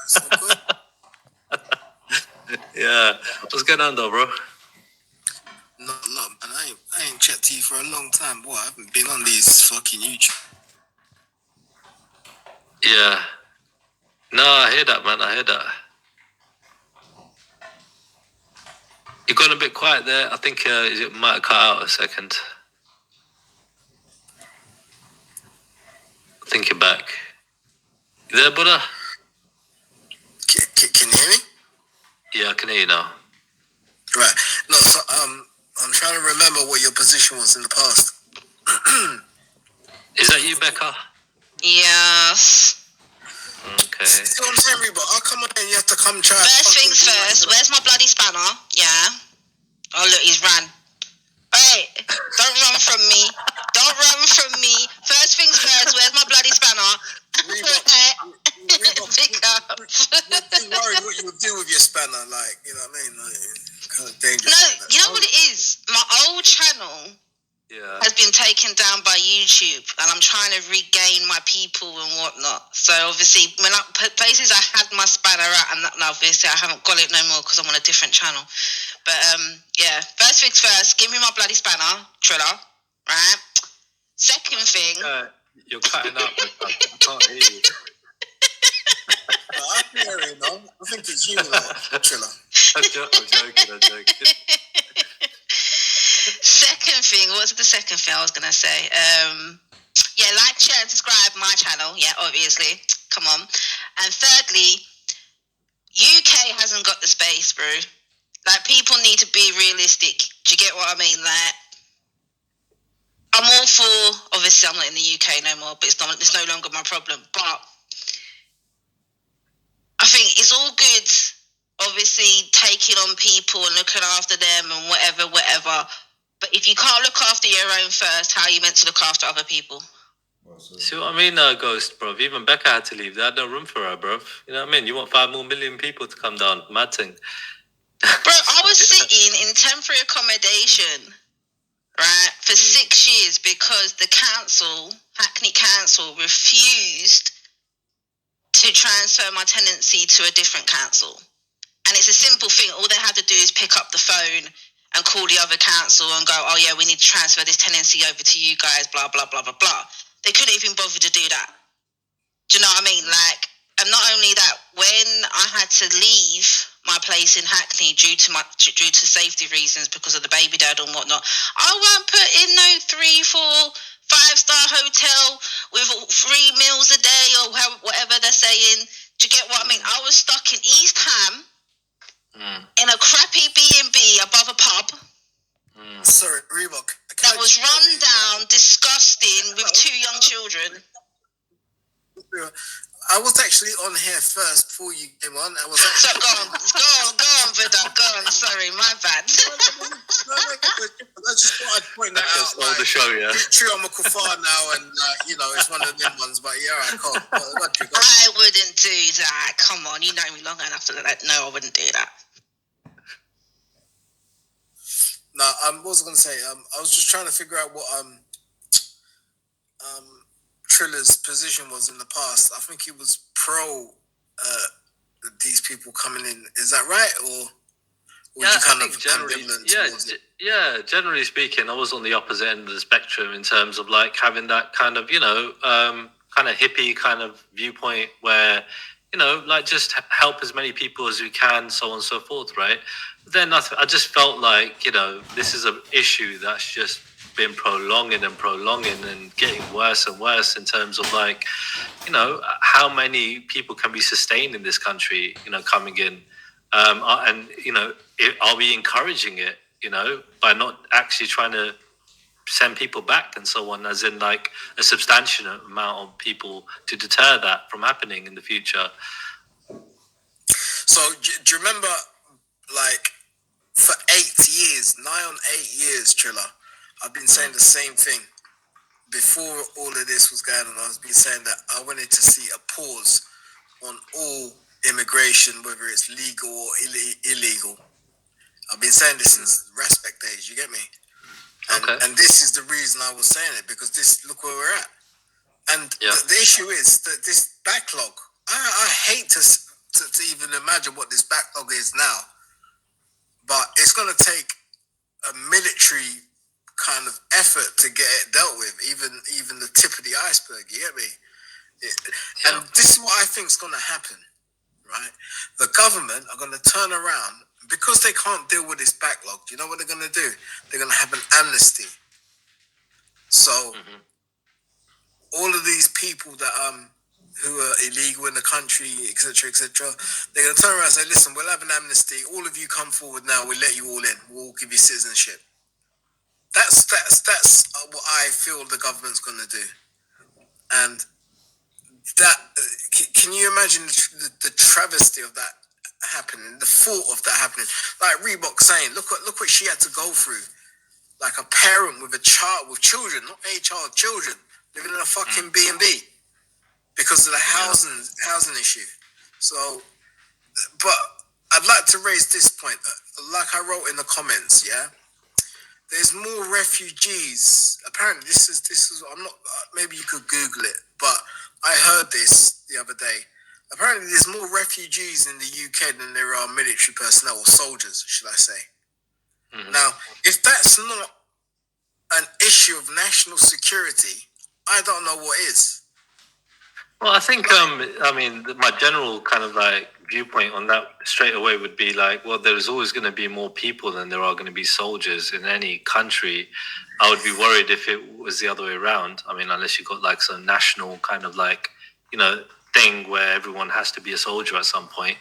It's all good. Yeah. What's going on, though, bro? Not a lot, man. I ain't chatted to you for a long time. Boy, I haven't been on these fucking YouTube. Yeah. No, I hear that, man. I hear that. You're going a bit quiet there. I think it might have cut out a second. I think you're back. You there, brother? Can you hear me? Yeah, I can hear you now. Right. No, so I'm trying to remember what your position was in the past. Is that you, Becca? Yes. Okay. See what I'm saying, Reba? I'll come on and you have to come try. First things first, where's my bloody spanner? Yeah. Oh, look, he's ran. Hey, don't run from me. Don't run from me. First things first, where's my bloody spanner? Reba, Pick up. You're too worried what you'll do with your spanner, like, you know what I mean? Like, kind of dangerous. No, you know what it is? My old channel has been taken down by YouTube, and I'm trying to regain my people and whatnot. So obviously, when places I had my spanner at, and obviously I haven't got it no more because I'm on a different channel. But yeah, first things first, give me my bloody spanner, Trilla, right? Second thing, you're cutting up. I can't hear you. I can hear you, no? I think it's you, Trilla. I'm joking. Second thing, what's the second thing I was gonna say? Yeah, like, share, and subscribe my channel. Yeah, obviously. Come on. And thirdly, UK hasn't got the space, bro. Like, people need to be realistic. Do you get what I mean? Like, I'm all for, obviously I'm not in the UK no more, but it's no longer my problem. But I think it's all good, obviously, taking on people and looking after them and whatever. But if you can't look after your own first, how are you meant to look after other people? See what I mean, Ghost, bro? Even Becca had to leave. They had no room for her, bro. You know what I mean? You want 5 more million people to come down. Mad thing. Bro, I was sitting in temporary accommodation, right, for 6 years because the council, Hackney Council, refused to transfer my tenancy to a different council. And it's a simple thing. All they had to do is pick up the phone and call the other council and go, oh yeah, we need to transfer this tenancy over to you guys, blah, blah, blah, blah, blah. They couldn't even bother to do that. Do you know what I mean? Like, and not only that, when I had to leave my place in Hackney due to safety reasons because of the baby dad and whatnot, I weren't put in no 3, 4, 5-star hotel with 3 meals a day or whatever they're saying. Do you get what I mean? I was stuck in East Ham in a crappy B&B above a pub. Sorry, Reebok. That was run down, disgusting, with 2 young children. I was actually on here first before you came on. I was actually... So go on, Vida. Go on. Sorry, my bad. I just thought I'd point that out. Like, the show, yeah. True, I'm a kuffar now, and you know, it's one of them ones. But yeah, I can't. I wouldn't do that. Come on, you know me long enough to that. No, I wouldn't do that. No, what was I going to say? I was just trying to figure out what Trilla's position was in the past. I think he was pro these people coming in. Is that right, or yeah, you kind of generally, yeah. Generally speaking, I was on the opposite end of the spectrum in terms of like having that kind of, you know, kind of hippie kind of viewpoint where, you know, like just help as many people as we can, so on and so forth, right? But then I just felt like, you know, this is an issue that's just been prolonging and getting worse and worse in terms of like, you know, how many people can be sustained in this country, you know, coming in. And, you know, are we encouraging it, you know, by not actually trying to send people back and so on, as in like a substantial amount of people to deter that from happening in the future? So do you remember, like, for 8 years, nigh on 8 years, Trilla, I've been saying the same thing. Before all of this was going on, I've been saying that I wanted to see a pause on all immigration, whether it's legal or illegal. I've been saying this since Respect days, you get me? And this is the reason I was saying it, because look where we're at. And the issue is that this backlog, I hate to to even imagine what this backlog is now. But it's going to take a military kind of effort to get it dealt with, even the tip of the iceberg. You get me? And this is what I think is going to happen, right? The government are going to turn around because they can't deal with this backlog. Do you know what they're going to do? They're going to have an amnesty. So all of these people that who are illegal in the country, etc., etc., they're going to turn around and say, "Listen, we'll have an amnesty. All of you come forward now. We'll let you all in. We'll give you citizenship." That's what I feel the government's going to do, and that can you imagine the travesty of that happening, the thought of that happening? Like Reebok saying, "Look what she had to go through." Like a parent with a child, with children, not a child, children living in a fucking B&B because of the housing issue. So, but I'd like to raise this point, like I wrote in the comments. Yeah, there's more refugees. Apparently, this is. I'm not. Maybe you could Google it, but I heard this the other day. Apparently, there's more refugees in the UK than there are military personnel or soldiers, should I say? Now, if that's not an issue of national security, I don't know what is. Well, I think I mean, my general kind of like viewpoint on that straight away would be like, well, there's always going to be more people than there are going to be soldiers in any country. I would be worried if it was the other way around. I mean, unless you got like some national kind of like, you know, thing where everyone has to be a soldier at some point.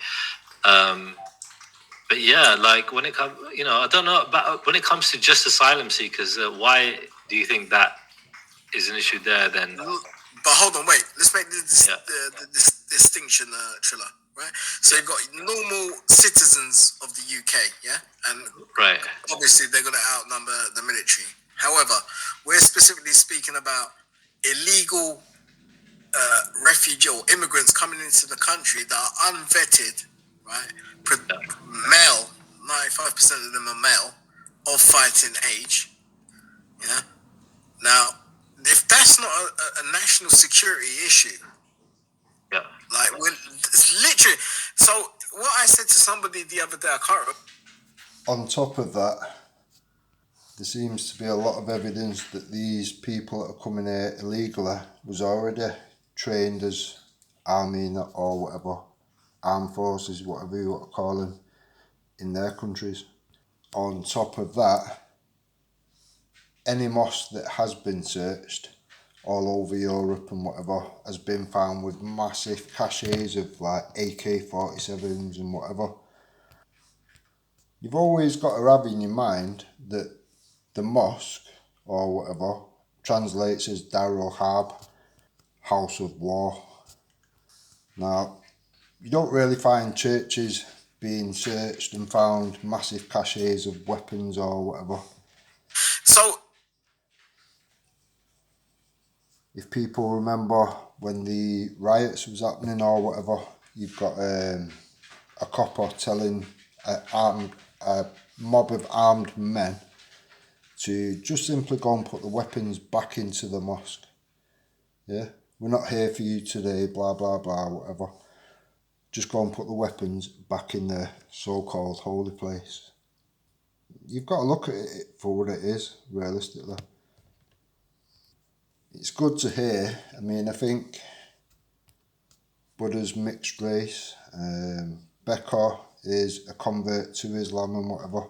But yeah, like when it comes, you know, I don't know about when it comes to just asylum seekers. Why do you think that is an issue there? Then, but hold on, wait. Let's make this distinction, Trilla. Right. So you've got normal citizens of the UK, yeah, and obviously they're going to outnumber the military. However, we're specifically speaking about illegal refugee or immigrants coming into the country that are unvetted, right? Male, 95% of them are male, of fighting age. Yeah. Now, if that's not a national security issue, like it's literally. So what I said to somebody the other day, I can't remember. On top of that, there seems to be a lot of evidence that these people that are coming here illegally was already trained as army or whatever, armed forces, whatever you want to call them, in their countries. On top of that, any mosque that has been searched all over Europe and whatever has been found with massive caches of like AK-47s and whatever. You've always got to have in your mind that the mosque or whatever translates as Darul Harb, House of War. Now, you don't really find churches being searched and found massive caches of weapons or whatever. So, if people remember when the riots was happening or whatever, you've got a copper telling a mob of armed men to just simply go and put the weapons back into the mosque. Yeah, we're not here for you today, blah, blah, blah, whatever. Just go and put the weapons back in the so-called holy place. You've got to look at it for what it is, realistically. It's good to hear. I mean, I think Buddha's mixed race. Becca is a convert to Islam and whatever.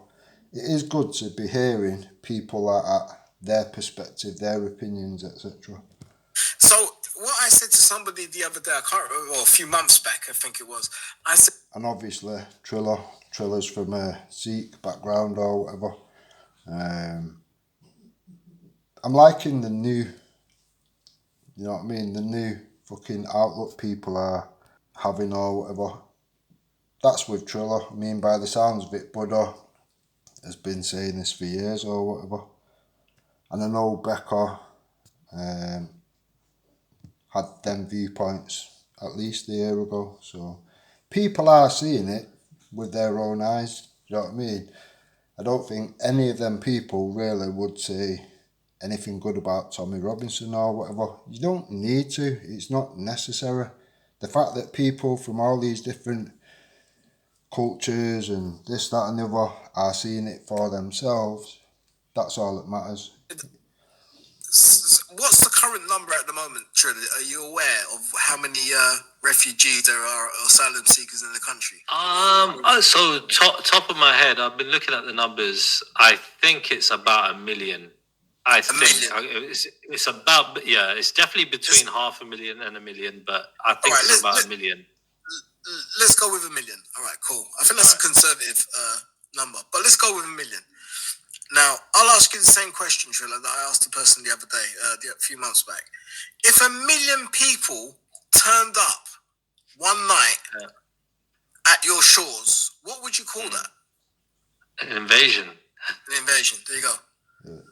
It is good to be hearing people at their perspective, their opinions, etc. So what I said to somebody the other day, I can't remember, well, a few months back, I think it was. I said, and obviously Trilla's from a Sikh background or whatever. I'm liking the new, you know what I mean, the new fucking outlook people are having or whatever. That's with Trilla. I mean, by the sounds of it, Buddha has been saying this for years or whatever. And I know Becca had them viewpoints at least a year ago. So people are seeing it with their own eyes. You know what I mean? I don't think any of them people really would say anything good about Tommy Robinson or whatever. You don't need to. It's not necessary. The fact that people from all these different cultures and this, that and the other are seeing it for themselves, that's all that matters. What's the current number at the moment, Trilla? Are you aware of how many refugees there are, or asylum seekers in the country? So top of my head, I've been looking at the numbers. I think it's about 1 million. It's about, it's definitely between 500,000 and 1 million, but I think it's about 1 million. Let's go with 1 million. All right, cool. I think that's a conservative number, but let's go with 1 million. Now, I'll ask you the same question, Trilla, that I asked the person the other day, a few months back. If 1 million people turned up one night at your shores, what would you call that? An invasion. An invasion. There you go.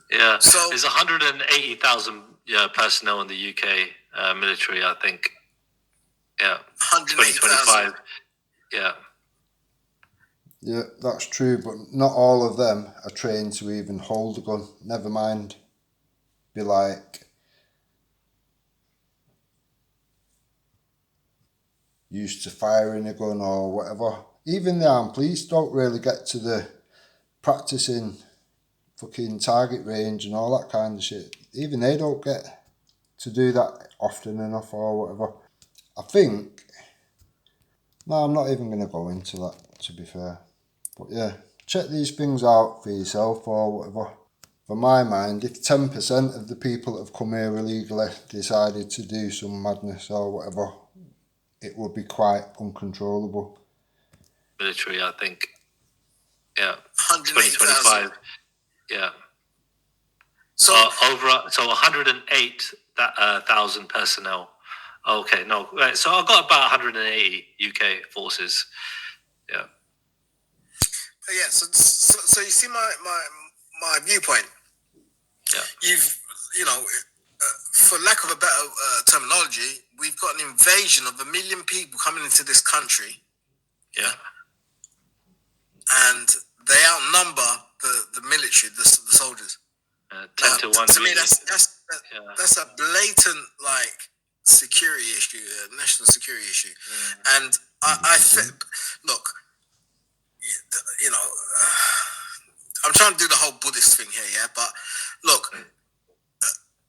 Yeah. So there's 180,000 personnel in the UK military, I think. Yeah. 2025. Yeah. Yeah, that's true, but not all of them are trained to even hold a gun. Never mind, be like used to firing a gun or whatever. Even the armed police don't really get to the practicing fucking target range and all that kind of shit. Even they don't get to do that often enough or whatever. I think... No, I'm not even going to go into that, to be fair. But yeah, check these things out for yourself or whatever. For my mind, if 10% of the people that have come here illegally decided to do some madness or whatever, it would be quite uncontrollable. Military, I think. Yeah. 2025. Yeah. So 108,000 personnel. Okay, no. Right, so I've got about 180 UK forces. Yeah. Yeah. So you see my viewpoint. Yeah. For lack of a better terminology, we've got an invasion of 1 million people coming into this country. Yeah. And they outnumber the military, the soldiers. 10 to 1. To me, that's a blatant security issue, national security issue. And I think, look, I'm trying to do the whole Buddhist thing here, yeah. But look,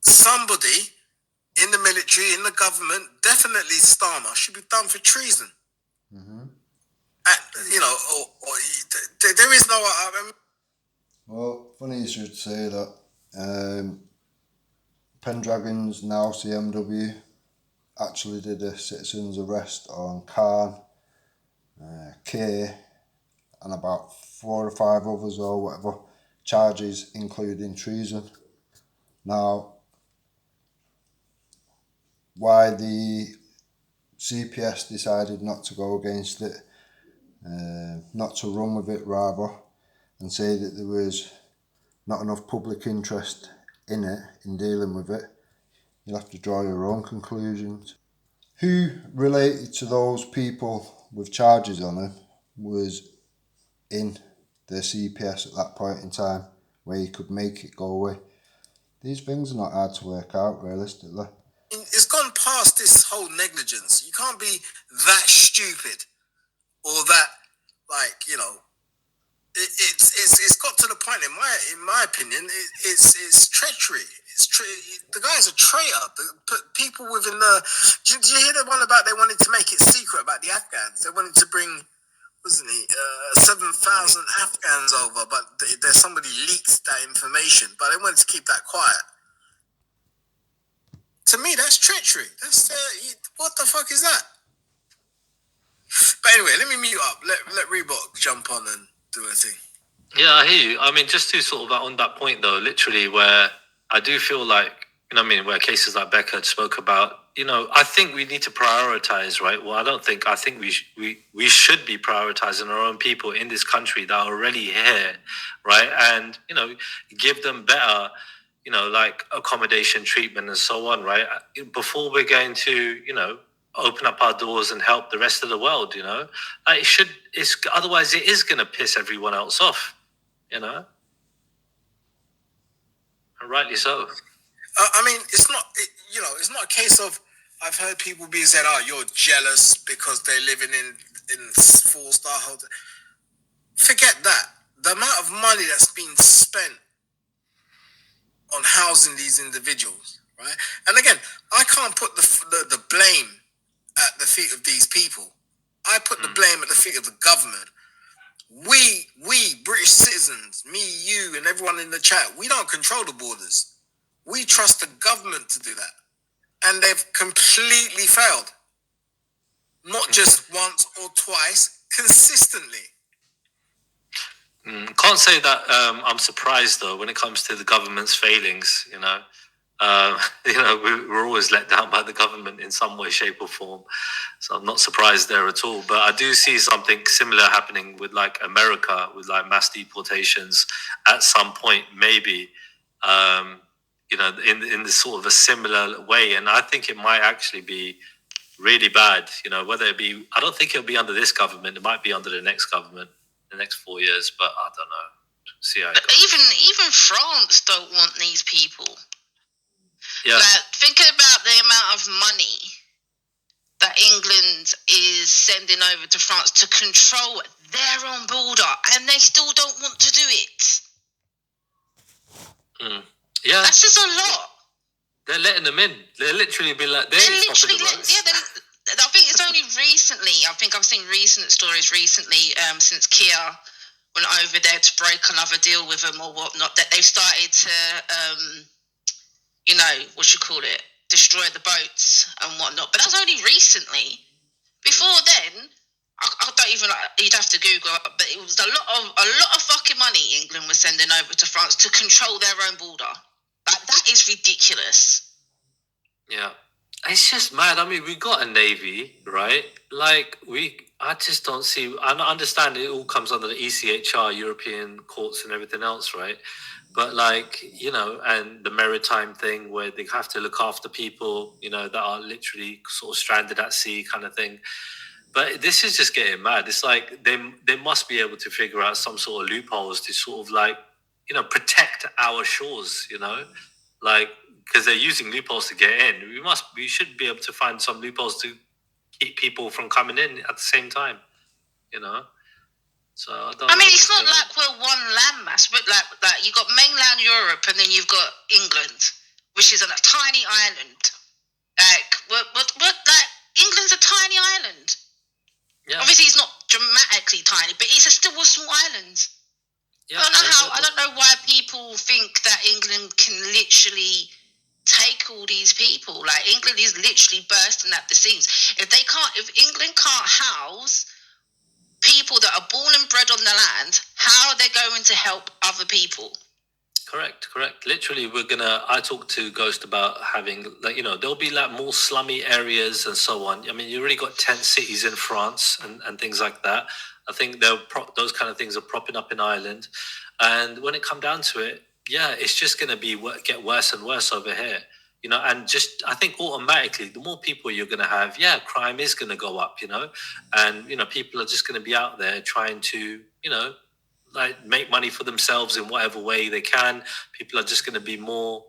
somebody in the military, in the government, definitely Starmer, should be done for treason. Mm-hmm. There is no. Well, funny you should say that. Pendragon's, now CMW, actually did a citizen's arrest on Khan, K, and about 4 or 5 others or whatever, charges including treason. Now, why the CPS decided not to go against it, not to run with it rather, and say that there was not enough public interest in it, in dealing with it, you'll have to draw your own conclusions. Who related to those people with charges on them was in the CPS at that point in time, where you could make it go away? These things are not hard to work out realistically. It's gone past this whole negligence. You can't be that stupid or that, it's got to the point, in my opinion, it's treachery. The guy's a traitor. The people within the... Did you hear the one about they wanted to make it secret about the Afghans? They wanted to bring, 7,000 Afghans over, but there's somebody leaked that information, but they wanted to keep that quiet. To me, that's treachery. That's what the fuck is that? But anyway, let me mute up. Let Reebok jump on and do a thing. Yeah, I hear you. I mean, just to sort of on that point though, literally, where I do feel like, where cases like Becca spoke about, I think we need to prioritize, right? Well, I think we should be prioritizing our own people in this country that are already here, right? And, give them better, accommodation, treatment and so on, right? Before we're going to, open up our doors and help the rest of the world, otherwise it is going to piss everyone else off, and rightly so. I mean, it's not a case of I've heard people being said, "Oh, you're jealous because they're living in 4-star hotel." Forget that. The amount of money that's been spent on housing these individuals, right? And again, I can't put the blame at the feet of these people. I put the blame at the feet of the government. We British citizens, me, you, and everyone in the chat, we don't control the borders. We trust the government to do that. And they've completely failed. Not just once or twice, consistently. Can't say that I'm surprised though when it comes to the government's failings. We're always let down by the government in some way, shape, or form. So I'm not surprised there at all. But I do see something similar happening with like America, with like mass deportations at some point, maybe. In this sort of a similar way, and I think it might actually be really bad. Whether it be, I don't think it'll be under this government. It might be under the next government, the next 4 years. But I don't know. See how it goes. Even France don't want these people. Yeah. Like, think about the amount of money that England is sending over to France to control their own border, and they still don't want to do it. Yeah, that's just a lot. They're letting them in. They're literally been like I think it's only recently. I think I've seen recent stories recently since Kia went over there to break another deal with them or whatnot, that they've started to destroy the boats and whatnot. But that's only recently. Before then, I don't even. You'd have to Google it, but it was a lot of fucking money England was sending over to France to control their own border. That is ridiculous. Yeah, it's just mad. I mean, we got a navy, right? Like I just don't see. I understand it all comes under the ECHR, European courts, and everything else, right? But and the maritime thing where they have to look after people, that are literally sort of stranded at sea, kind of thing. But this is just getting mad. It's like they must be able to figure out some sort of loopholes to sort of protect our shores, because they're using loopholes to get in. We should be able to find some loopholes to keep people from coming in at the same time, So I mean, it's not like we're one landmass, but like you've got mainland Europe and then you've got England, which is on a tiny island. Like England's a tiny island. Yeah. Obviously, it's not dramatically tiny, but it's still a small island. Yeah, I don't know why people think that England can literally take all these people. Like, England is literally bursting at the seams. If England can't house people that are born and bred on the land, how are they going to help other people? Correct. Literally, I talked to Ghost about having, there'll be like more slummy areas and so on. I mean, you already got tent cities in France and things like that. I think those kind of things are propping up in Ireland. And when it come down to it, yeah, it's just going to get worse and worse over here. And just, I think automatically, the more people you're going to have, crime is going to go up, and, people are just going to be out there trying to, like make money for themselves in whatever way they can. People are just going to be more,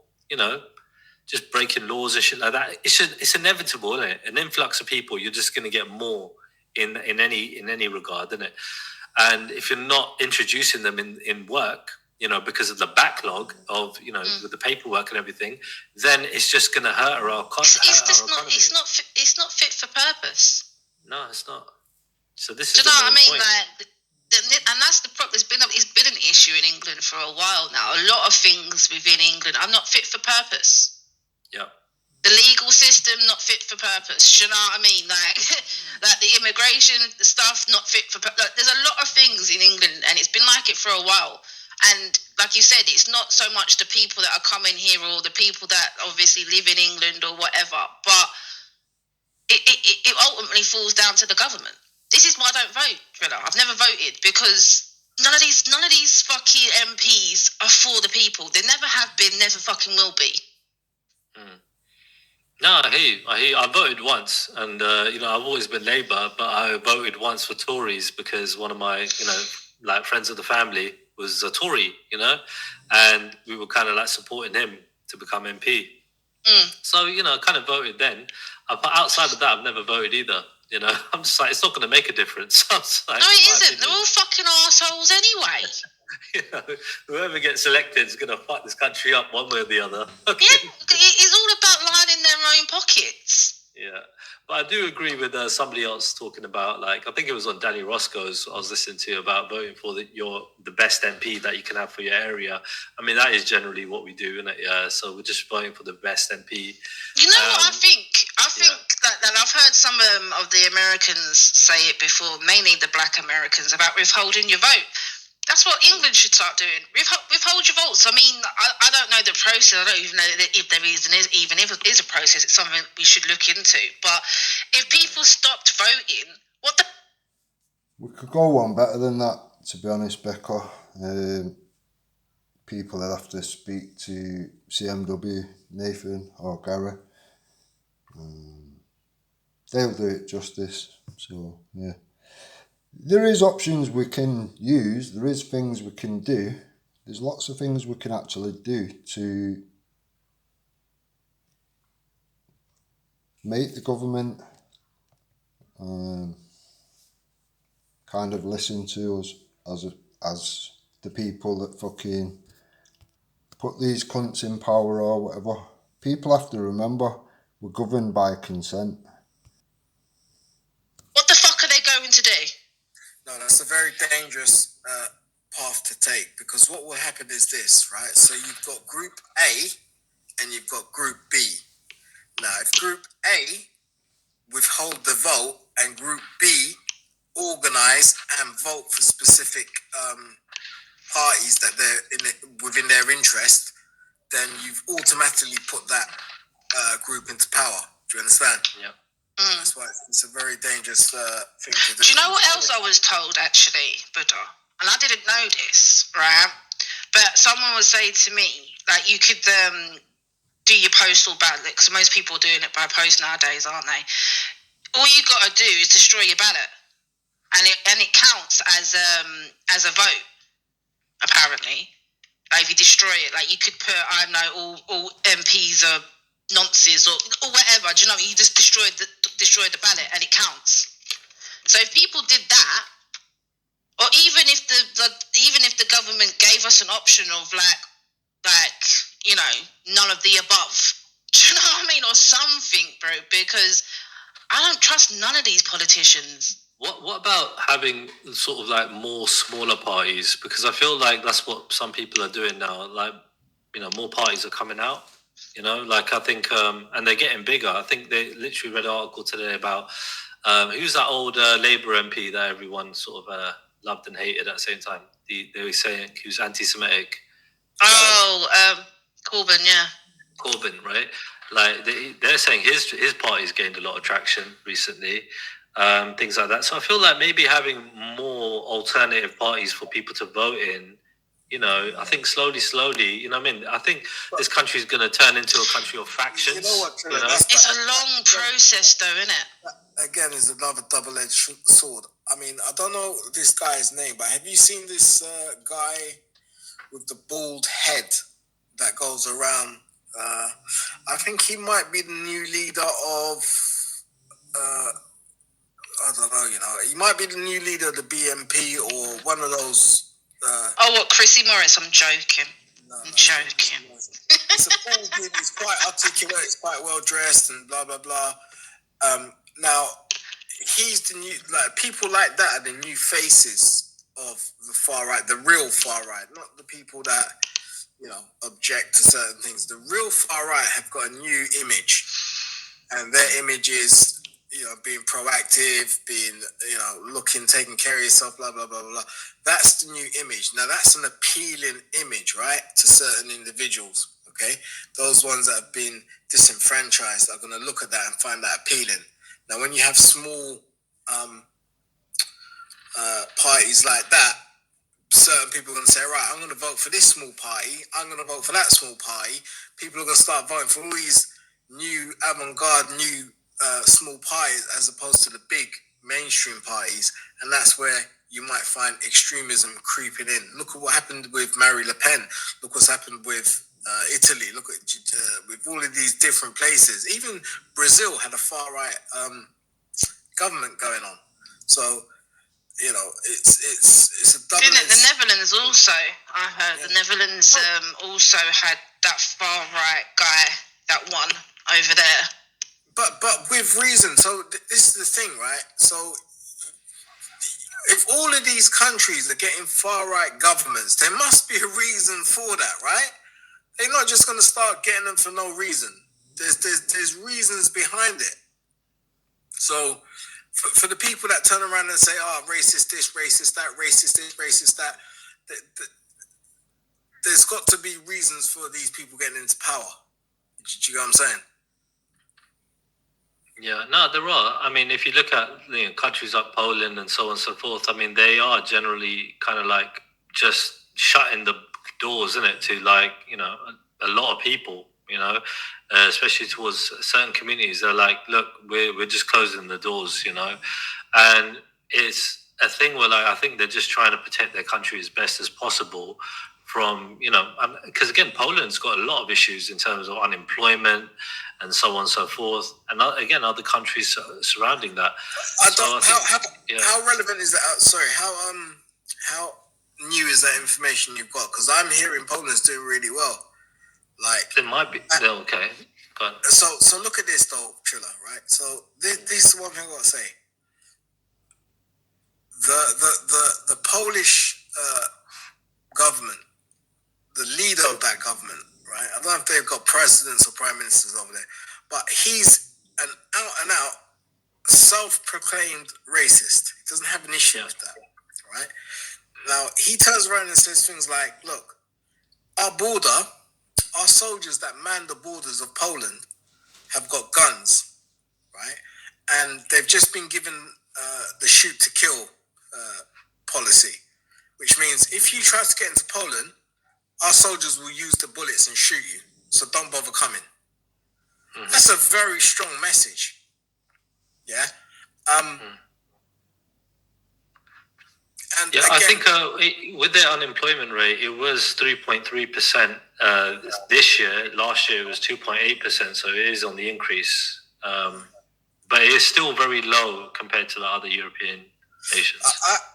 just breaking laws and shit like that. It's inevitable, isn't it? An influx of people, you're just going to get more in any regard, isn't it? And if you're not introducing them in work, because of the backlog of, with the paperwork and everything, then it's just going to hurt our economy. It's not fit for purpose. No, it's not. So this is. Do you know what I mean? Like, and that's the problem. It's been an issue in England for a while now. A lot of things within England are not fit for purpose. Yeah. The legal system not fit for purpose. You know what I mean? Like the immigration, the stuff not fit for purpose. There's a lot of things in England, and it's been like it for a while. And like you said, it's not so much the people that are coming here or the people that obviously live in England or whatever, but it ultimately falls down to the government. This is why I don't vote, Trilla. I've never voted because none of these fucking MPs are for the people. They never have been, never fucking will be. No, I hear you. I voted once, and I've always been Labour, but I voted once for Tories because one of my like friends of the family was a Tory, and we were kind of like supporting him to become MP. So, I kind of voted then. But outside of that, I've never voted either. You know, I'm just like, it's not going to make a difference. No, it isn't. They're all fucking assholes anyway. You know, whoever gets elected is going to fuck this country up one way or the other. Yeah, it's all about lining their own pockets. Yeah, but I do agree with somebody else talking about, like, I think it was on Danny Roscoe's I was listening to, about voting for the best MP that you can have for your area. I mean, that is generally what we do, isn't it? Yeah, so we're just voting for the best MP. You know what I think? I think that I've heard some of the Americans say it before, mainly the black Americans, about withholding your vote. That's what England should start doing. Withhold your votes. I mean, I don't know the process. I don't even know if there is a process. It's something we should look into. But if people stopped voting, what the... We could go one better than that, to be honest, Becca. People that have to speak to CMW, Nathan or Gary. They'll do it justice. So, yeah. There is options we can use. There is things we can do. There's lots of things we can actually do to make the government kind of listen to us as the people that fucking put these cunts in power or whatever. People have to remember we're governed by consent. What the fuck are they going to do? No, that's a very dangerous path to take, because what will happen is this, right? So you've got Group A and you've got Group B. Now, if Group A withhold the vote and Group B organise and vote for specific parties that they're within their interest, then you've automatically put that group into power. Do you understand? Yeah. That's why it's a very dangerous thing to do. Do you know what else I was told, actually, Buddha? And I didn't know this, right? But someone would say to me, like, you could do your postal ballot, because most people are doing it by post nowadays, aren't they? All you got to do is destroy your ballot, and it counts as a vote, apparently. Like, if you destroy it, like, you could put, I don't know, all MPs are nonsense or whatever. Do you know? You just destroyed the ballot, and it counts. So if people did that, or even if the government gave us an option of like you know, none of the above, do you know what I mean, or something, bro? Because I don't trust none of these politicians. What about having sort of like more smaller parties? Because I feel like that's what some people are doing now. Like, you know, more parties are coming out. You know, like, I think, and they're getting bigger. I think they literally read an article today about who's that old Labour MP that everyone sort of loved and hated at the same time. They were saying he was anti-Semitic. Oh, Corbyn, yeah. Corbyn, right? Like, they're saying his party's gained a lot of traction recently. Things like that. So I feel like maybe having more alternative parties for people to vote in, you know, I think slowly, you know what I mean? I think this country is going to turn into a country of factions. You know what, Trilla, It's a long process, though, isn't it? Again, is another double-edged sword. I mean, I don't know this guy's name, but have you seen this guy with the bald head that goes around? I think he might be the new leader of... I don't know, you know. He might be the new leader of the BNP or one of those... what, Chrissy Morris? I'm joking. No, I'm joking. It's a bald dude. He's quite articulate. He's quite well dressed and blah, blah, blah. Now, he's the new... Like, people like that are the new faces of the far right, the real far right, not the people that, you know, object to certain things. The real far right have got a new image. And their image is... you know, being proactive, being, you know, taking care of yourself, blah, blah, blah, blah. That's the new image. Now, that's an appealing image, right, to certain individuals, okay? Those ones that have been disenfranchised are going to look at that and find that appealing. Now, when you have small parties like that, certain people are going to say, right, I'm going to vote for this small party, I'm going to vote for that small party. People are going to start voting for all these new avant-garde, new small parties as opposed to the big mainstream parties, and that's where you might find extremism creeping in. Look at what happened with Marine Le Pen. Look what's happened with Italy. Look at with all of these different places. Even Brazil had a far right government going on. So it's a double. Didn't the Netherlands also? I heard the Netherlands also had that far right guy that won over there. But with reason. So this is the thing, right? So if all of these countries are getting far right governments, there must be a reason for that, right? They're not just going to start getting them for no reason. There's reasons behind it. So for the people that turn around and say, "Oh, racist this, racist that, racist this, racist that," there's got to be reasons for these people getting into power. Do you know what I'm saying? Yeah, no, there are. I mean, if you look at countries like Poland and so on and so forth, I mean, they are generally kind of like just shutting the doors, isn't it, to like, a lot of people, especially towards certain communities. They're like, look, we're just closing the doors, and it's a thing where like, I think they're just trying to protect their country as best as possible from, because again, Poland's got a lot of issues in terms of unemployment and so on and so forth, and again, other countries surrounding that. How relevant is that? Sorry, how new is that information you've got? Because I'm hearing Poland's doing really well. Like it might be okay. Go on. So look at this though, Trilla, right? So this is one thing I got to say. The Polish government, the leader of that government, right? I don't know if they've got presidents or prime ministers over there, but he's an out-and-out self-proclaimed racist. He doesn't have an issue with that, right? Now, he turns around and says things like, look, our border, our soldiers that man the borders of Poland have got guns, right? And they've just been given the shoot to kill policy, which means if you try to get into Poland, our soldiers will use the bullets and shoot you. So don't bother coming. Mm-hmm. That's a very strong message. Yeah. And again, I think with their unemployment rate, it was 3.3% this year. Last year it was 2.8%, so it is on the increase. But it is still very low compared to the other European nations.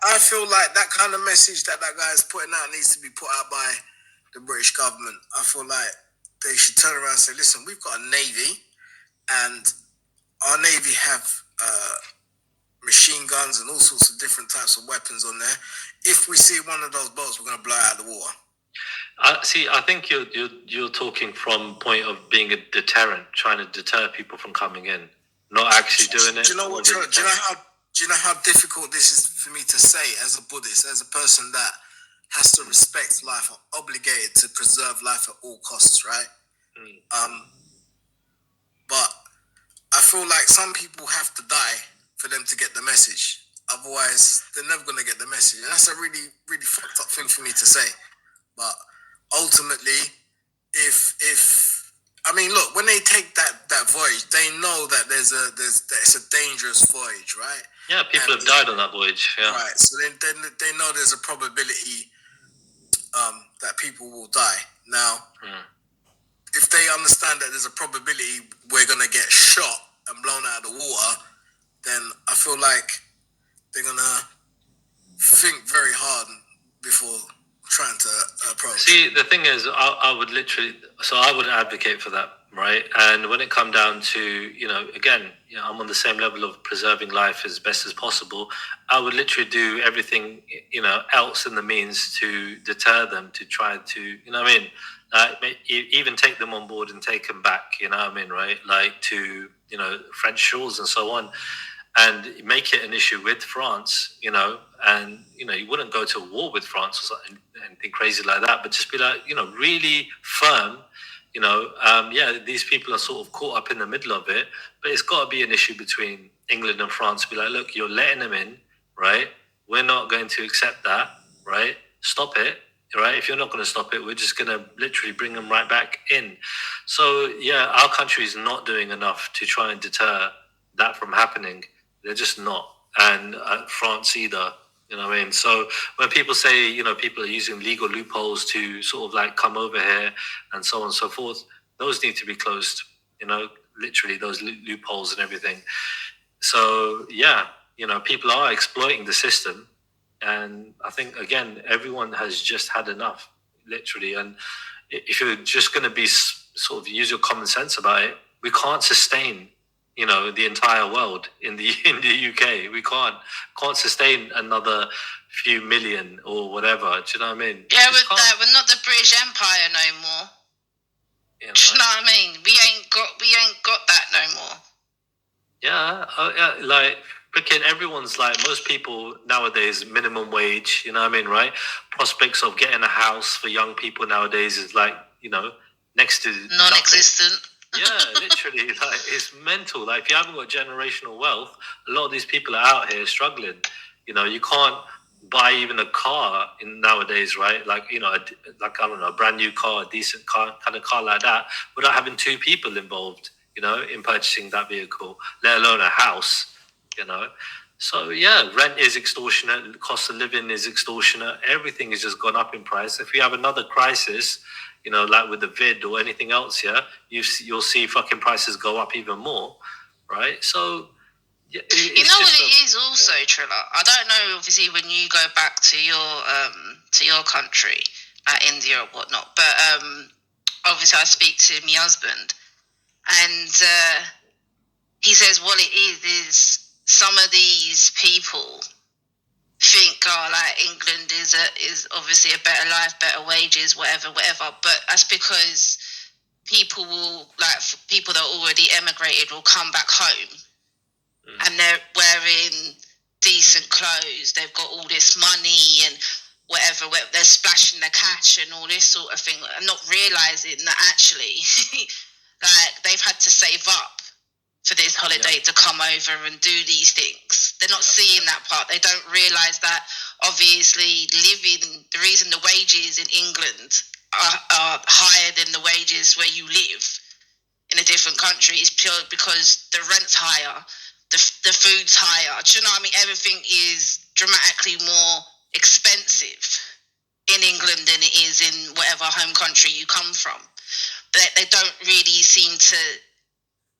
I feel like that kind of message that guy is putting out needs to be put out by the British government. I feel like they should turn around and say, listen, we've got a navy, and our navy have machine guns and all sorts of different types of weapons on there. If we see one of those boats, we're going to blow it out of the water. I think you're talking from point of being a deterrent, trying to deter people from coming in, not actually doing it. Do you know what? Do you know how difficult this is for me to say as a Buddhist, as a person that has to respect life, or obligated to preserve life at all costs, right? But I feel like some people have to die for them to get the message. Otherwise, they're never going to get the message. And that's a really, really fucked up thing for me to say. But ultimately, look, when they take that voyage, they know that it's a dangerous voyage, right? Yeah, people have died on that voyage. Yeah. Right. So they know there's a probability that people will die. Now, if they understand that there's a probability we're going to get shot and blown out of the water, then I feel like they're going to think very hard before trying to approach. See, the thing is, I would advocate for that, right? And when it comes down to, I'm on the same level of preserving life as best as possible. I would literally do everything, else in the means to deter them, to try to, even take them on board and take them back, right? Like to, French shores and so on, and make it an issue with France, and, you wouldn't go to war with France or anything crazy like that, but just be like, really firm, these people are sort of caught up in the middle of it, but it's got to be an issue between England and France. Be like, look, you're letting them in, right? We're not going to accept that, right? Stop it, right? If you're not going to stop it, we're just going to literally bring them right back in. So, yeah, our country is not doing enough to try and deter that from happening. They're just not. And France either, You know what I mean? So when people say, you know, people are using legal loopholes to sort of like come over here and so on and so forth, those need to be closed, you know, literally those loopholes and everything. So, yeah, you know, people are exploiting the system. And I think, again, everyone has just had enough, literally. And if you're just going to be sort of use your common sense about it, we can't sustain, you know, the entire world in the UK. We can't sustain another few million or whatever. Do you know what I mean? Yeah, we're not the British Empire no more. You know? Do you know what I mean? We ain't got that no more. Yeah, like freaking everyone's like, most people nowadays minimum wage. You know what I mean, right? Prospects of getting a house for young people nowadays is like, you know, next to non-existent. Yeah, literally, like it's mental. Like if you haven't got generational wealth, a lot of these people are out here struggling. You know, you can't buy even a car in nowadays, right? Like, you know, like I don't know, a brand new car, a decent car, kind of car like that, without having two people involved, you know, in purchasing that vehicle, let alone a house, you know. So yeah, rent is extortionate, cost of living is extortionate, everything has just gone up in price. If you have another crisis, you know, like with the vid or anything else, yeah, you'll see fucking prices go up even more, right? So, yeah, you know what it is also, Trilla? I don't know, obviously, when you go back to your country, like India or whatnot, but obviously I speak to my husband, and he says what it is some of these people think, oh, like England is obviously a better life, better wages, whatever, but that's because people that already emigrated will come back home and they're wearing decent clothes, they've got all this money and whatever, they're splashing the cash and all this sort of thing, and not realising that actually like they've had to save up for this holiday to come over and do these things. They're not seeing that part. They don't realise that obviously the reason the wages in England are higher than the wages where you live in a different country is pure because the rent's higher, the food's higher. Do you know what I mean? Everything is dramatically more expensive in England than it is in whatever home country you come from. But they don't really seem to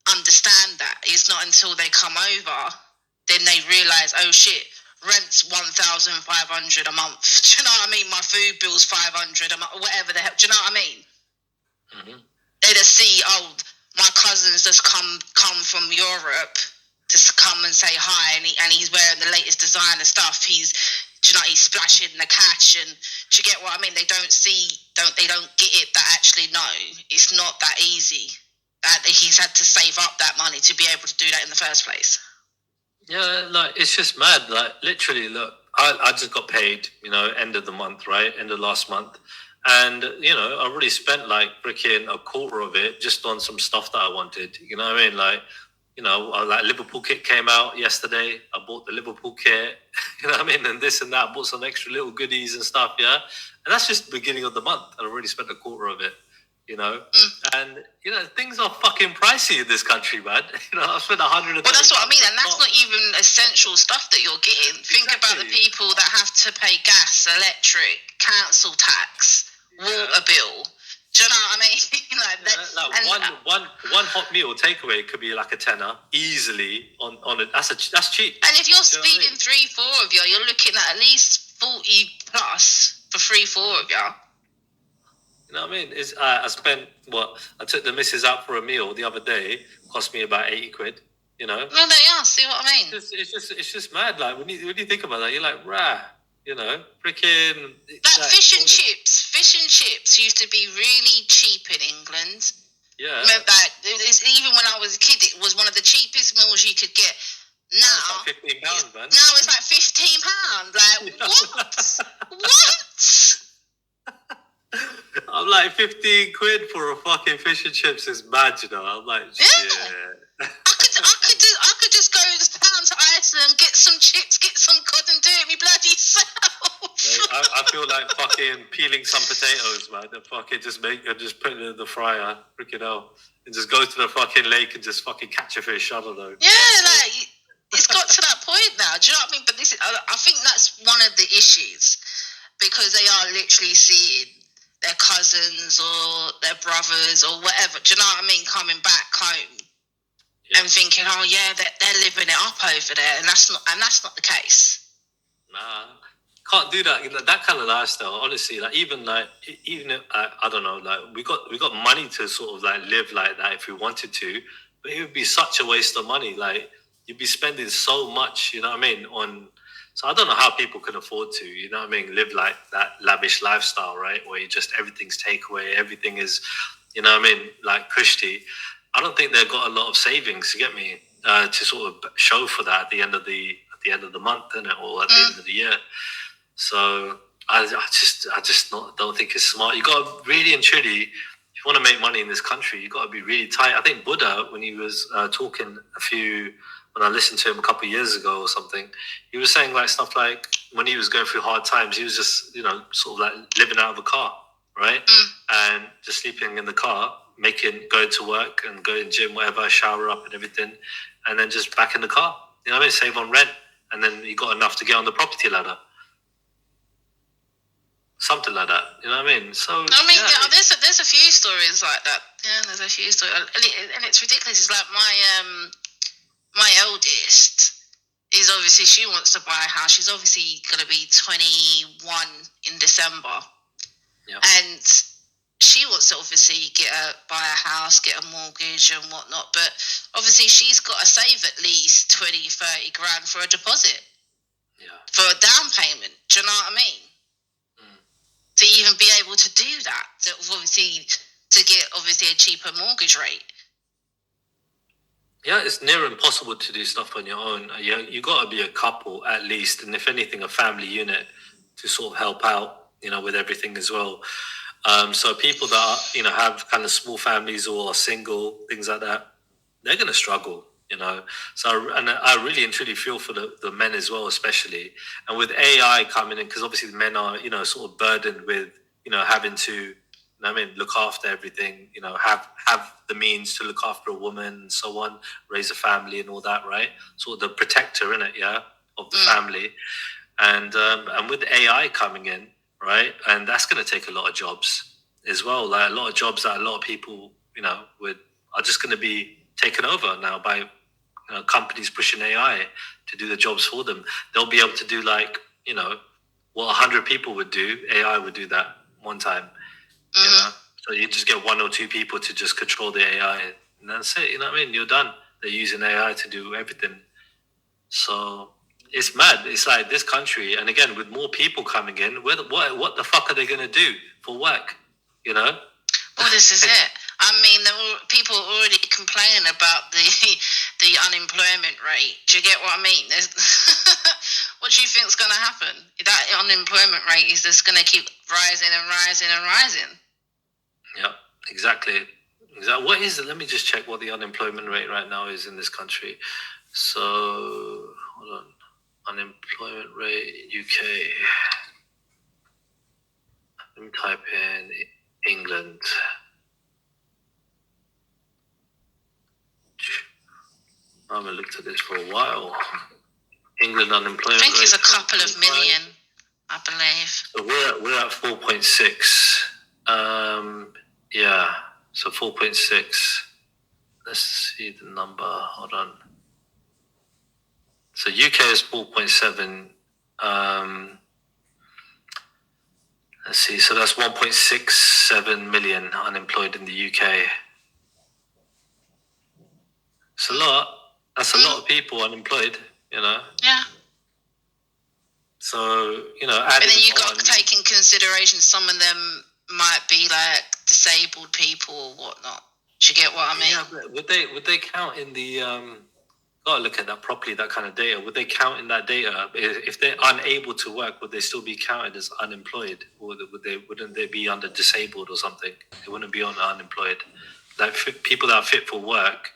understand that. It's not until they come over then they realise, oh shit, rent's 1,500 a month. Do you know what I mean? My food bill's 500 a month, whatever the hell. Do you know what I mean? Mm-hmm. They just see, oh, my cousin's just come from Europe to come and say hi, and he's wearing the latest designer stuff. He's splashing the cash, and do you get what I mean? They don't get it that actually no, it's not that easy. That he's had to save up that money to be able to do that in the first place. Yeah, like it's just mad. Like literally, look, I just got paid, you know, end of the month, right? End of last month. And, you know, I already spent like freaking a quarter of it just on some stuff that I wanted. You know what I mean? Like, you know, like Liverpool kit came out yesterday. I bought the Liverpool kit, you know what I mean? And this and that, I bought some extra little goodies and stuff, yeah? And that's just the beginning of the month. And I already spent a quarter of it. You know, and you know things are fucking pricey in this country, man. You know, I've spent $100. Well, that's what I mean, and that's not even essential stuff that you're getting. Think about the people that have to pay gas, electric, council tax, water bill. Do you know what I mean? One hot meal takeaway could be like a tenner easily on it. That's cheap. And if you're speeding 3-4 of you're looking at least 40 plus for 3-4 of you. You know what I mean? I spent I took the missus out for a meal the other day. Cost me about £80. You know. Well, there you are. See what I mean? It's just mad. Like when you think about that, you're like, rah. You know, freaking. Like fish and chips. Fish and chips used to be really cheap in England. Yeah. Remember that? Even when I was a kid, it was one of the cheapest meals you could get. Now it's like £15, man. Now it's like £15. Like what? What? I'm like £15 for a fucking fish and chips is mad, you know. I'm like, shit. I could just go down to Iceland, get some chips, get some cod, and do it me bloody self. I feel like fucking peeling some potatoes, man. And fucking just put it in the fryer, freaking hell, and just go to the fucking lake and just fucking catch a fish. I don't know. Yeah, like it's got to that point now. Do you know what I mean? But this is, I think that's one of the issues, because they are literally seeing their cousins or their brothers or whatever, do you know what I mean, coming back home and thinking, oh yeah, they're living it up over there, and that's not the case. Nah, can't do that. That kind of lifestyle, honestly. Like even if, I don't know. Like we got money to sort of like live like that if we wanted to, but it would be such a waste of money. Like you'd be spending so much. You know what I mean? So I don't know how people can afford to. You know what I mean? Live like that lavish lifestyle, right? Where you just everything's takeaway, everything is, you know what I mean? Like Christy, I don't think they've got a lot of savings. You get me? To sort of show for that at the end of the month, innit? Or at the end of the year. So I just don't think it's smart. You got to really and truly, if you want to make money in this country, you got to be really tight. I think Buddha, when he was talking when I listened to him a couple of years ago or something, he was saying like stuff like when he was going through hard times, he was just, you know, sort of like living out of a car, right? And just sleeping in the car, going to work and going to gym, whatever, shower up and everything, and then just back in the car. You know what I mean? Save on rent, and then you got enough to get on the property ladder. Something like that, you know what I mean? So I mean, yeah, there's a few stories like that. Yeah, there's a few stories, and it's ridiculous. It's like my eldest is obviously, she wants to buy a house. She's obviously going to be 21 in December, and she wants to obviously buy a house, get a mortgage and whatnot. But obviously, she's got to save at least 20-30 grand for a deposit, for a down payment. Do you know what I mean? To even be able to do that, obviously to get a cheaper mortgage rate. Yeah, it's near impossible to do stuff on your own. You got to be a couple at least, and if anything, a family unit to sort of help out, you know, with everything as well. So people that are, you know, have kind of small families or are single, things like that, they're going to struggle, you know. So I really and truly feel for the men as well, especially. And with AI coming in, because obviously the men are, you know, sort of burdened with, you know, having to, you know, I mean, look after everything, you know, have the means to look after a woman and so on, raise a family and all that, right? Sort of the protector, in it, of the family. And with AI coming in, right, and that's going to take a lot of jobs as well. Like a lot of jobs that a lot of people, you know, are just going to be taken over now by companies pushing AI to do the jobs for them. They'll be able to do like, you know, what 100 people would do. AI would do that one time. You know, so you just get one or two people to just control the AI, and that's it. You know what I mean? You're done. They're using AI to do everything. So it's mad. It's like this country, and again with more people coming in, what the fuck are they gonna do for work? You know? Well, this is it. I mean, people are already complaining about the unemployment rate. Do you get what I mean? What do you think is going to happen? That unemployment rate is just going to keep rising and rising and rising. Yeah, exactly. What is it? Let me just check what the unemployment rate right now is in this country. So, hold on. Unemployment rate UK. Let me type in England. I haven't looked at this for a while. England unemployment rate. I think it's a couple of million, I believe. So we're at 4.6. Yeah, so 4.6. Let's see the number. Hold on. So UK is 4.7. Let's see. So that's 1.67 million unemployed in the UK. It's a lot. That's a lot of people unemployed, you know. Yeah. So, you know, but then you got to take in consideration some of them might be like disabled people or whatnot. Do you get what I mean? Yeah, but would they count in the gotta look at that properly, that kind of data. Would they count in that data if they're unable to work? Would they still be counted as unemployed, or wouldn't they be under disabled or something? They wouldn't be on unemployed. Like people that are fit for work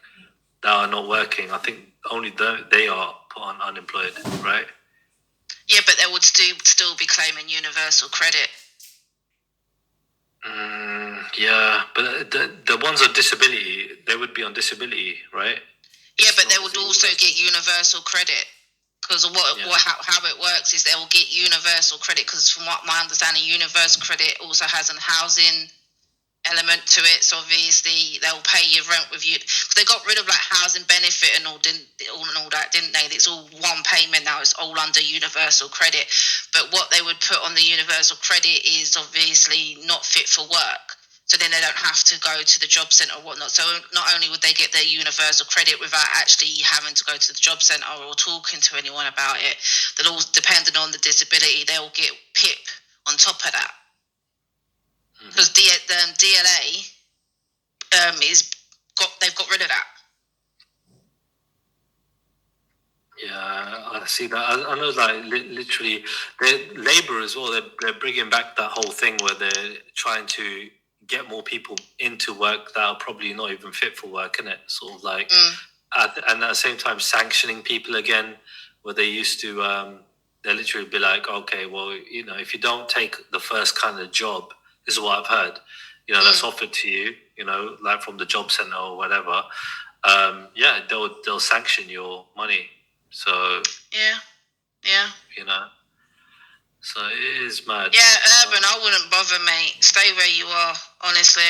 that are not working, I think only they are put on unemployed, right? Yeah, but they would still be claiming universal credit. Yeah, but the ones on disability, they would be on disability, right? Yeah, but they would also get universal credit. Because how it works is they will get universal credit, because from what my understanding, universal credit also has a housing element to it. So obviously they'll pay you rent with you. They got rid of like housing benefit and all that, didn't they? It's all one payment now. It's all under universal credit. But what they would put on the universal credit is obviously not fit for work. So then they don't have to go to the job centre or whatnot. So not only would they get their universal credit without actually having to go to the job centre or talking to anyone about it, they'll all, depending on the disability, they'll get PIP on top of that. Because DLA they've got rid of that. Yeah, I see that. I know, like literally, Labour as well. They're bringing back that whole thing where they're trying to get more people into work that are probably not even fit for work, innit? Sort of like, and at the same time sanctioning people again, where they used to, they literally be like, okay, well, if you don't take the first kind of job, this is what I've heard, that's offered to you, like from the job centre or whatever. They'll sanction your money. So yeah. So it is mad. Yeah, urban, I wouldn't bother, mate. Stay where you are, honestly.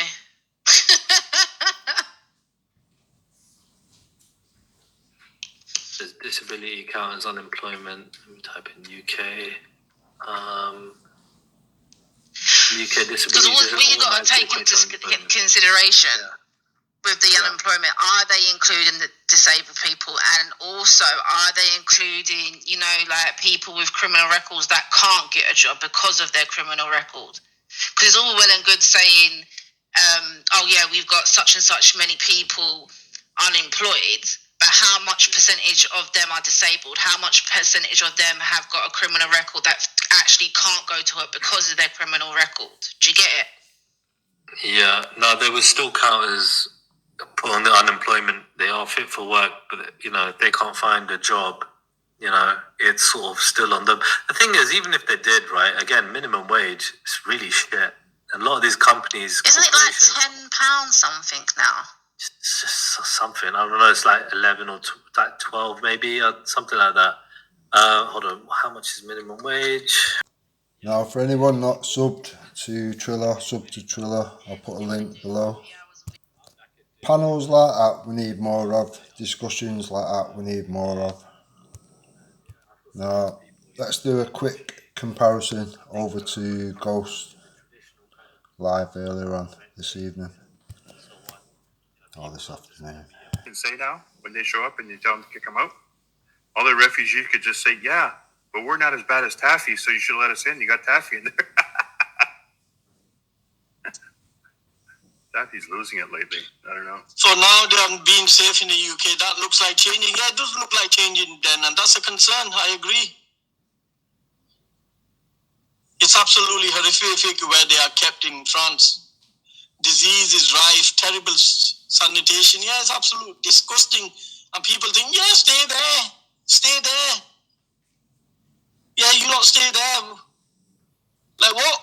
There's disability count as unemployment. Let me type in UK. UK disability. Because what you got to take into consideration. With the unemployment, are they including the disabled people, and also are they including, like people with criminal records that can't get a job because of their criminal record? Because it's all well and good saying, we've got such and such many people unemployed, but how much percentage of them are disabled? How much percentage of them have got a criminal record that actually can't go to work because of their criminal record? Do you get it? Yeah, no, they would still count as on the unemployment. They are fit for work, but if they can't find a job, it's sort of still on them. The thing is, even if they did, right, again, minimum wage is really shit. A lot of these companies, isn't it like £10 something now? It's just something, I don't know, it's like 11 or 12 maybe, or something like that. Hold on, how much is minimum wage? Now, for anyone not subbed to Trilla, I'll put a link below. Panels like that we need more of. Discussions like that we need more of. Now, let's do a quick comparison over to Ghost live earlier on this evening. Or this afternoon. You can say now, when they show up and you tell them to kick them out, all the refugees could just say, yeah, but we're not as bad as Taffy, so you should let us in. You got Taffy in there. Taffy's losing it lately. I don't know. So now they're being safe in the UK. That looks like changing. Yeah, it does look like changing then, and that's a concern. I agree. It's absolutely horrific where they are kept in France. Disease is rife, terrible sanitation. Yeah, it's absolutely disgusting. And people think, yeah, stay there. Stay there. Yeah, you don't stay there. Like what?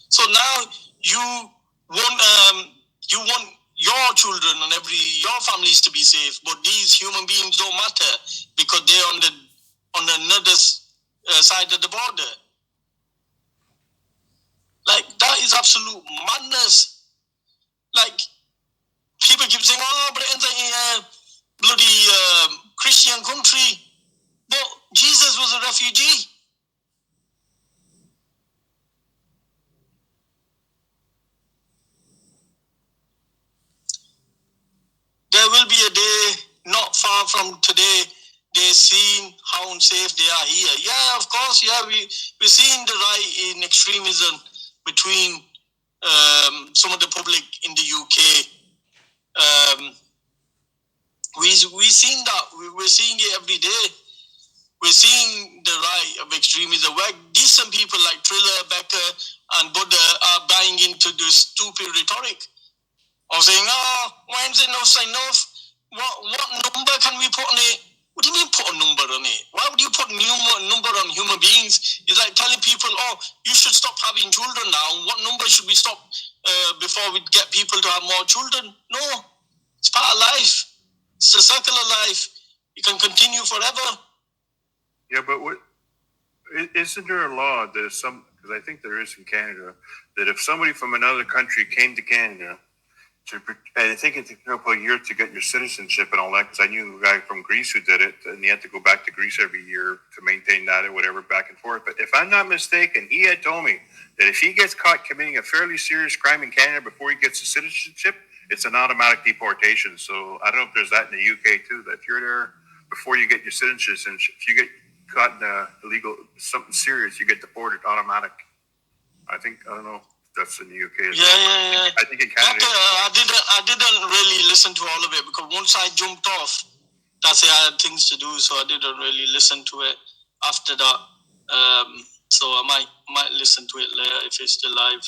So now you want your children and your families to be safe, but these human beings don't matter because they're on another side of the border. Like, that is absolute madness. Like, people keep saying, oh, Britain's a bloody Christian country. But Jesus was a refugee. There will be a day not far from today, they're seeing how unsafe they are here. Yeah, of course, yeah, we're seeing the rise in extremism between some of the public in the UK. We've seen that. We're seeing it every day. We're seeing the rise of extremism where decent people like Trilla, Becker, and Buddha are buying into this stupid rhetoric of saying, oh, when's enough enough? What number can we put on it? What do you mean put a number on it? Why would you put a number on human beings? It's like telling people, oh, you should stop having children now. What number should we stop before we get people to have more children? No, it's part of life. It's a circle of life. You can continue forever. Yeah, but isn't there a law that if because I think there is in Canada, that if somebody from another country came to Canada, and I think it took a year to get your citizenship and all that, because I knew a guy from Greece who did it, and he had to go back to Greece every year to maintain that or whatever, back and forth. But if I'm not mistaken, he had told me that if he gets caught committing a fairly serious crime in Canada before he gets his citizenship, it's an automatic deportation. So I don't know if there's that in the UK too, that if you're there before you get your citizenship, if you get caught in illegal, something serious, you get deported automatic. I don't know. That's in the UK. Yeah. I think in Canada. But I didn't really listen to all of it because once I jumped off, that's it. I had things to do, so I didn't really listen to it after that. So I might listen to it later if it's still live.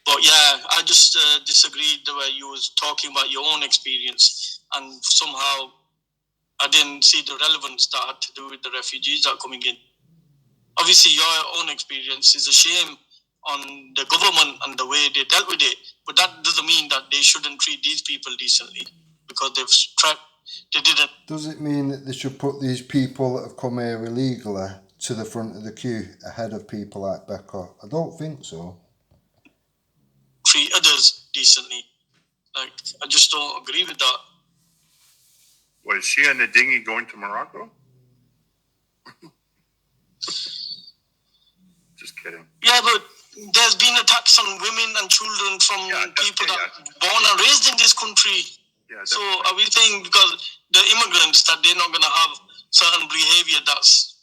But yeah, I just disagreed the way you was talking about your own experience, and somehow I didn't see the relevance that had to do with the refugees that are coming in. Obviously, your own experience is a shame on the government and the way they dealt with it, but that doesn't mean that they shouldn't treat these people decently because they didn't. Does it mean that they should put these people that have come here illegally to the front of the queue ahead of people like Becca? I don't think so. Treat others decently. Like, I just don't agree with that. Was she on the dinghy going to Morocco? Just kidding. Yeah, but there's been attacks on women and children from people that are born and raised in this country. Yeah, so are we saying because the immigrants that they're not going to have certain behavior that's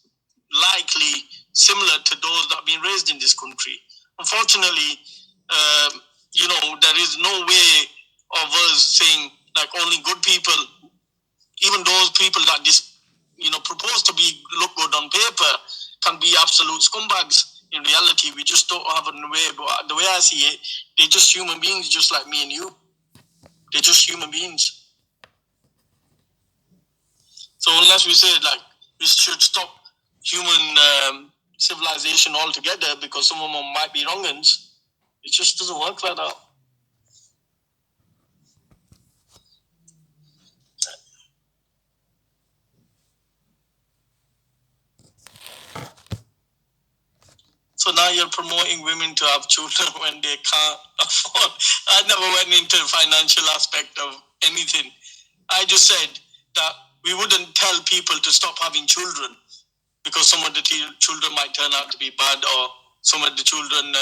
likely similar to those that have been raised in this country? Unfortunately, there is no way of us saying like only good people, even those people that propose to look good on paper, can be absolute scumbags. In reality, we just don't have a way. But the way I see it, they're just human beings, just like me and you. They're just human beings. So unless we say like we should stop human civilization altogether because some of them might be wrong uns, it just doesn't work like that. So now you're promoting women to have children when they can't afford. I never went into the financial aspect of anything. I just said that we wouldn't tell people to stop having children because some of the children might turn out to be bad, or some of the children,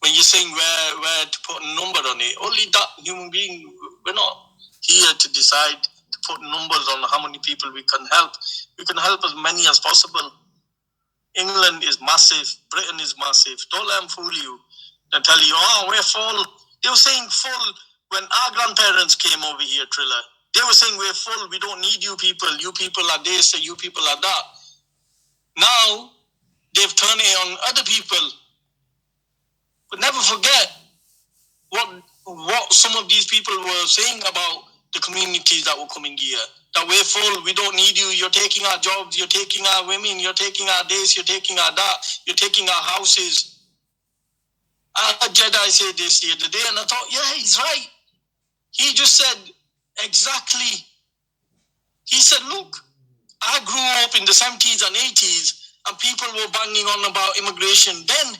when you're saying where to put a number on it, only that human being, we're not here to decide to put numbers on how many people we can help. We can help as many as possible. England is massive. Britain is massive. Don't let them fool you and tell you, we're full. They were saying full when our grandparents came over here, Trilla. They were saying we're full. We don't need you people. You people are this, you people are that. Now, they've turned it on other people. But never forget what some of these people were saying about the communities that were coming here. That we're full, we don't need you, you're taking our jobs, you're taking our women, you're taking our this, you're taking our that, you're taking our houses. I heard Jedi say this the other day and I thought, yeah, he's right. He just said exactly. He said, look, I grew up in the 70s and 80s and people were banging on about immigration then.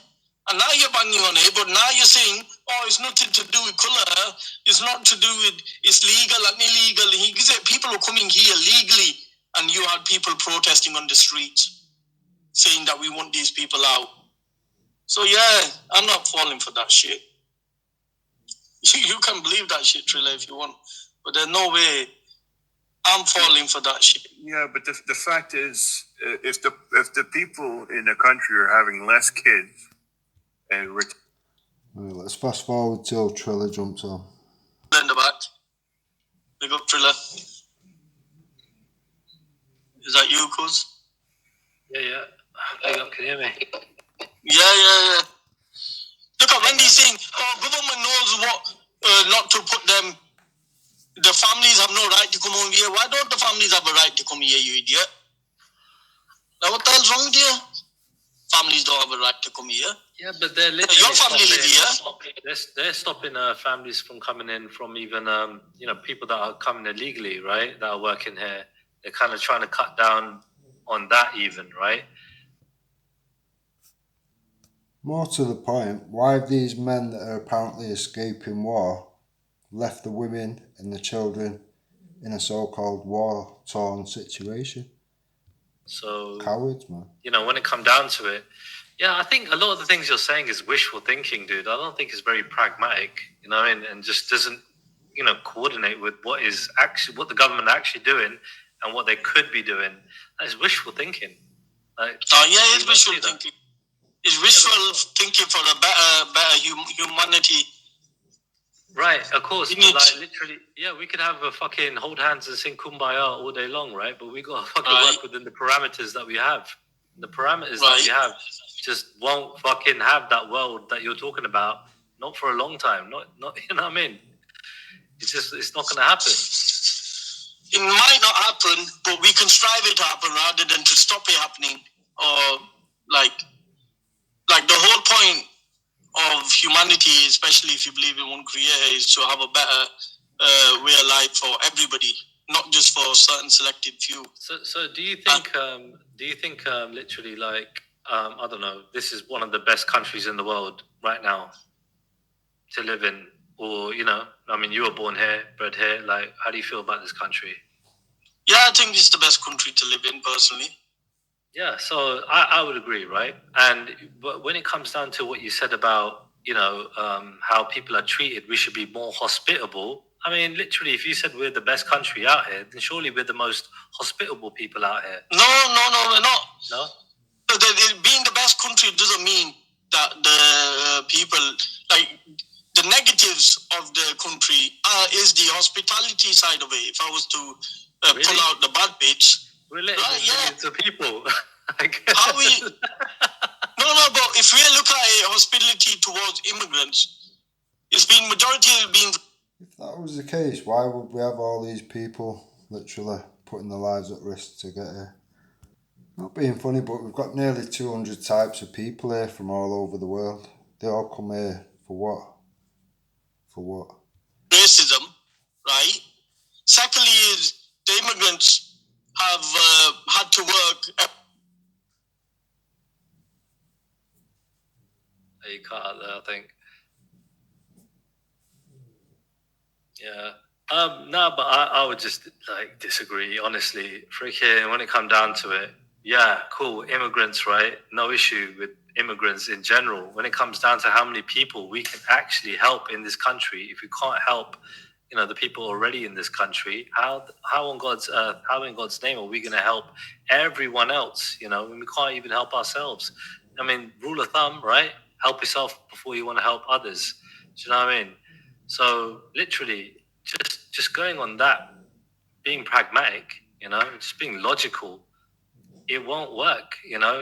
And now you're banging on it, but now you're saying, it's nothing to do with color. It's not to do with, it's legal and illegal. He said people were coming here legally and you had people protesting on the streets saying that we want these people out. So yeah, I'm not falling for that shit. You can believe that shit, Trilla, if you want. But there's no way I'm falling for that shit. Yeah, but the fact is, if the people in the country are having less kids, and let's fast forward till Trilla jumps on. In the back. Big up, Trilla. Is that you, Kuz? Yeah. Big up, can you hear me? Yeah. Look at Wendy saying, government knows what not to put them. The families have no right to come over here. Why don't the families have a right to come here, you idiot? Now, what the hell's wrong with you? families don't have a right to come here. Yeah, but they're literally your family live here. They're stopping families from coming in from even people that are coming illegally, right? That are working here. They're kind of trying to cut down on that, even, right? More to the point, why have these men that are apparently escaping war left the women and the children in a so-called war-torn situation? So cowards, man. When it come down to it, yeah, I think a lot of the things you're saying is wishful thinking, dude. I don't think it's very pragmatic, and just doesn't, coordinate with what the government are actually doing and what they could be doing. That is wishful thinking. It's wishful thinking. It's wishful thinking for a better humanity. Right, of course. But literally, yeah, we could have a fucking hold hands and sing Kumbaya all day long, right? But we got to fucking work within the parameters that we have. The parameters that we have just won't fucking have that world that you're talking about. Not for a long time. Not you know what I mean? It's not going to happen. It might not happen, but we can strive it to happen rather than to stop it happening. Or like the whole point of humanity, especially if you believe in one creator, is to have a better way of life for everybody, not just for a certain selected few. So do you think literally I don't know, this is one of the best countries in the world right now to live in? Or, I mean, you were born here, bred here. Like, how do you feel about this country? Yeah, I think it's the best country to live in, personally. Yeah, so I would agree, right? But when it comes down to what you said about, how people are treated, we should be more hospitable. I mean, literally, if you said we're the best country out here, then surely we're the most hospitable people out here. No, we're not. No? Being the best country doesn't mean that the people, the negatives of the country is the hospitality side of it. If I was to pull out the bad bits. We're letting to people. How we? No, but if we look at it, hospitality towards immigrants, it's been majority being. If that was the case, why would we have all these people literally putting their lives at risk to get here? Not being funny, but we've got nearly 200 types of people here from all over the world. They all come here for what? For what? Racism, right? Secondly, is the immigrants have had to work. You cut out there, I think. Yeah. No, but I would just disagree, honestly. Freaking, when it come down to it, yeah, cool, immigrants, right? No issue with immigrants in general. When it comes down to how many people we can actually help in this country, if we can't help, the people already in this country, how on God's earth, how in God's name are we going to help everyone else? When we can't even help ourselves. I mean, rule of thumb, right? Help yourself before you want to help others. Do you know what I mean? So literally, just going on that, being pragmatic, just being logical, it won't work.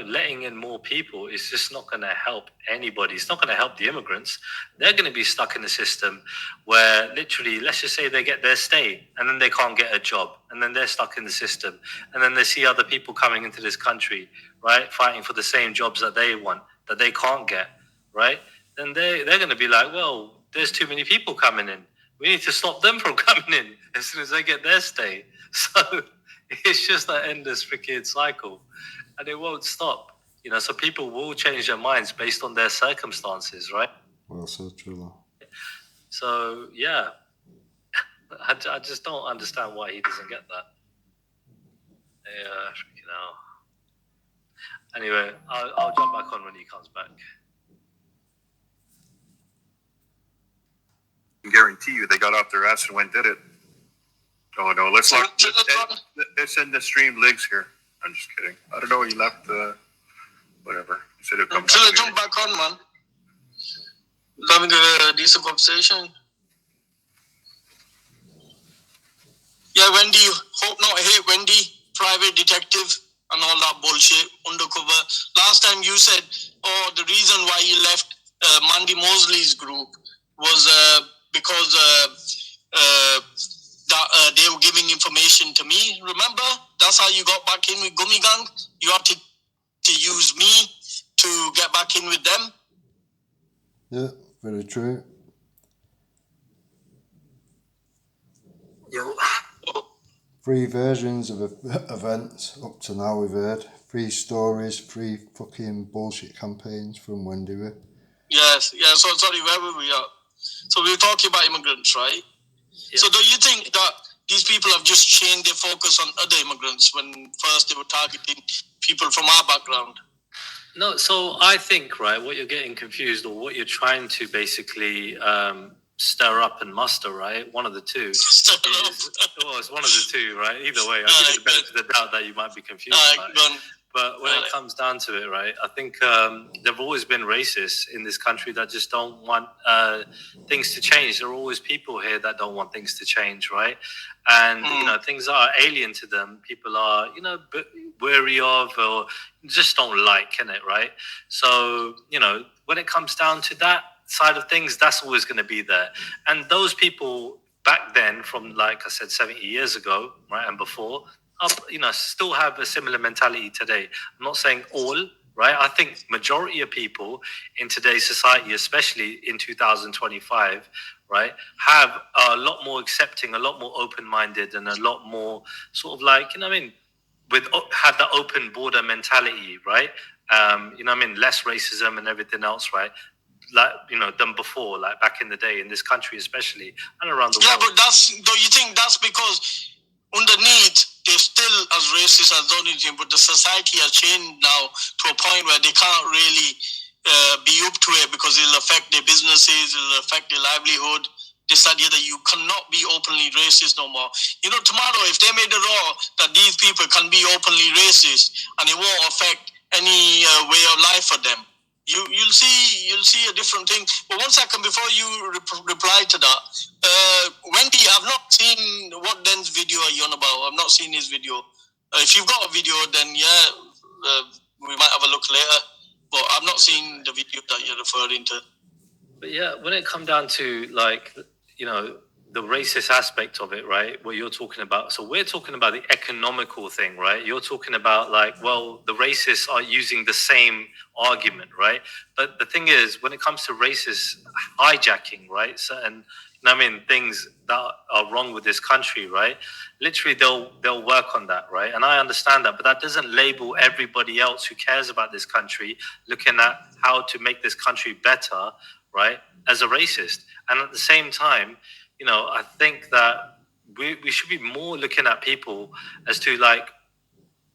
Letting in more people is just not going to help anybody. It's not going to help the immigrants. They're going to be stuck in the system where literally, let's just say they get their stay and then they can't get a job and then they're stuck in the system. And then they see other people coming into this country, right, fighting for the same jobs that they want, that they can't get, right? Then they're going to be like, well, there's too many people coming in. We need to stop them from coming in as soon as they get their stay. So it's just that endless freaking cycle, and it won't stop. So people will change their minds based on their circumstances, right? Well said, Trilla. So yeah, I just don't understand why he doesn't get that. Yeah, Anyway, I'll jump back on when he comes back. I can guarantee you they got off their ass and went and did it. Oh no, let's send the stream legs here. I'm just kidding. I don't know, he left whatever. He said he'll come back. Jump back on, man. Having a decent conversation. Yeah, Wendy, hope not hate Wendy, private detective and all that bullshit, undercover. Last time you said, the reason why you left Mandy Mosley's group was because they were giving information to me. Remember? That's how you got back in with Gummy Gang. You had to use me to back in with them. Yeah, very true. Yo, 3 versions of events up to now we've heard. 3 stories, 3 fucking bullshit campaigns from Wendy. Yes, yeah, so sorry, where were we at? So we were talking about immigrants, right? Yeah. So do you think that these people have just changed their focus on other immigrants when first they were targeting people from our background? No, so I think, right, what you're getting confused or what you're trying to basically stir up and muster, right? One of the two. It's one of the two, right? Either way, I'll give you the benefit of the doubt that you might be confused by it. But when it comes down to it, right, I think there've always been racists in this country that just don't want things to change. There are always people here that don't want things to change, right? And, you know, things that are alien to them, people are, you know, wary of or just don't like, innit, right? So, you know, when it comes down to that side of things, that's always going to be there. And those people back then, from, like I said, 70 years ago, right, and before, you know, still have a similar mentality today. I'm not saying all, right? I think majority of people in today's society, especially in 2025, right, have a lot more accepting, a lot more open-minded, and a lot more sort of like, you know what I mean, had that open border mentality, right? You know what I mean, less racism and everything else, right? Like, you know, than before, like back in the day in this country, especially, and around the world. Yeah, but do you think that's because underneath they're still as racist as anything, but the society has changed now to a point where they can't really be up to it because it'll affect their businesses, it'll affect their livelihood. This idea that you cannot be openly racist no more. You know, tomorrow, if they made a law that these people can be openly racist and it won't affect any way of life for them, you'll see a different thing. But 1 second before you reply to that, Wendy, I've not seen what Den's video are you on about. I've not seen his video. If you've got a video, then we might have a look later. But I've not seen the video that you're referring to. But yeah, when it come down to, like, you know, the racist aspect of it, right? What you're talking about. So we're talking about the economical thing, right? You're talking about, like, well, the racists are using the same argument, right? But the thing is, when it comes to racist hijacking, right? So, and, you know what I mean, things that are wrong with this country, right? Literally, they'll work on that, right? And I understand that, but that doesn't label everybody else who cares about this country, looking at how to make this country better, right, as a racist. And at the same time, you know, I think that we should be more looking at people as to, like,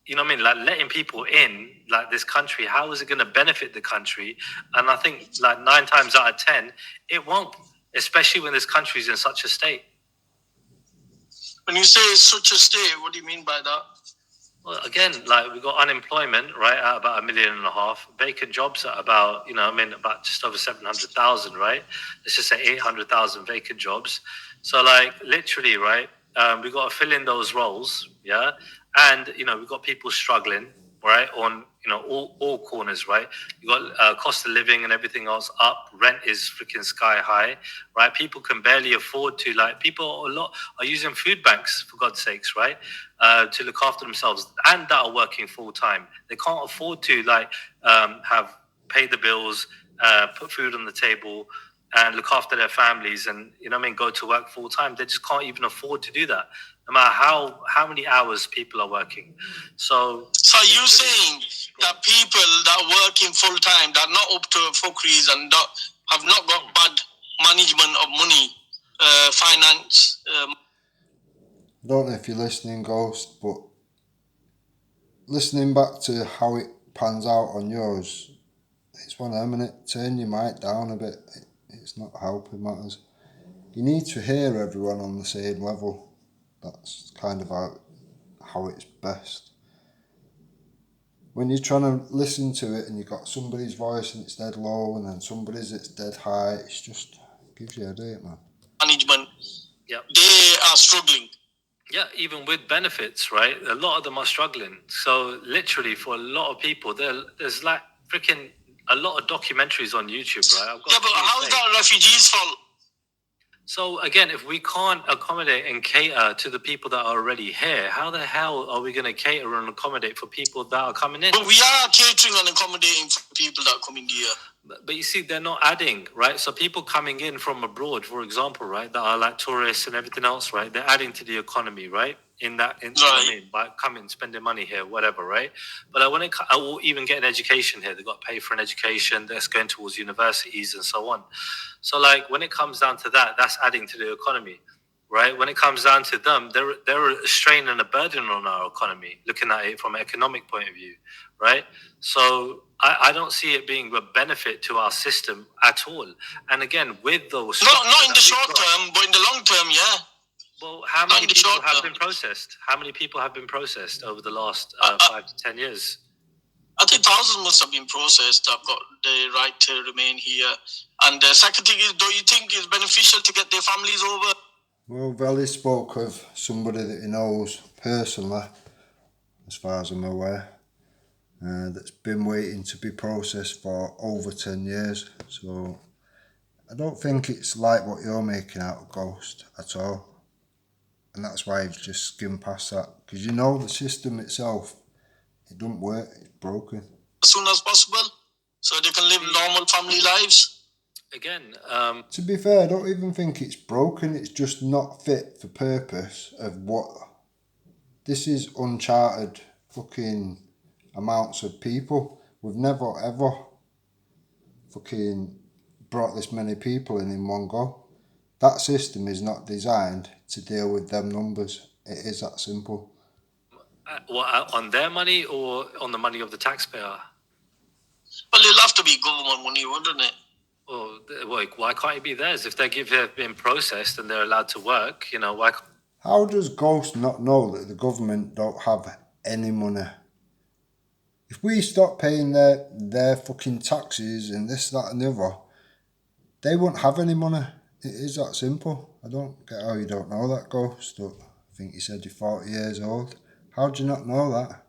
you know what I mean, like letting people in, like, this country, how is it going to benefit the country? And I think, like, 9 times out of 10, it won't, especially when this country is in such a state. When you say such a state, what do you mean by that? Well, again, like, we've got unemployment, right, at about 1.5 million, vacant jobs at about, you know, I mean, about just over 700,000, right? Let's just say 800,000 vacant jobs. So, like, literally, right, we've got to fill in those roles, yeah? And, you know, we've got people struggling, right, on, you know, all corners, right? You got cost of living and everything else up. Rent is freaking sky high, right? People can barely afford to, like, people a lot are using food banks, for God's sakes, right? To look after themselves, and that are working full time. They can't afford to, like, pay the bills, put food on the table, and look after their families, and, you know what I mean, go to work full time. They just can't even afford to do that, no matter how many hours people are working. So you saying that people that are working full time, that are not up to fuckeries and have not got bad management of money, finance. I don't know if you're listening, Ghost, but listening back to how it pans out on yours, it's one of them, innit? Turn your mic down a bit. It's not helping matters. You need to hear everyone on the same level. That's kind of how it's best. When you're trying to listen to it and you've got somebody's voice and it's dead low and then somebody's it's dead high, it's just gives you a headache, man. Management, yeah, they are struggling. Yeah, even with benefits, right? A lot of them are struggling. So literally, for a lot of people, there's like freaking a lot of documentaries on YouTube, right? Yeah, but how is that refugees' fault? So again, if we can't accommodate and cater to the people that are already here, how the hell are we going to cater and accommodate for people that are coming in? But we are catering and accommodating for people that are coming here. But you see, they're not adding, right? So people coming in from abroad, for example, right, that are like tourists and everything else, right? They're adding to the economy, right? You know what I mean, by coming, spending money here, whatever, right? But when I will even get an education here, they've got to pay for an education that's going towards universities and so on. So, like, when it comes down to that, that's adding to the economy, right? When it comes down to them, they're a strain and a burden on our economy, looking at it from an economic point of view, right? So I don't see it being a benefit to our system at all. And again, with those... Not in the short term, but in the long term, yeah. Well, how many people have been processed? How many people have been processed over the last 5 to 10 years? I think thousands must have been processed. I've got the right to remain here. And the second thing is, do you think it's beneficial to get their families over? Well, Veli spoke of somebody that he knows personally, as far as I'm aware, that's been waiting to be processed for over 10 years. So I don't think it's like what you're making out of Ghost at all. And that's why I've just skimmed past that. Because you know the system itself, it doesn't work, it's broken. As soon as possible, so they can live normal family lives. Again, to be fair, I don't even think it's broken, it's just not fit for purpose of what... This is uncharted fucking amounts of people. We've never ever fucking brought this many people in one go. That system is not designed to deal with them numbers. It is that simple. What, on their money or on the money of the taxpayer? Well, it'll have to be government money, wouldn't it? Well, why can't it be theirs? If they've been processed and they're allowed to work, you know, why... How does Ghost not know that the government don't have any money? If we stop paying their fucking taxes and this, that and the other, they won't have any money. It is that simple. I don't get how you don't know that, Ghost. I think you said you're 40 years old. How do you not know that?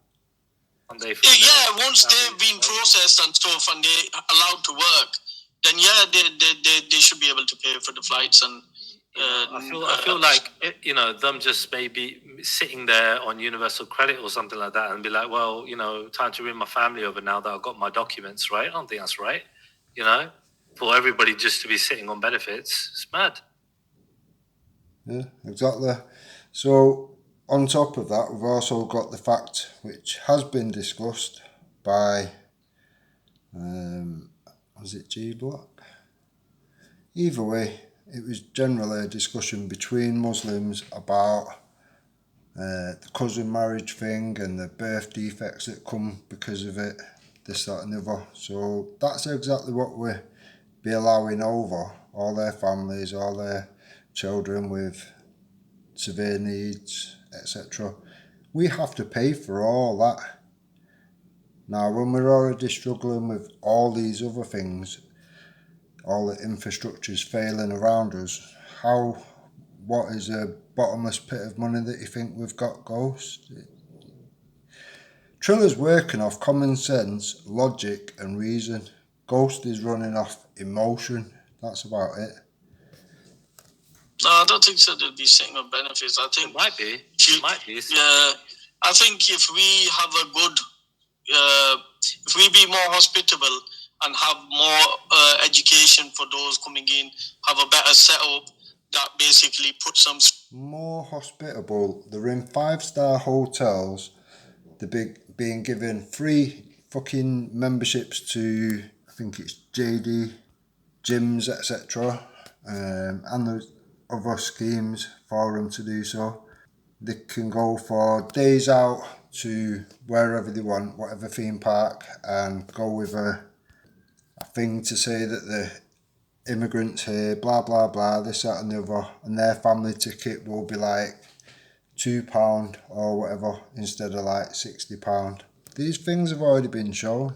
Yeah, once they've been processed and stuff and they're allowed to work, then yeah, they should be able to pay for the flights and... I feel like, you know, them just maybe sitting there on universal credit or something like that and be like, well, you know, time to bring my family over now that I've got my documents, right? I don't think that's right, you know, for everybody just to be sitting on benefits. It's mad. Yeah, exactly. So on top of that, we've also got the fact, which has been discussed by, was it G Block? Either way, it was generally a discussion between Muslims about the cousin marriage thing and the birth defects that come because of it, this, that and the other. So that's exactly what we'll be allowing over, all their families, all their children with severe needs, etc. We have to pay for all that. Now, when we're already struggling with all these other things, all the infrastructure's failing around us, what is a bottomless pit of money that you think we've got, Ghost? Trilla's working off common sense, logic and reason. Ghost is running off emotion. That's about it. No, I don't think so. They'll be sitting on benefits. I think it might be. Yeah, I think if we have a good, if we be more hospitable and have more education for those coming in, have a better setup that basically puts some... More hospitable. They're in 5-star hotels. They're being given free fucking memberships to, I think it's JD, gyms, etc. And there's other schemes for them to do so. They can go for days out to wherever they want, whatever theme park, and go with a thing to say that the immigrants here, blah blah blah, this, that and the other, and their family ticket will be like £2 or whatever instead of like £60. These things have already been shown.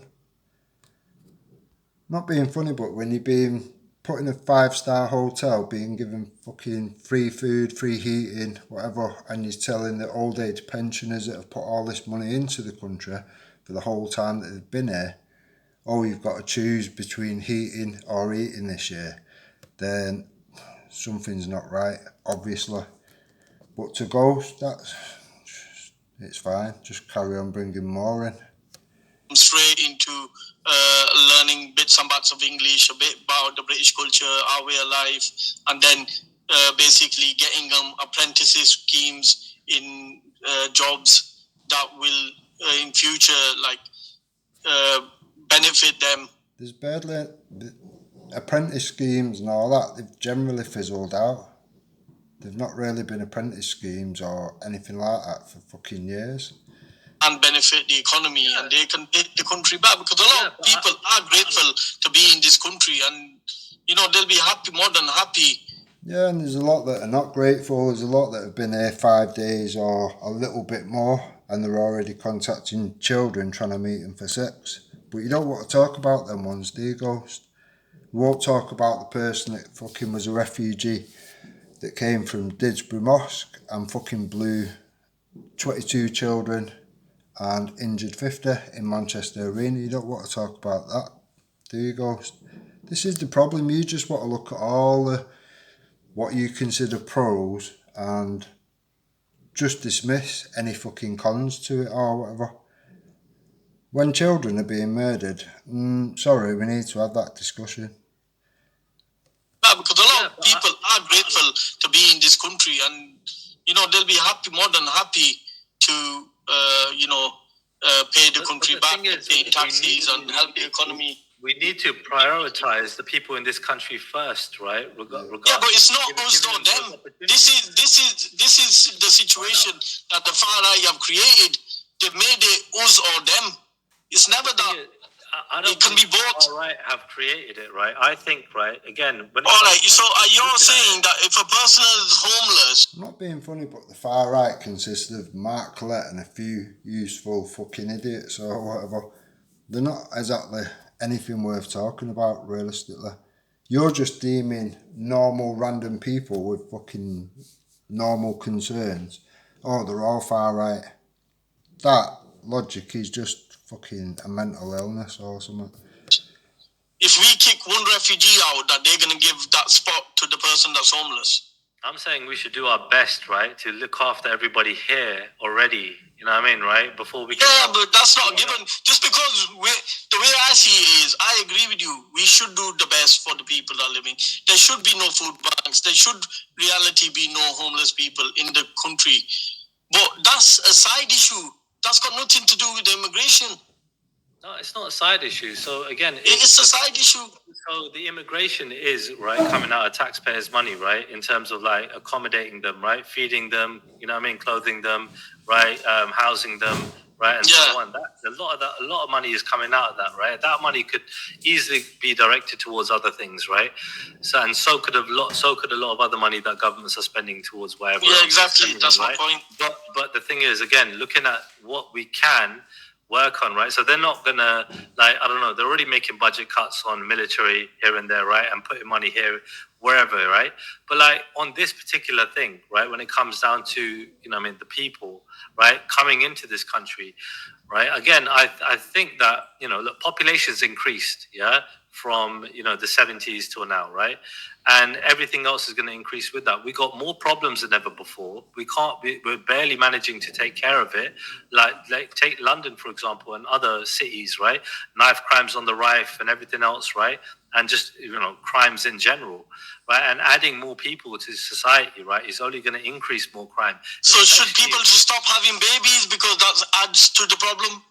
Not being funny, but when you're being put in a 5-star hotel, being given fucking free food, free heating, whatever, and you're telling the old age pensioners that have put all this money into the country for the whole time that they've been here, oh, you've got to choose between heating or eating this year, then something's not right, obviously. But to ghost, it's fine. Just carry on bringing more in. Straight into learning bits and bits of English, a bit about the British culture, our way of life, and then basically getting them apprenticeship schemes in jobs that will in future benefit them. There's barely apprentice schemes and all that. They've generally fizzled out. They've not really been apprentice schemes or anything like that for fucking years. And benefit the economy, and they can take the country back, because a lot of people are grateful to be in this country, and they'll be happy, more than happy. Yeah, and there's a lot that are not grateful. There's a lot that have been here 5 days or a little bit more, and they're already contacting children trying to meet them for 6. But you don't want to talk about them ones, do you, Ghost? You won't talk about the person that fucking was a refugee that came from Didsbury Mosque and fucking blew 22 children and injured 50 in Manchester Arena. You don't want to talk about that, do you, Ghost? This is the problem. You just want to look at all the what you consider pros and just dismiss any fucking cons to it or whatever. When children are being murdered, sorry, we need to have that discussion. Yeah, because a lot of people are grateful to be in this country, and they'll be happy, more than happy to pay the country back, pay taxes and help the economy. We need to prioritize the people in this country first, right? Yeah, but it's not us or them. This is the situation that the far right have created. They've made it us or them. It's never that. It can be both. All right, have created it, right? I think, right, again. All right, so you're saying that if a person is homeless. I'm not being funny, but the far right consists of Mark Collette and a few useful fucking idiots or whatever. They're not exactly anything worth talking about, realistically. You're just deeming normal random people with fucking normal concerns. Oh, they're all far right. That logic is just fucking a mental illness or something. If we kick one refugee out, that they're going to give that spot to the person that's homeless. I'm saying we should do our best, right, to look after everybody here already. You know what I mean, right? Before we. Yeah, but that's not given. Just because the way I see it is, I agree with you. We should do the best for the people that are living. There should be no food banks. There should reality be no homeless people in the country. But that's a side issue. That's got nothing to do with the immigration. No, it's not a side issue. So again, it's a side issue. So the immigration is right coming out of taxpayers' money, right? In terms of like accommodating them, right, feeding them, you know what I mean, clothing them, right, housing them, right, and so on. A lot of money is coming out of that, right? That money could easily be directed towards other things, right? So could a lot of other money that governments are spending towards whatever. Yeah, exactly. That's my point. But the thing is, again, looking at what we can work on, right? So they're not gonna, like, I don't know, they're already making budget cuts on military here and there, right? And putting money here, wherever, right? But like on this particular thing, right, when it comes down to, you know what I mean, the people, right, coming into this country, right? Again, I think that, you know, the population's increased, yeah, from, you know, the 70s till now, right? And everything else is going to increase with that. We got more problems than ever before. We're barely managing to take care of it. Like take London, for example, and other cities, right? Knife crimes on the rife and everything else, right? And just, you know, crimes in general, right? And adding more people to society, right, is only going to increase more crime. So should people just stop having babies because that adds to the problem?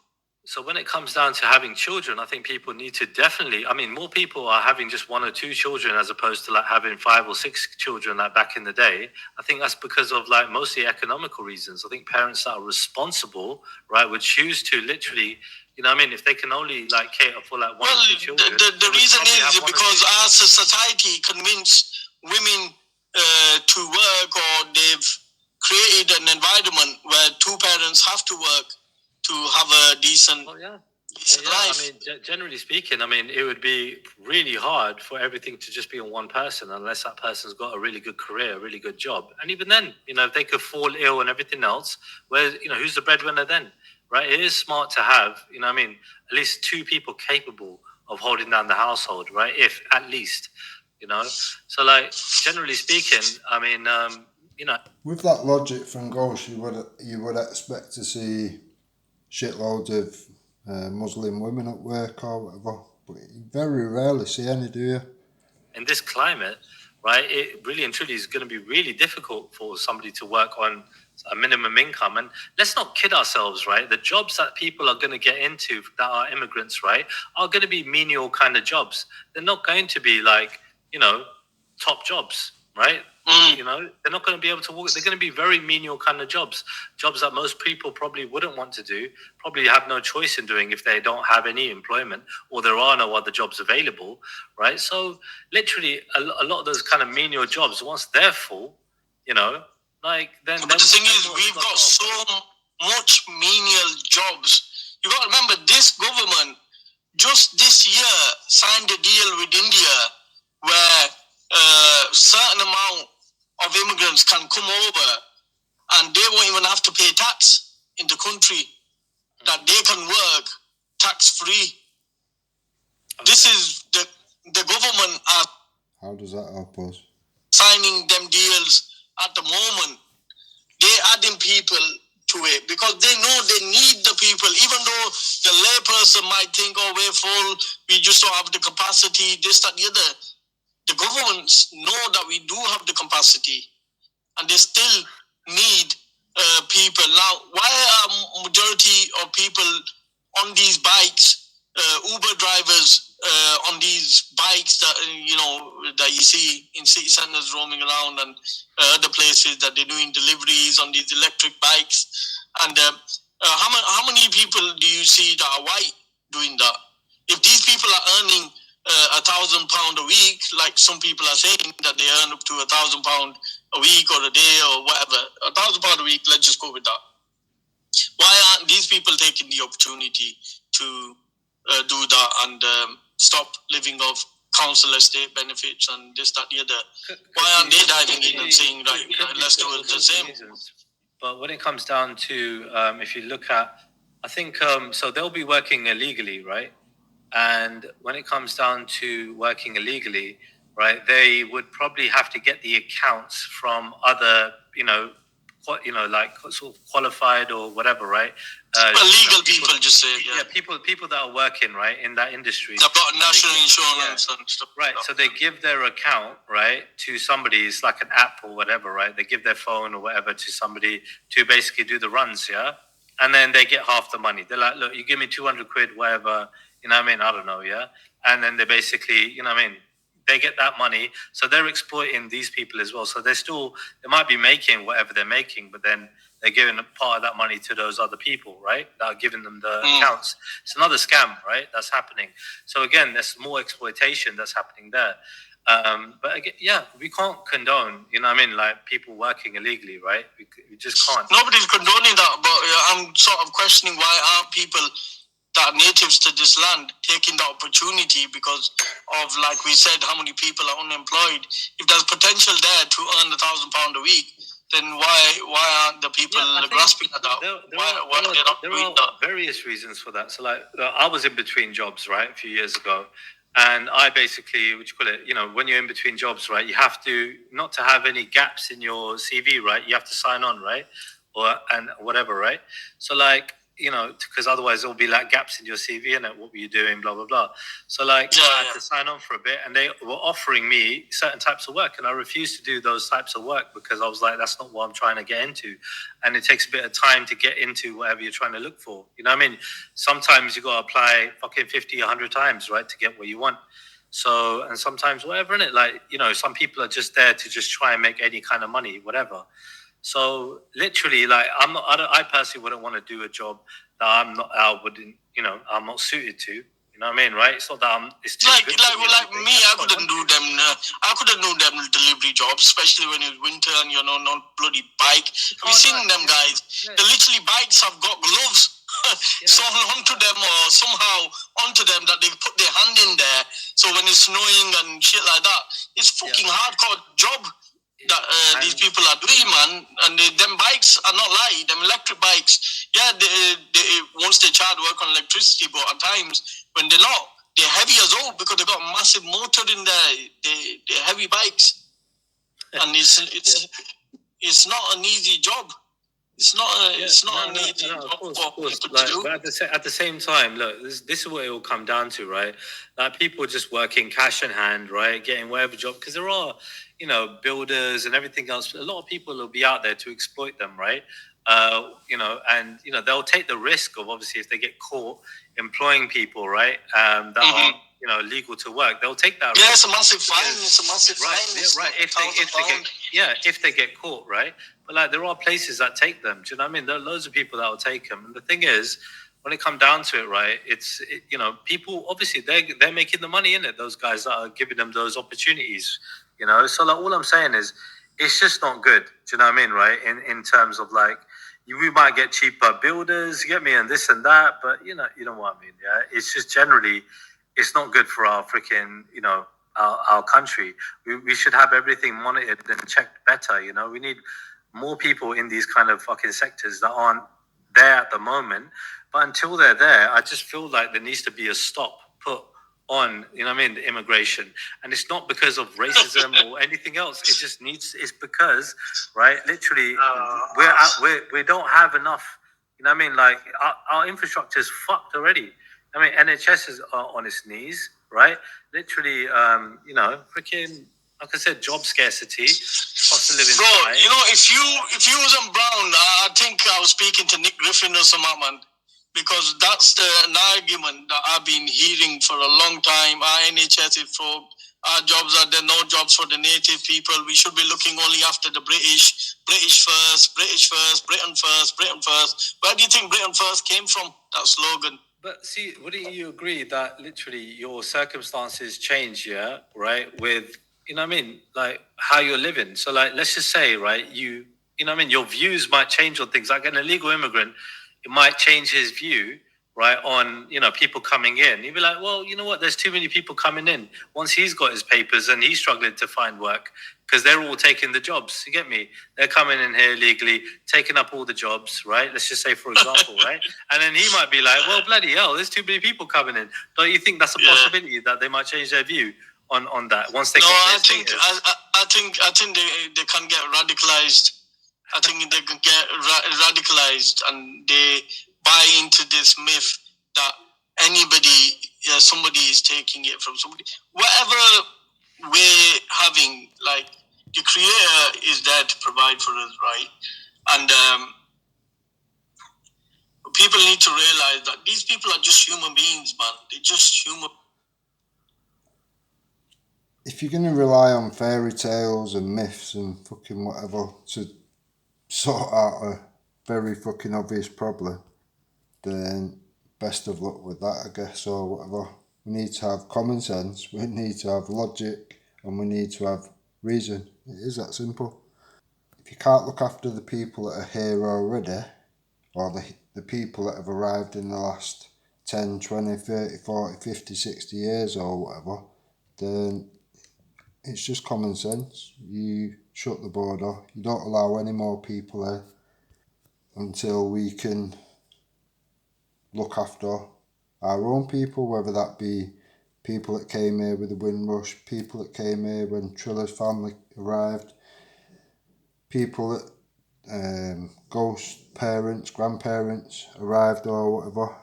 So when it comes down to having children, I think people need to definitely, I mean, more people are having just 1 or 2 children as opposed to like having 5 or 6 children like back in the day. I think that's because of like mostly economical reasons. I think parents that are responsible, right, would choose to literally, you know what I mean, if they can only like cater for like 1 or 2 children. The reason is because our society convinced women to work, or they've created an environment where 2 parents have to work to have a decent life. I mean, generally speaking, I mean, it would be really hard for everything to just be on one person unless that person's got a really good career, a really good job. And even then, you know, if they could fall ill and everything else, where, you know, who's the breadwinner then, right? It is smart to have, you know what I mean, at least 2 people capable of holding down the household, right? If at least. So like generally speaking, I mean, with that logic from Ghost, you would expect to see shitloads of Muslim women at work or whatever, but you very rarely see any, do you? In this climate, right, it really and truly is going to be really difficult for somebody to work on a minimum income. And let's not kid ourselves, right? The jobs that people are going to get into that are immigrants, right, are going to be menial kind of jobs. They're not going to be like, top jobs, right? They're not going to be able to work. They're going to be very menial kind of jobs that most people probably wouldn't want to do, probably have no choice in doing if they don't have any employment or there are no other jobs available, right? So literally a lot of those kind of menial jobs, once they're full, like then. But the thing is, we've got so much menial jobs. You got to remember, this government just this year signed a deal with India where a certain amount of immigrants can come over and they won't even have to pay tax in the country, that they can work tax free. Okay. This is the government are. How does that help us? Signing them deals at the moment. They're adding people to it because they know they need the people, even though the layperson might think, oh, we're full, we just don't have the capacity, this, that, the other. The governments know that we do have the capacity and they still need people. Now, why are majority of people on these bikes, Uber drivers on these bikes that that you see in city centers roaming around and other places that they're doing deliveries on these electric bikes? And how many people do you see that are white doing that? If these people are earning £1,000 a week, like some people are saying that they earn up to £1,000 a week or a day or whatever, £1,000 a week, let's just go with that. Why aren't these people taking the opportunity to do that and stop living off council estate benefits and this, that, the other? Why aren't they diving in and saying, right, let's do it the same? But when it comes down to, if you look at, I think, so they'll be working illegally, right? And when it comes down to working illegally, right, they would probably have to get the accounts from other, like sort of qualified or whatever, right? Legal people just say, yeah, people that are working, right, in that industry. They've got national insurance and stuff. Right, so they give their account, right, to somebody. It's like an app or whatever, right? They give their phone or whatever to somebody to basically do the runs, yeah? And then they get half the money. They're like, look, you give me 200 quid, whatever, you know what I mean? I don't know, yeah? And then they basically, you know what I mean? They get that money. So they're exploiting these people as well. So they might be making whatever they're making, but then they're giving a part of that money to those other people, right? That are giving them the accounts. It's another scam, right? That's happening. So again, there's more exploitation that's happening there. But again, yeah, we can't condone, you know what I mean? Like people working illegally, right? We just can't. Nobody's condoning that, but I'm sort of questioning why aren't people that are natives to this land taking the opportunity because of, like we said, how many people are unemployed. If there's potential there to earn £1,000 a week, then why aren't the people grasping at that? There are various reasons for that. So like I was in between jobs, right, a few years ago. And I basically, when you're in between jobs, right, you have to, not to have any gaps in your CV, right? You have to sign on, right? And whatever, right? So like, because otherwise there'll be like gaps in your CV and what were you doing, blah, blah, blah. So like I had to sign on for a bit and they were offering me certain types of work and I refused to do those types of work because I was like, that's not what I'm trying to get into. And it takes a bit of time to get into whatever you're trying to look for. You know what I mean? Sometimes you got to apply fucking 50, 100 times, right, to get what you want. So, and sometimes whatever, innit? Like, some people are just there to just try and make any kind of money, whatever. So literally, like I personally wouldn't want to do a job that I'm not suited to. You know what I mean, right? It's not that it's too like me. I couldn't do them. I couldn't do them delivery jobs, especially when it's winter and not bloody bike. Have you seen them guys? Yeah. The literally bikes have got gloves sewn onto them or somehow onto them that they put their hand in there. So when it's snowing and shit like that, it's fucking hardcore job that these people are doing, man. And them bikes are not light. Them electric bikes, they once they charge work on electricity, but at times when they're not, they're heavy as well because because they got a massive motor in there. They're heavy bikes, and it's not an easy job. It's not an easy job for people to do. But at the same time, look, this is what it will come down to, right? Like people just working cash in hand, right? Getting whatever job, because there are, builders and everything else. A lot of people will be out there to exploit them, right? And they'll take the risk of, obviously, if they get caught employing people, right? That aren't legal to work, they'll take that risk. Yeah, it's a massive fine. It's a massive fine. Right. If they get caught, right? But like there are places that take them. Do you know what I mean? There are loads of people that will take them. And the thing is, when it comes down to it, right? People obviously they're making the money in it. Those guys that are giving them those opportunities. So like all I'm saying is, it's just not good. Do you know what I mean? Right? In terms of like, we might get cheaper builders, you get me, and this and that. But you know what I mean? Yeah. It's just generally, it's not good for our freaking our country. We should have everything monitored and checked better. We need more people in these kind of fucking sectors that aren't there at the moment. But until they're there, I just feel like there needs to be a stop put on, the immigration. And it's not because of racism or anything else. It just it's because, right, literally, we don't have enough, like our infrastructure is fucked already. NHS is on its knees, right? Literally, freaking, like I said, job scarcity, cost of living. Bro, if you wasn't brown, I think I was speaking to Nick Griffin or some man, because that's an argument that I've been hearing for a long time. Our NHS is for our jobs are there, no jobs for the native people. We should be looking only after the British first, Britain first. Where do you think Britain first came from? That slogan. But see, wouldn't you agree that literally your circumstances change, yeah, right? With, like how you're living. So like, let's just say, right, your views might change on things. Like an illegal immigrant, it might change his view, right, on, people coming in. He'd be like, well, you know what? There's too many people coming in. Once he's got his papers and he's struggling to find work, because they're all taking the jobs. You get me? They're coming in here legally, taking up all the jobs, right? Let's just say, for example, right? And then he might be like, well, bloody hell, there's too many people coming in. Don't you think that's a possibility that they might change their view on that once they? No, I think they can get radicalized. I think they can get radicalized, and they buy into this myth that somebody is taking it from somebody. Whatever we're having, like, the Creator is there to provide for us, right? And people need to realize that these people are just human beings, man. They're just human. If you're going to rely on fairy tales and myths and fucking whatever to sort out a very fucking obvious problem, then best of luck with that, I guess, or whatever. We need to have common sense, we need to have logic, and we need to have reason. It is that simple. If you can't look after the people that are here already, or the people that have arrived in the last 10, 20, 30, 40, 50, 60 years or whatever, then it's just common sense. You shut the border, you don't allow any more people here until we can look after our own people, whether that be people that came here with the Windrush, people that came here when Trilla's family arrived, people that ghost parents, grandparents arrived or whatever.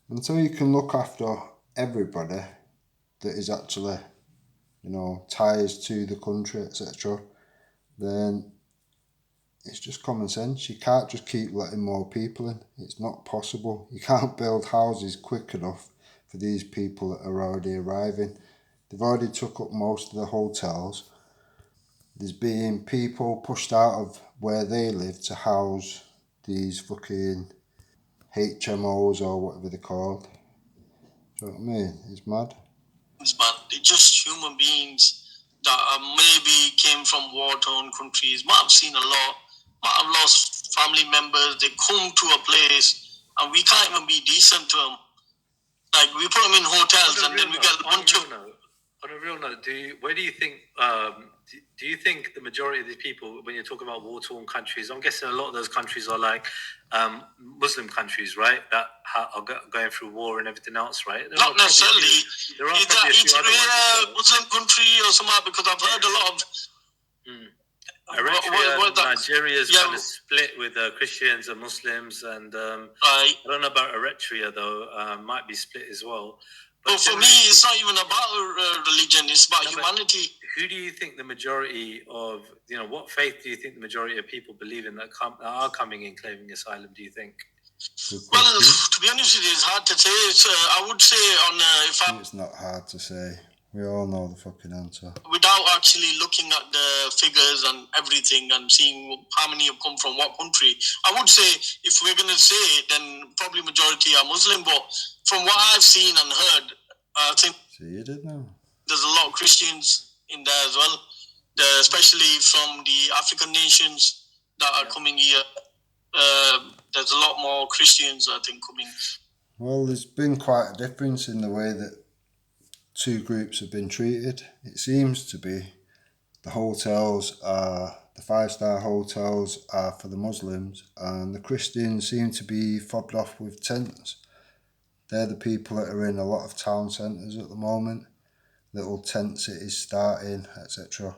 Until you can look after everybody that is actually, ties to the country, etc., then it's just common sense. You can't just keep letting more people in. It's not possible. You can't build houses quick enough for these people that are already arriving. They've already took up most of the hotels. There's been people pushed out of where they live to house these fucking HMOs or whatever they're called. Do you know what I mean? It's mad. Man, they're just human beings that maybe came from war-torn countries, might have seen a lot, might have lost family members. They come to a place and we can't even be decent to them. Like, we put them in hotels and then we get a bunch of... On a real want to know, where do you think, do you think the majority of these people, when you're talking about war-torn countries, I'm guessing a lot of those countries are like Muslim countries, right? That are going through war and everything else, right? Not necessarily. There are probably a few other ones as well. Muslim country or something, because I've heard a lot of... Eritrea, Nigeria's kind of split with Christians and Muslims, and I don't know about Eritrea though. Might be split as well. But for me, it's not even about religion; it's about humanity. Who do you think the majority of, what faith do you think the majority of people believe in that are coming in claiming asylum? Do you think? Well, to be honest with you, it's hard to say. I would say it's not hard to say. We all know the fucking answer. Without actually looking at the figures and everything and seeing how many have come from what country, I would say, if we're going to say it, then probably majority are Muslim. But from what I've seen and heard, I think you did know. There's a lot of Christians in there as well, especially from the African nations that are coming here. There's a lot more Christians, I think, coming. Well, there's been quite a difference in the way that two groups have been treated. It seems to be the 5-star hotels are for the Muslims, and the Christians seem to be fobbed off with tents. They're the people that are in a lot of town centres at the moment, little tent cities starting, etc.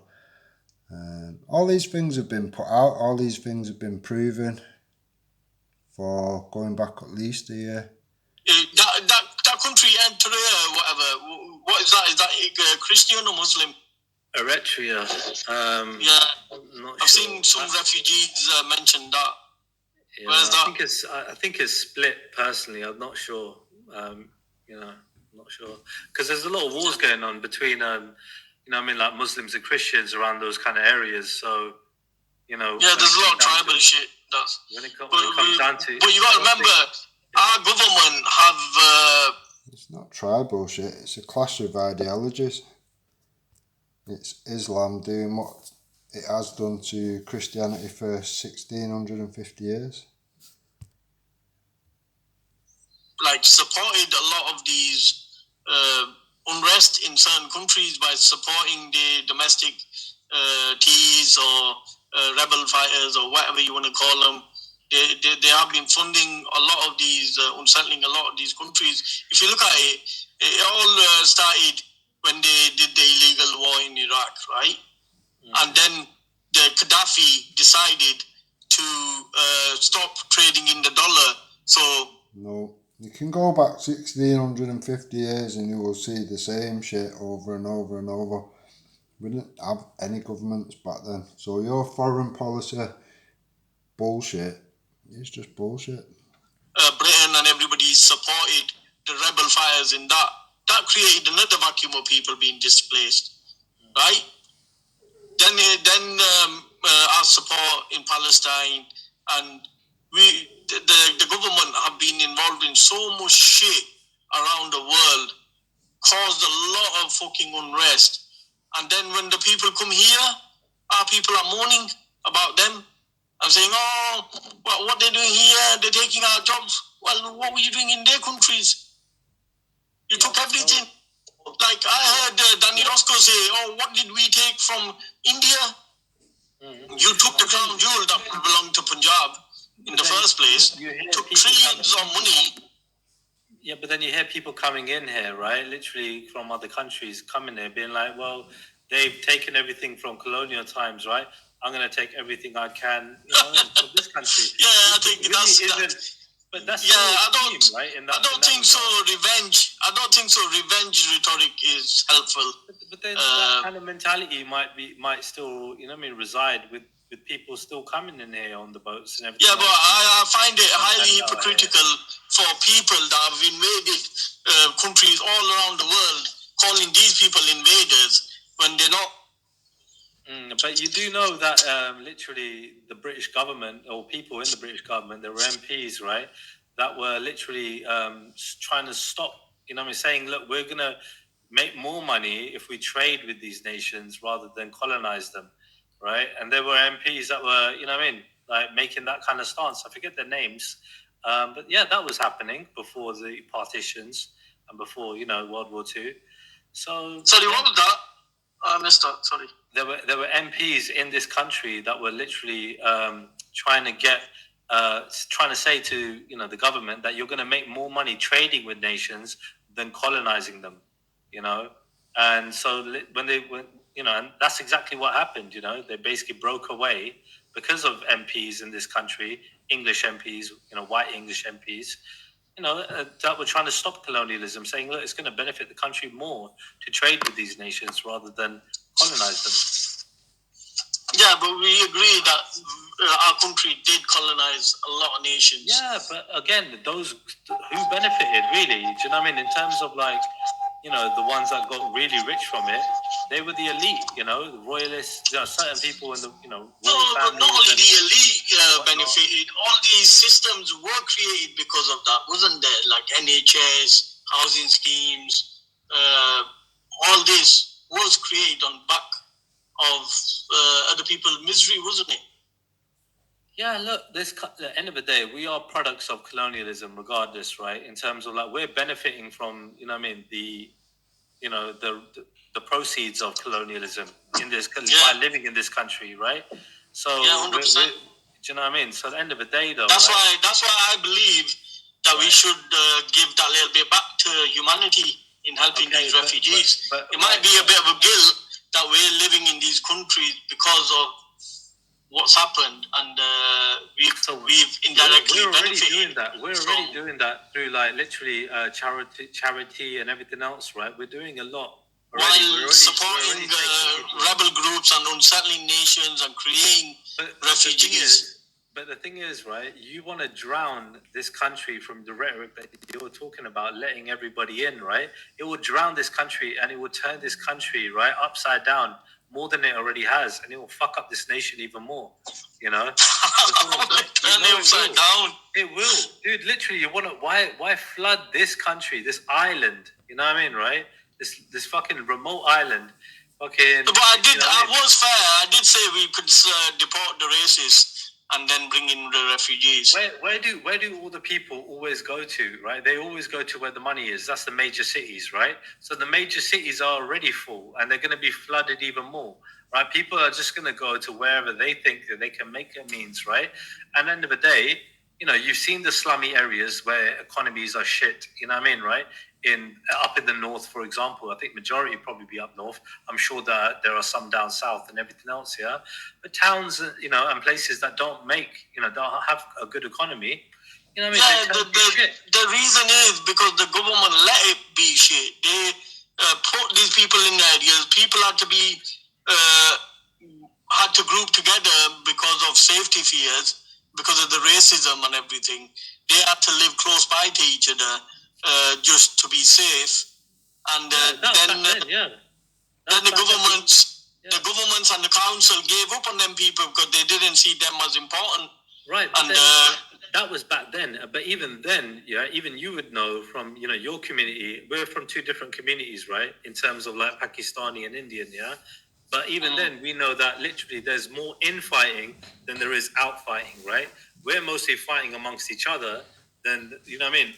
All these things have been put out, all these things have been proven for going back at least a year. That country, Eritrea, whatever, what is that? Is that Christian or Muslim? Eritrea. I've seen some refugees mention that. Yeah, where's that? I think it's split. Personally, I'm not sure. I'm not sure, because there's a lot of wars going on between, like Muslims and Christians around those kind of areas. So, there's a lot of tribal shit. When it comes down to, but you got to remember, our government have. It's not tribal shit. It's a clash of ideologies. It's Islam doing what it has done to Christianity for 1650 years. Like, supported a lot of these unrest in certain countries by supporting the domestic T's or rebel fighters or whatever you want to call them. They have been funding a lot of these, unsettling a lot of these countries. If you look at it, it all started when they did the illegal war in Iraq, right? And then the Gaddafi decided to stop trading in the dollar. So no, you can go back 1650 years and you will see the same shit over and over and over. We didn't have any governments back then. So your foreign policy bullshit is just bullshit. Britain and everybody supported the rebel fighters in that. That created another vacuum of people being displaced, right? Then our support in Palestine, and the government have been involved in so much shit around the world, caused a lot of fucking unrest. And then when the people come here, our people are mourning about them and saying, oh, well, what they're doing here, they're taking our jobs. Well, what were you doing in their countries? You took everything. Like I heard Danny Roscoe say, oh, what did we take from India? You took the crown jewel that belonged to Punjab in the first place. You took trillions of money. Yeah, but then you hear people coming in here, right? Literally from other countries coming here, being like, well, they've taken everything from colonial times, right? I'm going to take everything I can, from this country. Yeah, I think that's... But that's I don't theme, right? I don't think so. Revenge. I don't think so. Revenge rhetoric is helpful. But then that kind of mentality might still, reside with people still coming in here on the boats and everything. Yeah, but I find it highly hypocritical for people that have invaded countries all around the world, calling these people invaders when they're not. But you do know that literally the British government, or people in the British government, there were MPs, right, that were literally trying to stop, saying, look, we're going to make more money if we trade with these nations rather than colonize them, right? And there were MPs that were, like making that kind of stance. I forget their names. But yeah, that was happening before the partitions and before, World War II. So, sorry, what was that? I missed that. Sorry. There were MPs in this country that were literally trying to say to the government that you're going to make more money trading with nations than colonizing them, and so when they went, and that's exactly what happened. They basically broke away because of MPs in this country, English MPs, white English MPs, that were trying to stop colonialism, saying, look, it's going to benefit the country more to trade with these nations rather than colonize them. Yeah, but we agree that our country did colonize a lot of nations. Yeah, but again, those who benefited really, do you know what I mean? In terms of the ones that got really rich from it, they were the elite, the royalists, certain people in the, royal families. But not only the elite benefited, all these systems were created because of that, wasn't there? Like NHS, housing schemes, all this was created on back of other people's misery, wasn't it? Yeah, look, at the end of the day, we are products of colonialism regardless, right? In terms of we're benefiting from, the proceeds of colonialism in this by living in this country, right? So, yeah, 100%. Do you know what I mean? So at the end of the day, though, that's why I believe that we should give that little bit back to humanity in helping these refugees. But it might be a bit of a guilt that we're living in these countries because of what's happened, and we've indirectly benefited. We're already doing that through literally charity and everything else, right? We're doing a lot. While supporting rebel groups and unsettling nations and creating refugees. But the thing is, right, you want to drown this country from the rhetoric that you're talking about, letting everybody in, right? It will drown this country and it will turn this country, right, upside down more than it already has. And it will fuck up this nation even more, Turn it upside down. It will. Dude, literally, you want to, why flood this country, this island, you know what I mean, right? This fucking remote island. Okay. But I was fair. I did say we could deport the racists and then bring in the refugees. Where do all the people always go to, right? They always go to where the money is. That's the major cities, right? So the major cities are already full and they're going to be flooded even more, right? People are just going to go to wherever they think that they can make a means, right? And at the end of the day, you've seen the slummy areas where economies are shit, you know what I mean, right? Up in the north, for example, I think majority probably be up north. I'm sure that there are some down south and everything else, yeah. But towns, and places that don't don't have a good economy, what I mean? Yeah, the reason is because the government let it be shit. They put these people in areas. People had to group together because of safety fears, because of the racism and everything. They had to live close by to each other. Just to be safe, and then the governments and the council gave up on them people because they didn't see them as important. Right, and that was back then. But even then, even you would know from your community. We're from two different communities, right? In terms of Pakistani and Indian, yeah. But even then, we know that literally there's more infighting than there is outfighting, right? We're mostly fighting amongst each other. Then what I mean,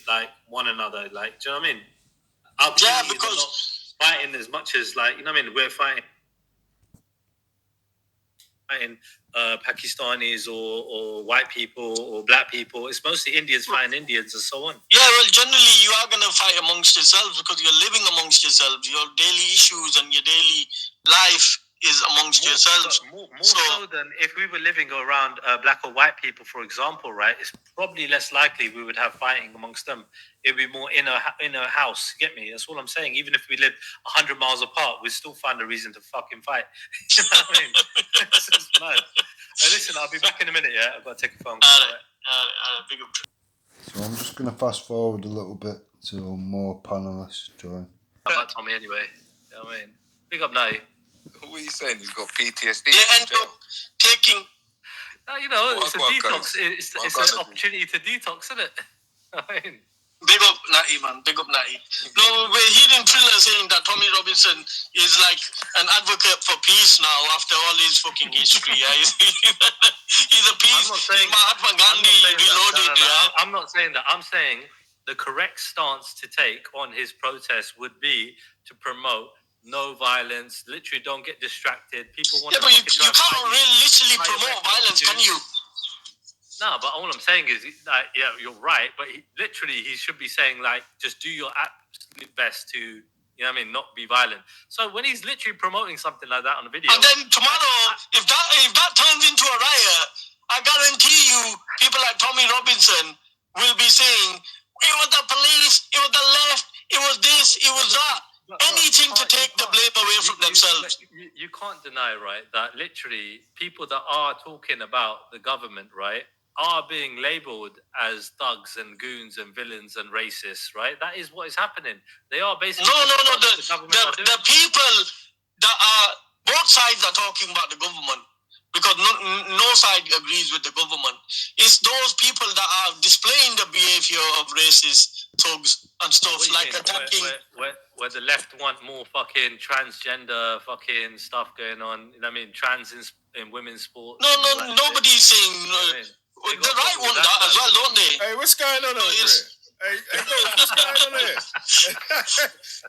one another, do you know what I mean? Our because not fighting as much as what I mean, we're fighting Pakistanis or white people or black people. It's mostly Indians fighting Indians and so on. Yeah, well, generally you are gonna fight amongst yourselves because you're living amongst yourselves. Your daily issues and your daily life is amongst yourselves. More so than if we were living around black or white people, for example, right? It's probably less likely we would have fighting amongst them. It'd be more in a house. Get me? That's all I'm saying. Even if we lived 100 miles apart, we'd still find a reason to fucking fight. You know what I mean? It's just mad. Hey, listen, I'll be back in a minute. Yeah, I've got to take a phone call. Big up. So I'm just going to fast forward a little bit to more panelists join. How about Tommy anyway? You know what I mean? Big up now. What are you saying? He's got PTSD. They end up taking. It's a detox. It's an opportunity to detox, isn't it? I mean, big up Natty, man. Big up Natty. No, we're hearing Trilla saying that Tommy Robinson is like an advocate for peace now after all his fucking history. He's a peace. Mahatma Gandhi reloaded. I'm not saying that. I'm saying the correct stance to take on his protest would be to promote no violence. Literally, don't get distracted. People want. Yeah, but you can't really literally promote violence, can you? No, but all I'm saying is, like, yeah, you're right. But he should be saying, like, just do your absolute best to, you know what I mean, not be violent. So when he's literally promoting something like that on a video, and then tomorrow, if that turns into a riot, I guarantee you, people like Tommy Robinson will be saying, it was the police, it was the left, it was this, it was that. Anything to take the blame away from themselves. You can't deny, right, that literally people that are talking about the government, right, are being labelled as thugs and goons and villains and racists, right? That is what is happening. They are basically... No. The people that are... Both sides are talking about the government because no side agrees with the government. It's those people that are displaying the behavior of racist thugs and stuff, like attacking... Where the left want more fucking transgender fucking stuff going on. You know what I mean? Trans in women's sports. No, nobody's saying... the right want that as well, don't they? Hey, what's going on over here? Hey, what's going on here?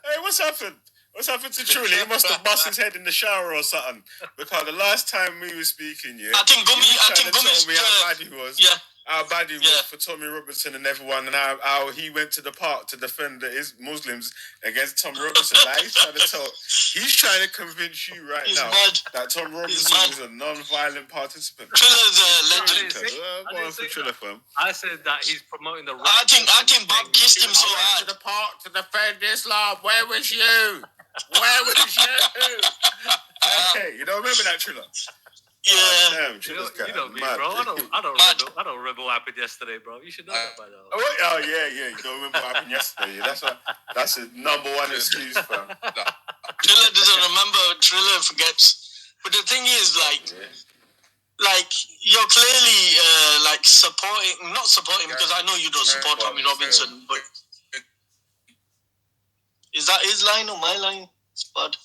Hey, what's happened? What's happened to Truly? He must have bust his head in the shower or something. Because the last time we were speaking, I think Gummy told me how bad he was. Yeah. How bad he was for Tommy Robinson and everyone, and how he went to the park to defend his Muslims against Tommy Robinson. Like, he's trying to convince you now that Tom Robinson is a non-violent participant. Trilla's a legend. Go on for Trilla, fam. I said that he's promoting the right. I think Bob kissed him so hard. To the park to defend Islam. Where was you? Where was you? Hey, you don't remember that, Trilla? Yeah. Damn, you know me, bro. I don't remember what happened yesterday, bro. You should know that by now. Oh yeah. You don't remember what happened yesterday. That's a number one excuse, fam. Trilla doesn't remember. Trilla forgets. But the thing is, like you're clearly like supporting, not supporting because I know you don't support Tommy Robinson, but is that his line or my line, Spud?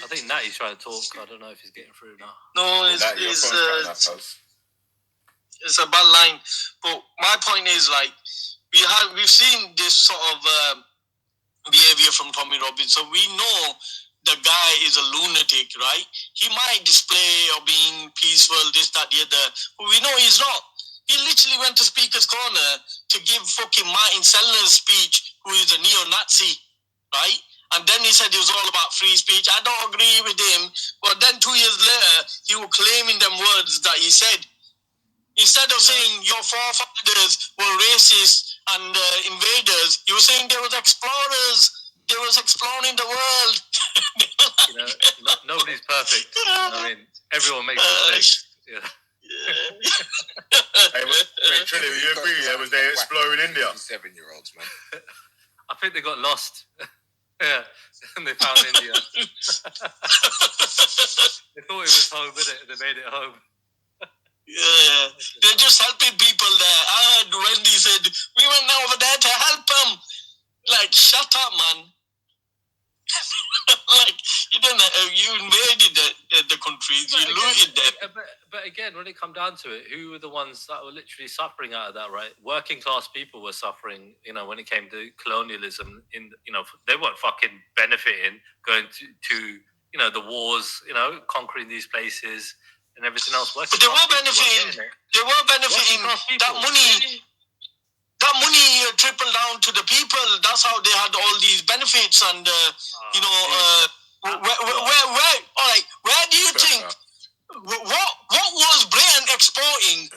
I think Natty's trying to talk. I don't know if he's getting through now. No, it's a bad line. But my point is, like, we've seen this sort of behavior from Tommy Robinson. We know the guy is a lunatic, right? He might display or being peaceful, this, that, the other, but we know he's not. He literally went to Speaker's Corner to give fucking Martin Sellner's speech, who is a neo-Nazi, right? And then he said it was all about free speech. I don't agree with him. But then 2 years later, he was claiming them words that he said. Instead of saying your forefathers were racist and invaders, he was saying there was explorers. They was exploring the world. Nobody's perfect. I mean, everyone makes mistakes. Yeah. Hey, wait, Trinity, you agree? Was they exploring India? 7-year-olds, man. I think they got lost. Yeah, and they found India. They thought it was home, innit? They made it home. Yeah, they're just helping people there. I heard Wendy said, we went over there to help them. Like, shut up, man. Like, you invaded the countries, you looted them. But again, when it come down to it, who were the ones that were literally suffering out of that, right? Working class people were suffering, when it came to colonialism. They weren't fucking benefiting going to the wars, conquering these places and everything else. But they were benefiting. They were benefiting. That money trickled down to the people. That's how they had all these benefits, and where do you think? What was Britain exporting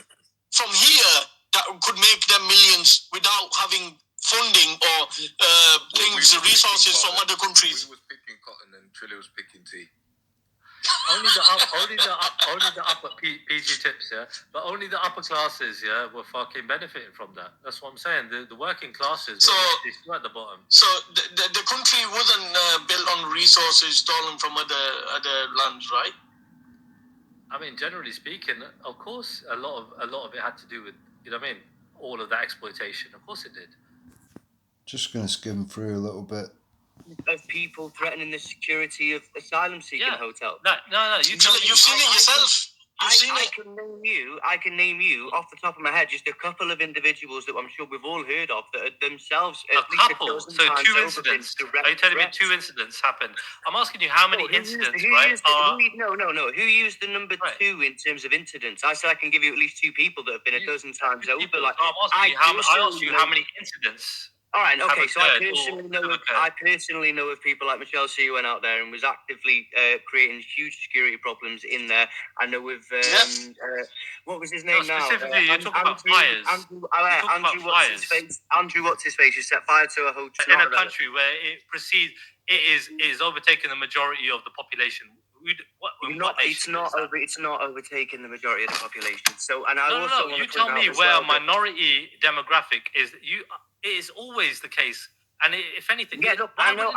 from here that could make them millions without having funding or resources from other countries? We was picking cotton and Trilla was picking tea. Only the upper PG tips, yeah. But only the upper classes, yeah, were fucking benefiting from that. That's what I'm saying. The working classes were still at the bottom. So the country wasn't built on resources stolen from other lands, right? I mean, generally speaking, of course, a lot of it had to do with, all of that exploitation. Of course, it did. Just going to skim through a little bit. Of people threatening the security of asylum seeking hotels. No. You've seen it yourself. I can name you off the top of my head just a couple of individuals that I'm sure we've all heard of that are themselves a couple. So 2 incidents. Are you telling me 2 incidents happened? I'm asking you how many incidents, right? No. Who used the number 2 in terms of incidents? I said I can give you at least 2 people that have been a dozen times over. Like, I asked you how many incidents. All right, okay. So I personally know of people like Michelle C who went out there and was actively creating huge security problems in there. I know of what was his name now? Specifically, you're talking about fires. Andrew, what's his face? Who set fire to a hotel in a country where it is overtaking the majority of the population. It's not overtaking the majority of the population. So, and you tell me where a minority demographic is. It is always the case, and if anything, I know.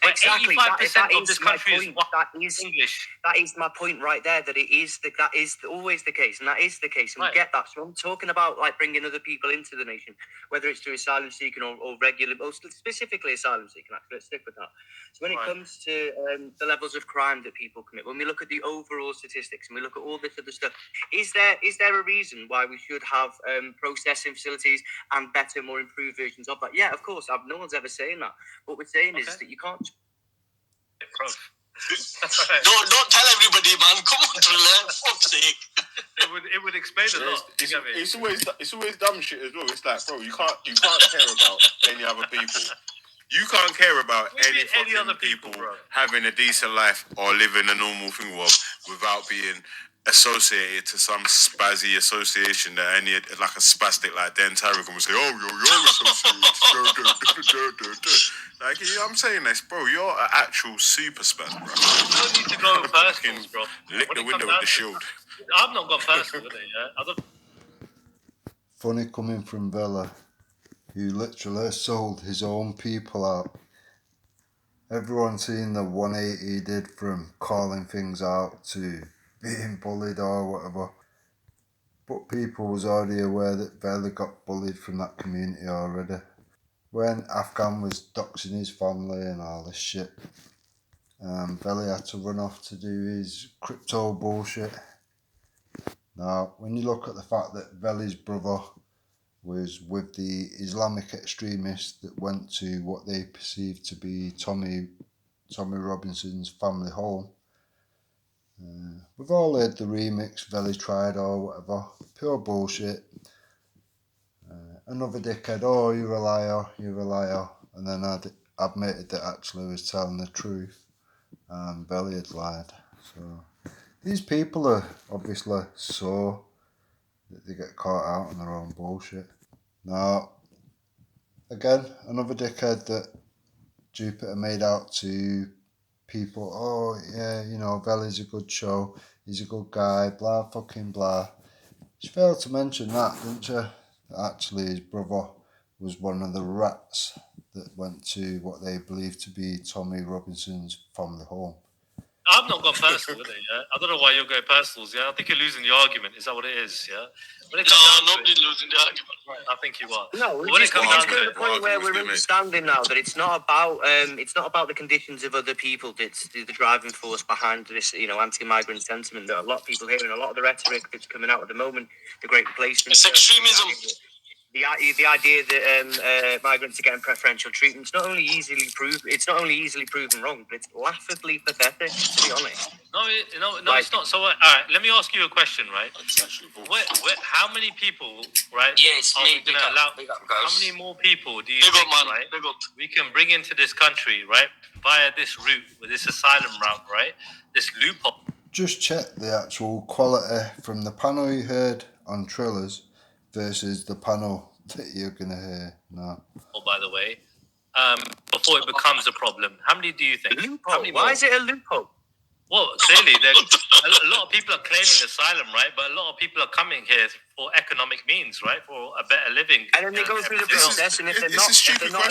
Exactly. 85% of this country is English. That is my point right there. That is always the case, and that is the case, and we get that. So I'm talking about like bringing other people into the nation, whether it's through asylum seeking or regular, or specifically asylum seeking. Actually, let's stick with that. So when it comes to the levels of crime that people commit, when we look at the overall statistics and we look at all this other stuff, is there a reason why we should have processing facilities and better, more improved versions of that? Yeah, of course. No one's ever saying that. What we're saying is that you can't. Don't tell everybody, man. Come on, Trilla. Fuck's sake. It would explain a lot. It's always dumb shit as well. It's like, bro, you can't care about any other people. You can't care about any other people having a decent life or living a normal thing without being associated to some spazzy association that any like a spastic like Dan Tarragon would say, oh, you're associated. Like, you know what I'm saying this, bro. You're an actual super spaz, bro. You don't need to go personal, bro. Lick the window with the shield. I've not got personal with it yet. Funny coming from Vela, who literally sold his own people out. Everyone seen the 180 he did from calling things out to being bullied or whatever. But people was already aware that Vela got bullied from that community already. When Afghan was doxing his family and all this shit, Vela had to run off to do his crypto bullshit. Now, when you look at the fact that Vela's brother was with the Islamic extremists that went to what they perceived to be Tommy Robinson's family home, we've all heard the remix, Vela tried or whatever, pure bullshit. Another dickhead, oh, you're a liar, and then I'd admitted that actually was telling the truth, and Vela had lied. So these people are obviously so that they get caught out on their own bullshit. Now, again, another dickhead that Jupiter made out to people, oh yeah, you know, Vela's a good show, he's a good guy, blah fucking blah. She failed to mention that, didn't she? That actually his brother was one of the rats that went to what they believed to be Tommy Robinson's family home. I've not gone personal with it, yeah? I don't know why you're going personal, yeah? I think you're losing the argument. Is that what it is, yeah? Nobody's losing the argument. Right, I think you are. No, we're just going to the point where we're understanding now that it's not about the conditions of other people that's the driving force behind this, you know, anti-migrant sentiment that a lot of people hear and a lot of the rhetoric that's coming out at the moment, the Great Replacement. It's extremism. The idea that migrants are getting preferential treatment, it's not only easily proven wrong, but it's laughably pathetic, to be honest. No, it's not. So, all right, let me ask you a question, right? How many people, right? Yes, are we going to allow? How many more people do you think, right? We can bring into this country, right, via this route, with this asylum route, right? This loophole. Just check the actual quality from the panel you heard on Trillas versus the panel that you're going to hear now. Oh, by the way, before it becomes a problem, how many do you think? Why is it a loophole? Well, clearly, a lot of people are claiming asylum, right? But a lot of people are coming here for economic means, right? For a better living. And then they go through the process, and if they're not a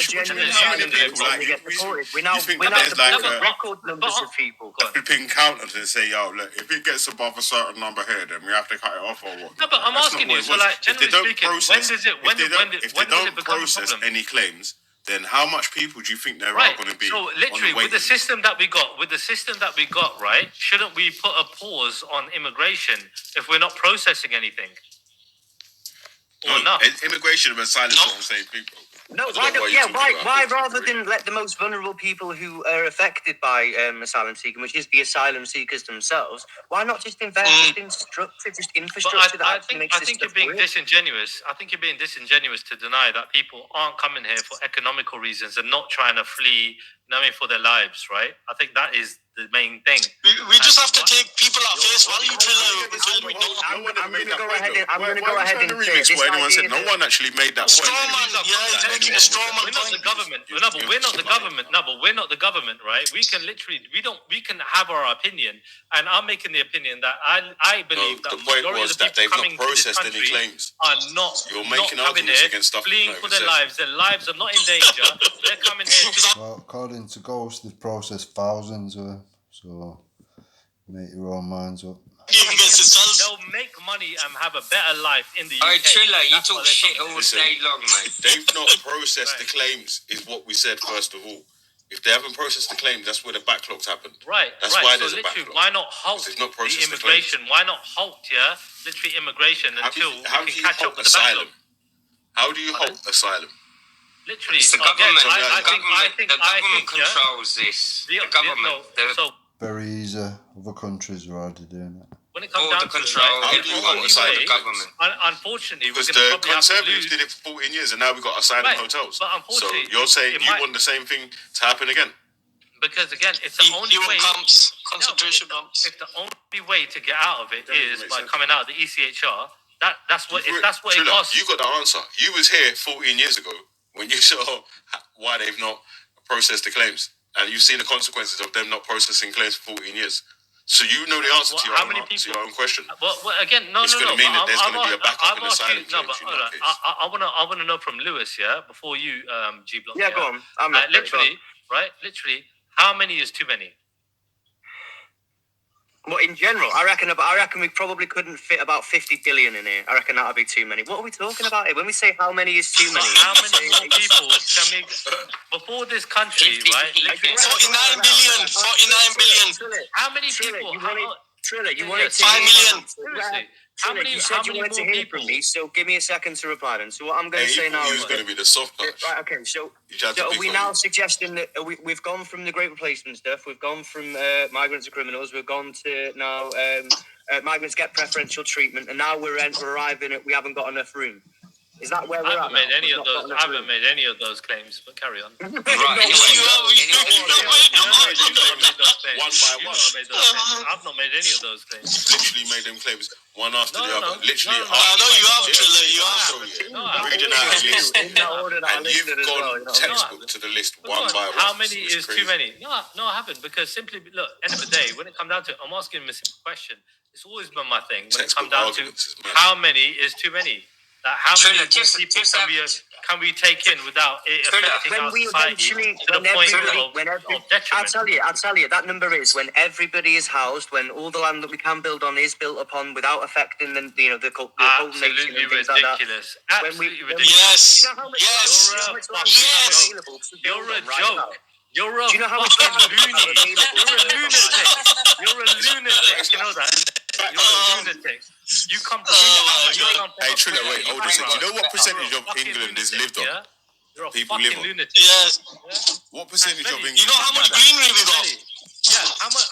genuine asylum seeker, they get deported. We now have record numbers of people. Flipping counter to say, yo, look, if it gets above a certain number here, then we have to cut it off or what? No, but I'm asking you, so like, generally speaking, when does it become a problem? If they don't process any claims, then how much people do you think there Right. are going to be? So literally, with the system that we got, right? Shouldn't we put a pause on immigration if we're not processing anything? Or not? Immigration and asylum are the same people. No, why rather than let the most vulnerable people who are affected by asylum seeking, which is the asylum seekers themselves, why not just invest in infrastructure I think you're being disingenuous. I think you're being disingenuous to deny that people aren't coming here for economical reasons and not trying to flee, for their lives, right? I think that is the main thing. We just have to take people at face value. I'm going to go ahead and say this idea. No one actually made that point. He's making a straw man. We're not the government. No, but we're not the government. No, but we're not the government, right? We can literally, we can have our opinion, and I'm making the opinion that I believe that the point was that they've not processed any claims. Are not. You're making arguments against stuff. Fleeing for their lives. Their lives are not in danger. They're coming here. Well, according to Ghost, they've processed thousands of them, so make your own minds up. They'll make money and have a better life in the UK. Alright, Trilla, you talk shit all day long, mate. They've not processed the claims, is what we said first of all. If they haven't processed the claims, that's where the backlogs happened. Right, that's why there's so a backlog. Why not halt the immigration? Why not halt, literally immigration until we can catch up with the backlog? How do you halt asylum? Literally, it's the government. I think the government controls this. The government. Very easy. Other countries are already doing it. When it comes down to control, how do you halt asylum? The government. Unfortunately, because the Conservatives did it for 14 years, and now we've got asylum hotels. But unfortunately, so you're saying you want the same thing to happen again? Because again, it's the only way. Concentration camps. If the only way to get out of it is by coming out of the ECHR, that's what it costs. You got the answer. You was here 14 years ago when you saw why they've not processed the claims. And you've seen the consequences of them not processing claims for 14 years. So you know the answer to your own question. Well, again, it's going to mean that there's going to be a backup in asylum claims. I want to know from Lewis, before you, G Block. Yeah, go on. Literally, how many is too many? Well, in general, I reckon we probably couldn't fit about 50 billion in here. I reckon that would be too many. What are we talking about here? When we say how many is too many? How many more people can we... Before this country, right? 49 billion. 49 billion. How many people... Trilla, you wanted to 5 million. Seriously. You said you wanted to hear from me, so give me a second to reply then. So what I'm going to say now is going to be the soft touch. Right, okay, so are we now suggesting that we've gone from the Great Replacement stuff, we've gone from migrants are criminals, we've gone to now migrants get preferential treatment, and now we're arriving at we haven't got enough room. Is that where we're at? I haven't made any of those claims, but carry on. Right. You made those claims. One by one. I've not made any of those claims. Literally made them claims one after the other. Literally. I know you have, Trilla. You have. Reading out a list. And you've gone textbook to the list one by one. How many is too many? No, I haven't. Because simply, look, end of the day, when it comes down to it, I'm asking him a simple question. It's always been my thing. When it comes down to how many is too many? How many people can we take in without it affecting our society to the point of detriment? I'll tell you, that number is when everybody is housed, when all the land that we can build on is built upon without affecting the whole nation and things like that. Absolutely ridiculous. Yes. You're a joke. You're a Do you know how much loony. You're a lunatic. You know that? You're a lunatic. You come to Hey, Trilla, wait, hold on a second. Do you know what percentage of England is lived on? You're a People fucking live on. lunatic. Yes. What percentage of England? You know how much greenery we got? Yeah,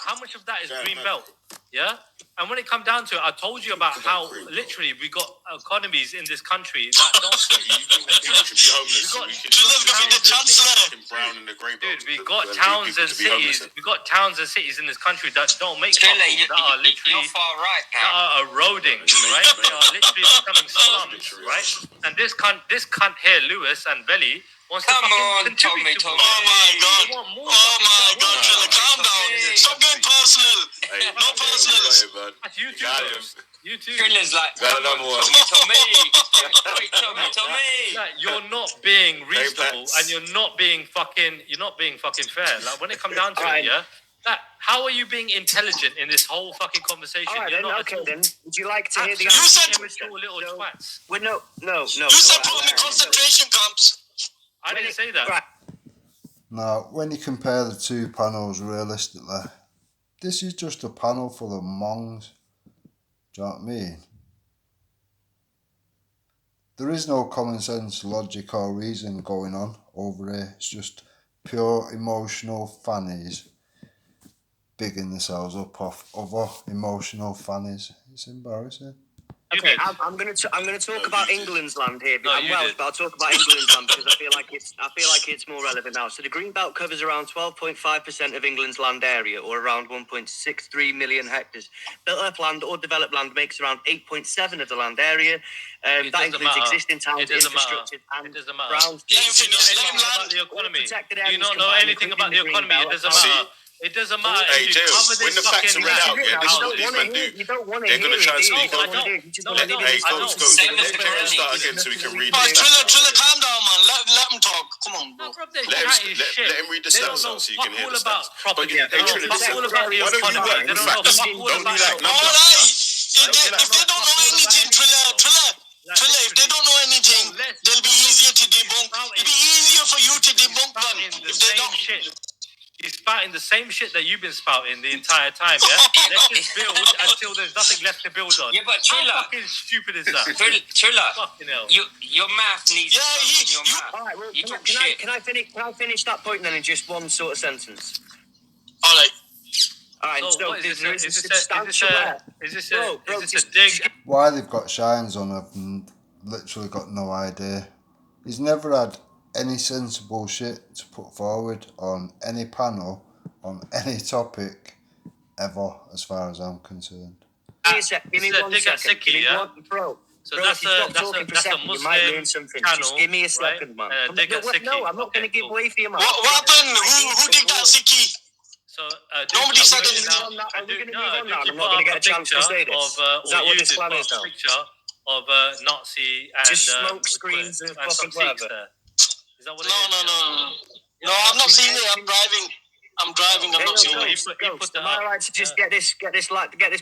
how much of that is green belt? Yeah? And when it comes down to it, I told you about how literally we got economies in this country that don't... People should be homeless. Trilla's going to be the chancellor. Brown and the grey belt. Dude, we got towns and cities. We got towns and cities in this country that don't make Trilla, that are literally you're far right, that are eroding, right? They are literally becoming slums, right? And this cunt here, Lewis and Belly, wants Come to fucking on, contribute Tommy. Oh my God. They want more Oh my fucking God, Trilla, calm down. Stop getting personal. No personals. That's you too, Lewis. You too. Trilla's like, Tommy. Like, you're not being reasonable and you're not being fucking fair. Like when it comes down to it, like, how are you being intelligent in this whole fucking conversation? All right, then, then. Would you like to hear the answer? You said little twats. Well, no. You said put them in concentration camps. I didn't say that. Right. Now, when you compare the two panels realistically, this is just a panel full of mongs. Do you know what I mean? There is no common sense, logic or reason going on over here. It's just pure emotional fannies bigging themselves up off other emotional fannies. It's embarrassing. Okay, I'm going to talk about England's land here. I'm Welsh, but I'll talk about England's land because I feel like it's more relevant now. So the green belt covers around 12.5% of England's land area, or around 1.63 million hectares. Built-up land or developed land makes around 8.7 of the land area. That includes existing towns, infrastructure, and brown. Do you know anything about the economy? Do you not know anything about the economy? It doesn't matter. It doesn't matter. Hey, if you Jail, cover when this the facts are fucking read out, land. yeah, this is what these men do. You don't want to They're hear going to try and it. sneak over. Hey, go. Start again so we can read the stats. Trilla, calm down, man. Let him talk. Come on, bro. Let him read the stats out so you can hear the stats. But They don't know fuck all about the economy. They don't know fuck all about the economy. All right. If they don't know anything, Trilla, if they don't know anything, they'll be easier to debunk. It'll be easier for you to debunk them if they don't. He's spouting the same shit that you've been spouting the entire time, yeah? Let's just build until there's nothing left to build on. Yeah, but Trilla, how fucking stupid is that? Trilla, fucking hell. Your mouth needs to stop in your mouth. All right, well, You talk shit. can I finish that point then in just one sort of sentence? All right. All right, so there is a substantial... Is this a dig? Why they've got shines on, I've literally got no idea. He's never had any sensible shit to put forward on any panel, on any topic, ever, as far as I'm concerned. Give me 1 second. Bro, so that's a Muslim channel. Just give me a second, man. No, I'm not going to give way for you, man. What happened? Who did that, Sikhi? So, nobody said anything. I'm not going to get a chance to say this. Is that what this plan is now? Of Nazi and just smoke screens and fucking whatever. Is that what it is? No, I've not seen it. I'm driving. I'm not seeing it. Am I right to just get this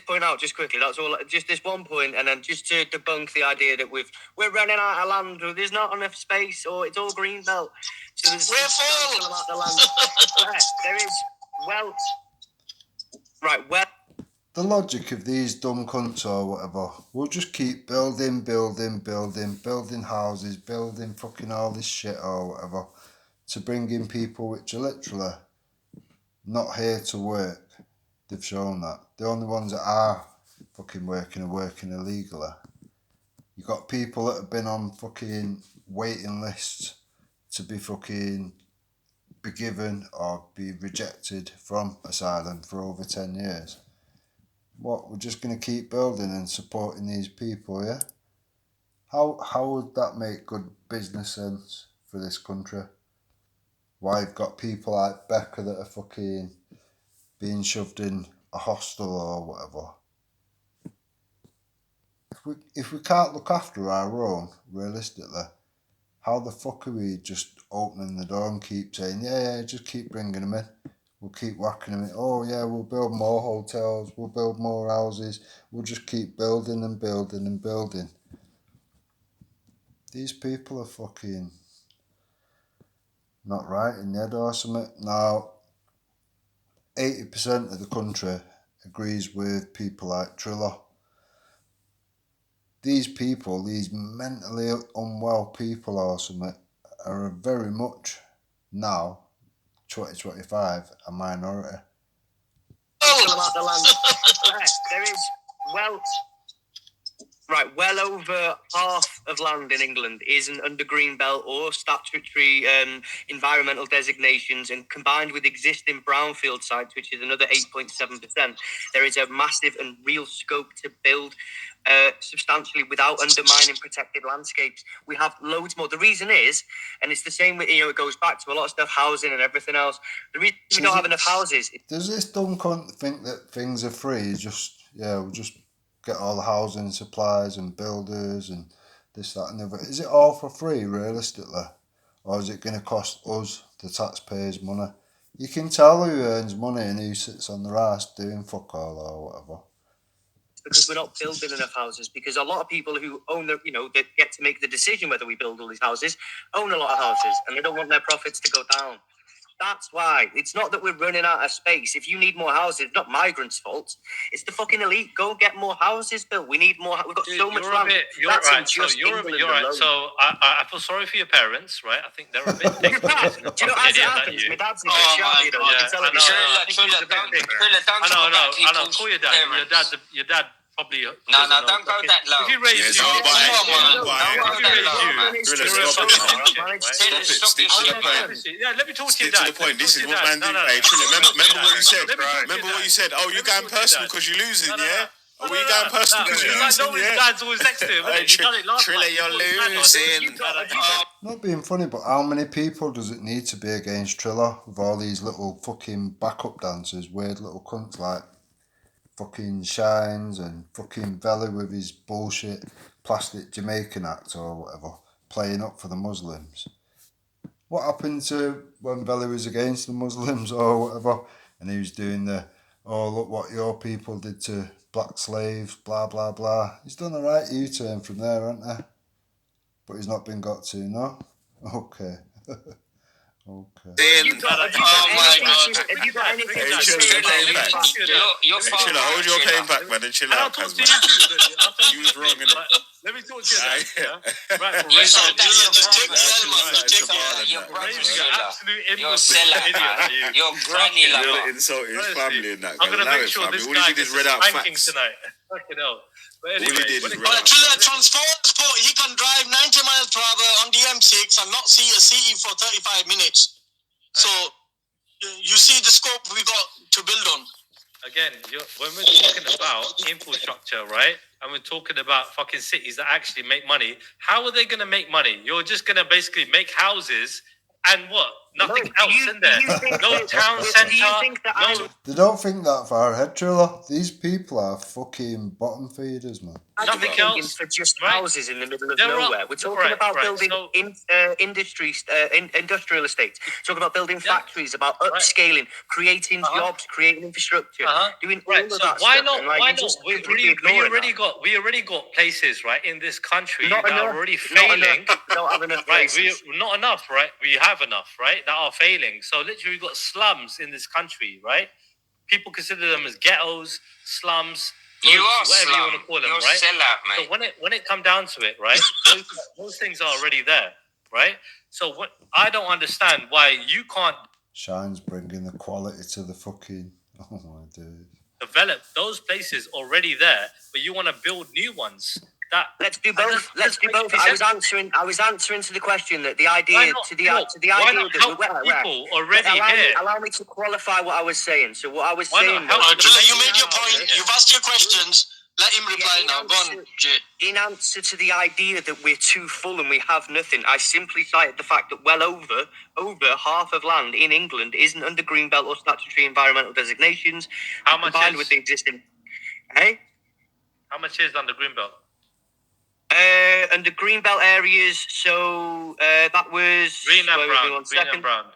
point out just quickly? That's all. Just this one point, and then just to debunk the idea that we're running out of land. There's not enough space, or it's all green belt. So there's full amount of land. There is. Well. The logic of these dumb cunts or whatever, we'll just keep building houses, building fucking all this shit or whatever, to bring in people which are literally not here to work. They've shown that. The only ones that are fucking working are working illegally. You got people that have been on fucking waiting lists to be fucking be given or be rejected from asylum for over 10 years. What, we're just going to keep building and supporting these people, yeah? How would that make good business sense for this country? Why you've got people like Becca that are fucking being shoved in a hostel or whatever. If we can't look after our own, realistically, how the fuck are we just opening the door and keep saying, yeah, just keep bringing them in. We'll keep whacking them in. Oh yeah, we'll build more hotels, we'll build more houses, we'll just keep building and building and building. These people are fucking not right in the head or something. Now, 80% of the country agrees with people like Trilla. These people, these mentally unwell people or something, are very much now 2025 a minority. There is well over half of land in England isn't under green belt or statutory environmental designations, and combined with existing brownfield sites, which is another 8.7%, there is a massive and real scope to build substantially without undermining protected landscapes. We have loads more. The reason is, and it's the same with, it goes back to a lot of stuff, housing and everything else. The reason we don't have enough houses. Does this dumb cunt think that things are free? We'll just get all the housing supplies and builders and this, that and the other. Is it all for free, realistically? Or is it going to cost us, the taxpayers, money? You can tell who earns money and who sits on their ass doing fuck all or whatever. because we're not building enough houses. Because a lot of people who own the, they get to make the decision whether we build all these houses, own a lot of houses, and they don't want their profits to go down. That's why. It's not that we're running out of space. If you need more houses, it's not migrants' fault. It's the fucking elite. Go get more houses built. We need more. We've got so much land. You're right. So you're right. So I feel sorry for your parents, right? I think they're a bit. Do you know as it happens? My dad's in the shop. I know. Call your dad. Your dad probably. No, don't go that low. If you raise you, yeah, let me talk to your dad. To the point. This is what man do. Hey, remember what you said. Remember what you said. Oh, you're going personal because you're losing, yeah? Are we going personal because you're losing? Yeah. Dad's always next to him. Trilla, you're losing. Not being funny, but how many people does it need to be against Trilla with all these little fucking backup dancers, weird little cunts like fucking Shines and fucking Vela with his bullshit plastic Jamaican act or whatever, playing up for the Muslims? What happened to when Vela was against the Muslims or whatever, and he was doing the, oh, look what your people did to black slaves, blah, blah, blah. He's done a right U-turn from there, hasn't he? But he's not been got to, no? Okay. Okay. Have you got anything to say? Chilla, hold your pain back, man, and chill out, cuz, man. You was wrong, innit? Let me talk to you about it. Right, You're a sellout. You're granny lover. Insult his family and that. I'm gonna make sure this guy gets spankings tonight. Fucking hell. But anyway, transport, he can drive 90 miles per hour on the M6 and not see a city for 35 minutes. So you see the scope we got to build on. Again, when we're talking about infrastructure, right? And we're talking about fucking cities that actually make money, how are they going to make money? You're just going to basically make houses and what? Nothing else in there. No town centre. They don't think that far ahead, Trilla. These people are fucking bottom feeders, man. Nothing else for just houses in the middle of nowhere. We're talking about building industrial estates. Talking about building factories, about upscaling, creating jobs, creating infrastructure, doing all of that why stuff. Not? Why not? We already got places, right, in this country that are already failing. Don't have enough places. Not enough, right? We have enough, right? That are failing. So literally, we've got slums in this country, right? People consider them as ghettos, slums. You are whatever slum. you want to call them, You're right? Sellout, mate. So when it come down to it, right, those things are already there, right? So what I don't understand why you can't Shine's bringing the quality to the fucking. Oh my dude. Develop those places already there, but you want to build new ones. Let's do both. Let's do both. I was answering to the question that the idea Allow me to qualify what I was saying. So what I was saying. You made your point. You've asked your questions. Let him reply now. Go on, Jay. In answer to the idea that we're too full and we have nothing, I simply cited the fact that well over half of land in England isn't under greenbelt or statutory environmental designations. How much combined is with the existing? Hey, how much is under greenbelt? Under greenbelt areas, so that was green and brown.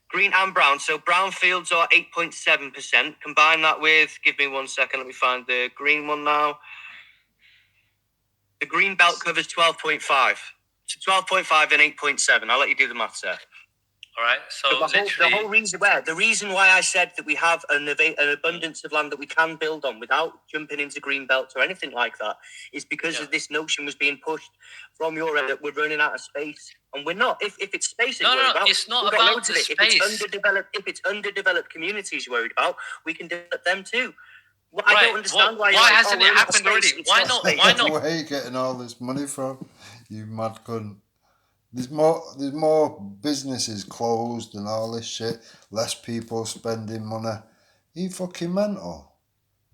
Green and brown. So brown fields are 8.7%. Combine that with, give me 1 second, let me find the green one now. The green belt covers 12.5. So 12.5 and 8.7. I'll let you do the maths there. All right. So the reason why I said that we have an abundance of land that we can build on without jumping into green belts or anything like that is because of this notion was being pushed from your end that we're running out of space, and we're not. If it's space, it's not about the space. If it's underdeveloped communities you're worried about, we can develop them too. Well, I don't understand why hasn't it happened already? Why not? Where are you getting all this money from, you mad cunt? There's more businesses closed and all this shit. Less people spending money. Are you fucking mental?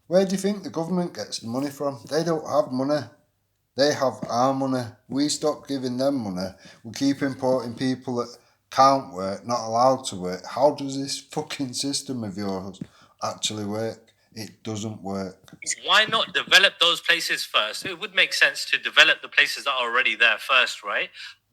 Where do you think the government gets the money from? They don't have money. They have our money. We stop giving them money. We keep importing people that can't work, not allowed to work. How does this fucking system of yours actually work? It doesn't work. Why not develop those places first? It would make sense to develop the places that are already there first, right?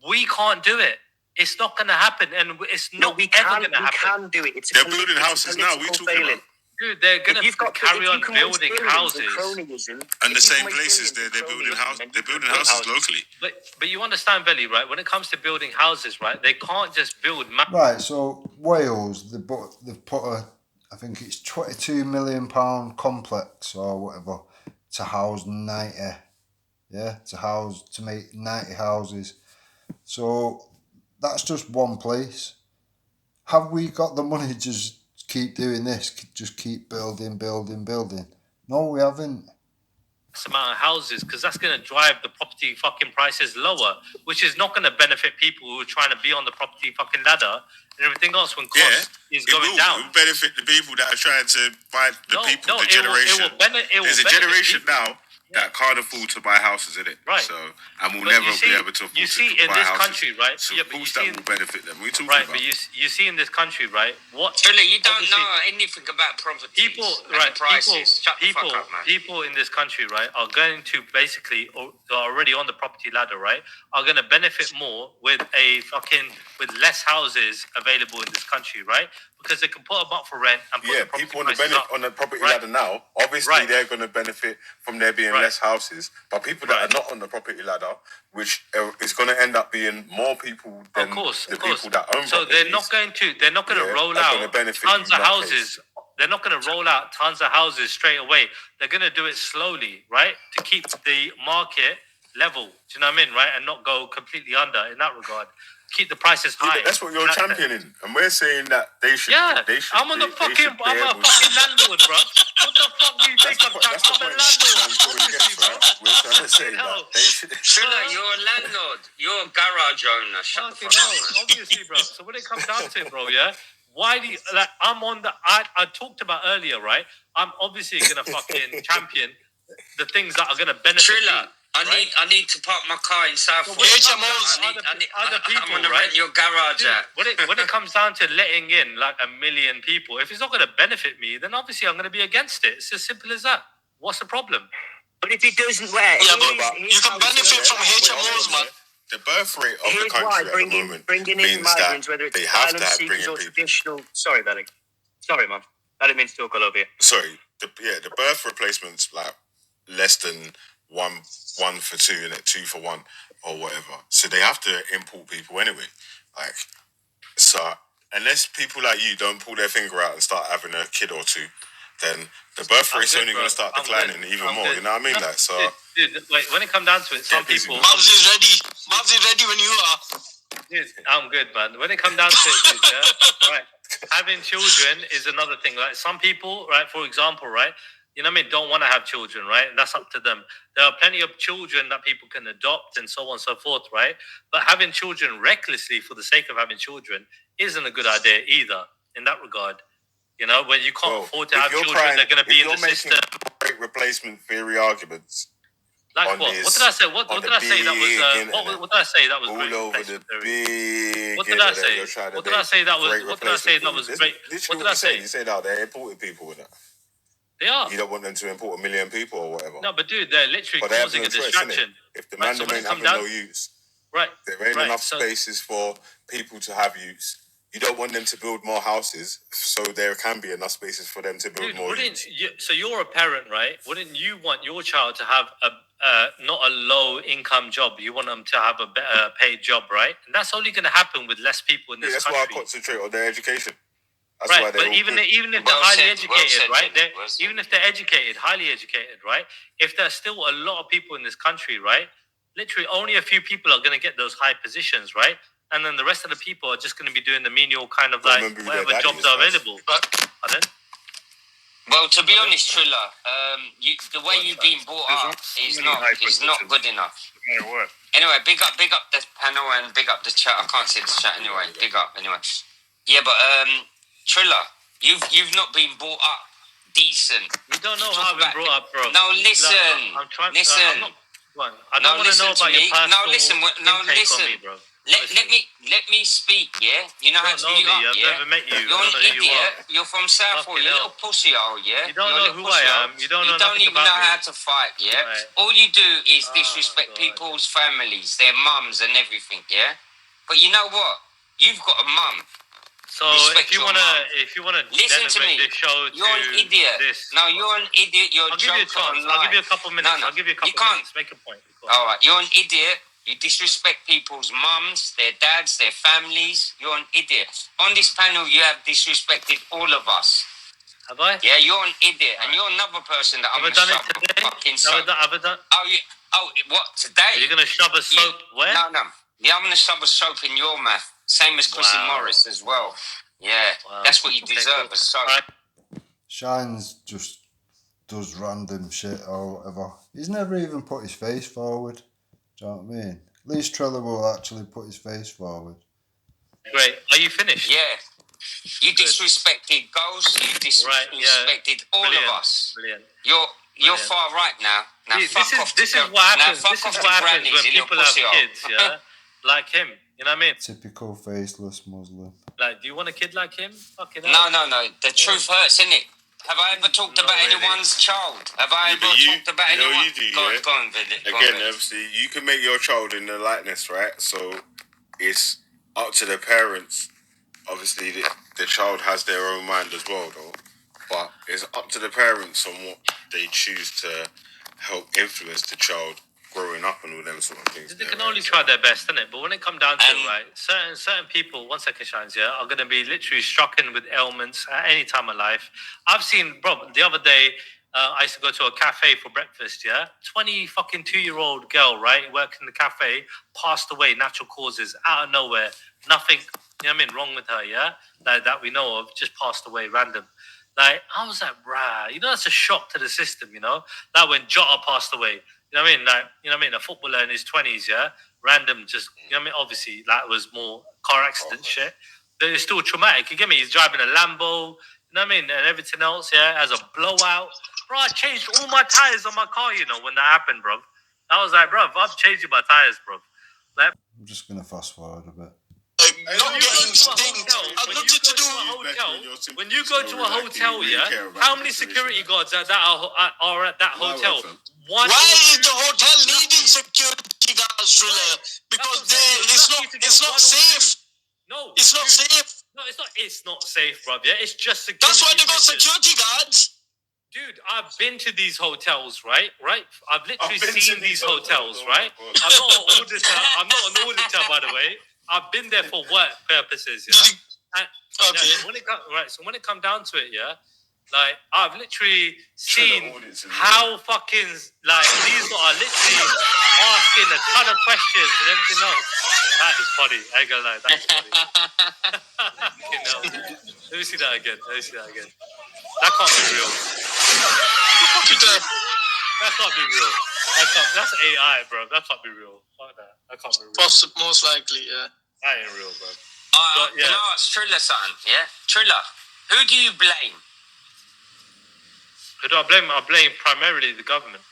We can't do it. It's not going to happen, and it's not ever going to happen. We can do it. They're building houses now. We talking about. Dude, they're gonna carry on building houses. And the same places they're building houses. They're building houses locally. But you understand, Veli, right? When it comes to building houses, right, they can't just build. Right. So Wales, they've put I think it's £22 million complex or whatever to house 90. Yeah, to make 90 houses. So that's just one place. Have we got the money to just keep doing this? Just keep building? No, we haven't. Amount of houses, because that's going to drive the property fucking prices lower, which is not going to benefit people who are trying to be on the property fucking ladder and everything else when cost is going down. It will benefit the people that are trying to buy the generation. There's a generation now that can't afford to buy houses, in it. Right. So, and will never be able to afford to buy houses. You see in this country, right? So of course that will benefit them. We talking right, about. But you see in this country, right? What? Trilla, you don't know anything about properties. People, right? Prices. Shut the fuck up, man. People in this country, right, are going to basically, or are already on the property ladder, right, are going to benefit more with less houses available in this country, right? Because they can put them up for rent and put the property people on the property ladder now, obviously they're going to benefit from there being less houses. But people that are not on the property ladder, which is going to end up being more people than people that own properties. So they're not going to roll out tons of houses. They're not going to roll out tons of houses straight away. They're going to do it slowly, right? To keep the market level. Do you know what I mean, right? And not go completely under in that regard. Keep the prices high. That's what you're championing, and we're saying that they should. Yeah, I'm a fucking landlord, bro. What the fuck do you think I'm a landlord? We're trying to say that they should. Trilla, you're a landlord. You're a garage owner. Shut the fuck up. Obviously, bro. So when it comes down to it, bro, yeah. Why do you I'm on the? I talked about earlier, right? I'm obviously gonna fucking champion the things that are gonna benefit Trilla. me. I need to park my car in South. So I'm gonna rent your garage out. When it comes down to letting in like 1 million people, if it's not going to benefit me, then obviously I'm going to be against it. It's as simple as that. What's the problem? But if it doesn't work, you can benefit from HMOs, man. The birth rate of the country at the moment bringing in migrants, whether it's asylum seekers or traditional. Sorry, Belly. Sorry, man. I didn't mean to talk all over you. Sorry. The birth replacement's like less than one for two, and 2 for 1 or whatever. So they have to import people anyway. Like, so unless people like you don't pull their finger out and start having a kid or two, then the birth rate's only going to start declining even more. You know what I mean? Like, so. Dude, like, when it comes down to it, some people. Mavs is ready when you are. Dude, I'm good, man. When it comes down to it, dude, yeah, right. Having children is another thing. Like some people, right, for example, right, you know what I mean, don't want to have children, right? And that's up to them. There are plenty of children that people can adopt and so on and so forth, right? But having children recklessly for the sake of having children isn't a good idea either in that regard. You know, when you can't afford to have children, they're going to be in the system. Great replacement theory arguments. Like what? What did I say? What did I say that was? What did I say that was all great? Over the big. What did I say? What did I say that was? What did I say that was great? What did I say? You said that they're importing people with that. They are. You don't want them to import 1 million people or whatever. No, but dude, they're literally causing a distraction. If the man ain't having no use, right? There ain't enough spaces for people to have use. You don't want them to build more houses, so there can be enough spaces for them to build more. So you're a parent, right? Wouldn't you want your child to have not a low income job? You want them to have a better paid job, right? And that's only going to happen with less people in this country. That's why I concentrate on their education. That's right, but even if they're highly educated, right? Even if they're educated, highly educated, right? If there's still a lot of people in this country, right? Literally, only a few people are going to get those high positions, right? And then the rest of the people are just going to be doing the menial kind of like whatever jobs are available. Pardon? Well, to be honest, Trilla, the way you've been brought up is not good enough. Anyway, big up the panel and big up the chat. I can't see the chat anyway. Big up anyway. Yeah, but Trilla, you've not been brought up decent. You don't know how I've been brought up, bro. No, listen. I'm trying. Listen. I don't want to know about your personal listen. on me, bro. Let me speak, yeah? You know how to meet up, yeah? I've never met you. You're an idiot. You're from Southall. You're a little pussy hole, yeah? You don't know who I am. You don't know nothing even about know me. how to fight, yeah? Right. All you do is disrespect people's families, their mums and everything, yeah? But you know what? You've got a mum. So Respect if you wanna listen to me, this show you're an idiot. No, you're an idiot. You're a joker online. I'll give you a couple minutes. No, I'll give you a couple you can't. minutes. Make a point. All right, you're an idiot. You disrespect people's mums, their dads, their families. You're an idiot. On this panel, you have disrespected all of us. Have I? Yeah, you're an idiot, and you're another person that I'm gonna shove a fucking soap. Have I done? What today? Are you gonna shove a soap where? No. Yeah, I'm gonna shove a soap in your mouth. Same as Chrissy Morris as well. Yeah, that's what you deserve, a soap. Shines just does random shit or whatever. He's never even put his face forward. Do you know what I mean? At least Trilla will actually put his face forward. Great. Are you finished? Yeah. You disrespected Ghost. You disrespected all of us. Brilliant. You're far right now. Now this is what happens. This is what happens when people have kids, yeah, like him. You know what I mean? Typical faceless Muslim. Like, do you want a kid like him? Fucking hell. No. The truth hurts, innit? Have I ever talked about anyone's child? Have I ever talked about anyone? No, you do, yeah. Go on, Vidit. Again, obviously, you can make your child in the likeness, right? So it's up to the parents. Obviously, the child has their own mind as well, though. But it's up to the parents on what they choose to help influence the child growing up and all them sort of things. They can only try their best, innit? But when it comes down to it, right, certain people, 1 second, Shines, yeah, are going to be literally stricken with ailments at any time of life. I've seen, bro, the other day, I used to go to a cafe for breakfast, yeah? 22-year-old girl, right, working in the cafe, passed away, natural causes, out of nowhere. Nothing, you know what I mean, wrong with her, yeah? That we know of, just passed away, random. Like, I was like, bruh, you know, that's a shock to the system, you know? Like when Jota passed away. You know what I mean? Like, you know what I mean? A footballer in his 20s, yeah? Random, just, you know what I mean? Obviously, that was more car accident shit. But it's still traumatic. You get me? He's driving a Lambo, you know what I mean? And everything else, yeah? Has a blowout. Bro, I changed all my tires on my car, you know, when that happened, bro. I was like, bro, I'm changing my tires, bro. Like, I'm just going to fast forward a bit. When you go to a hotel, yeah, how many security guards are at that hotel? Why is the hotel needing security guards, Trilla? Because it's not safe. No, it's not safe. No, it's not safe, bruv. Yeah, it's just security. That's why they got security guards. Dude, I've been to these hotels, right? I've literally seen these hotels, right? I'm not an auditor. I'm not an auditor, by the way. I've been there for work purposes, yeah. So when it comes down to it, yeah, like I've literally seen how fucking like these are literally asking a ton of questions and everything else. That is funny. I ain't gonna lie, that's funny. Let me see that again. That can't be real. That can't be real. That's AI, bro. That can't be real. Fuck that. That can't be real. Most likely, yeah. That ain't real, bro. Can I ask Trilla something? Yeah, Trilla, who do you blame? Who do I blame? I blame primarily the government.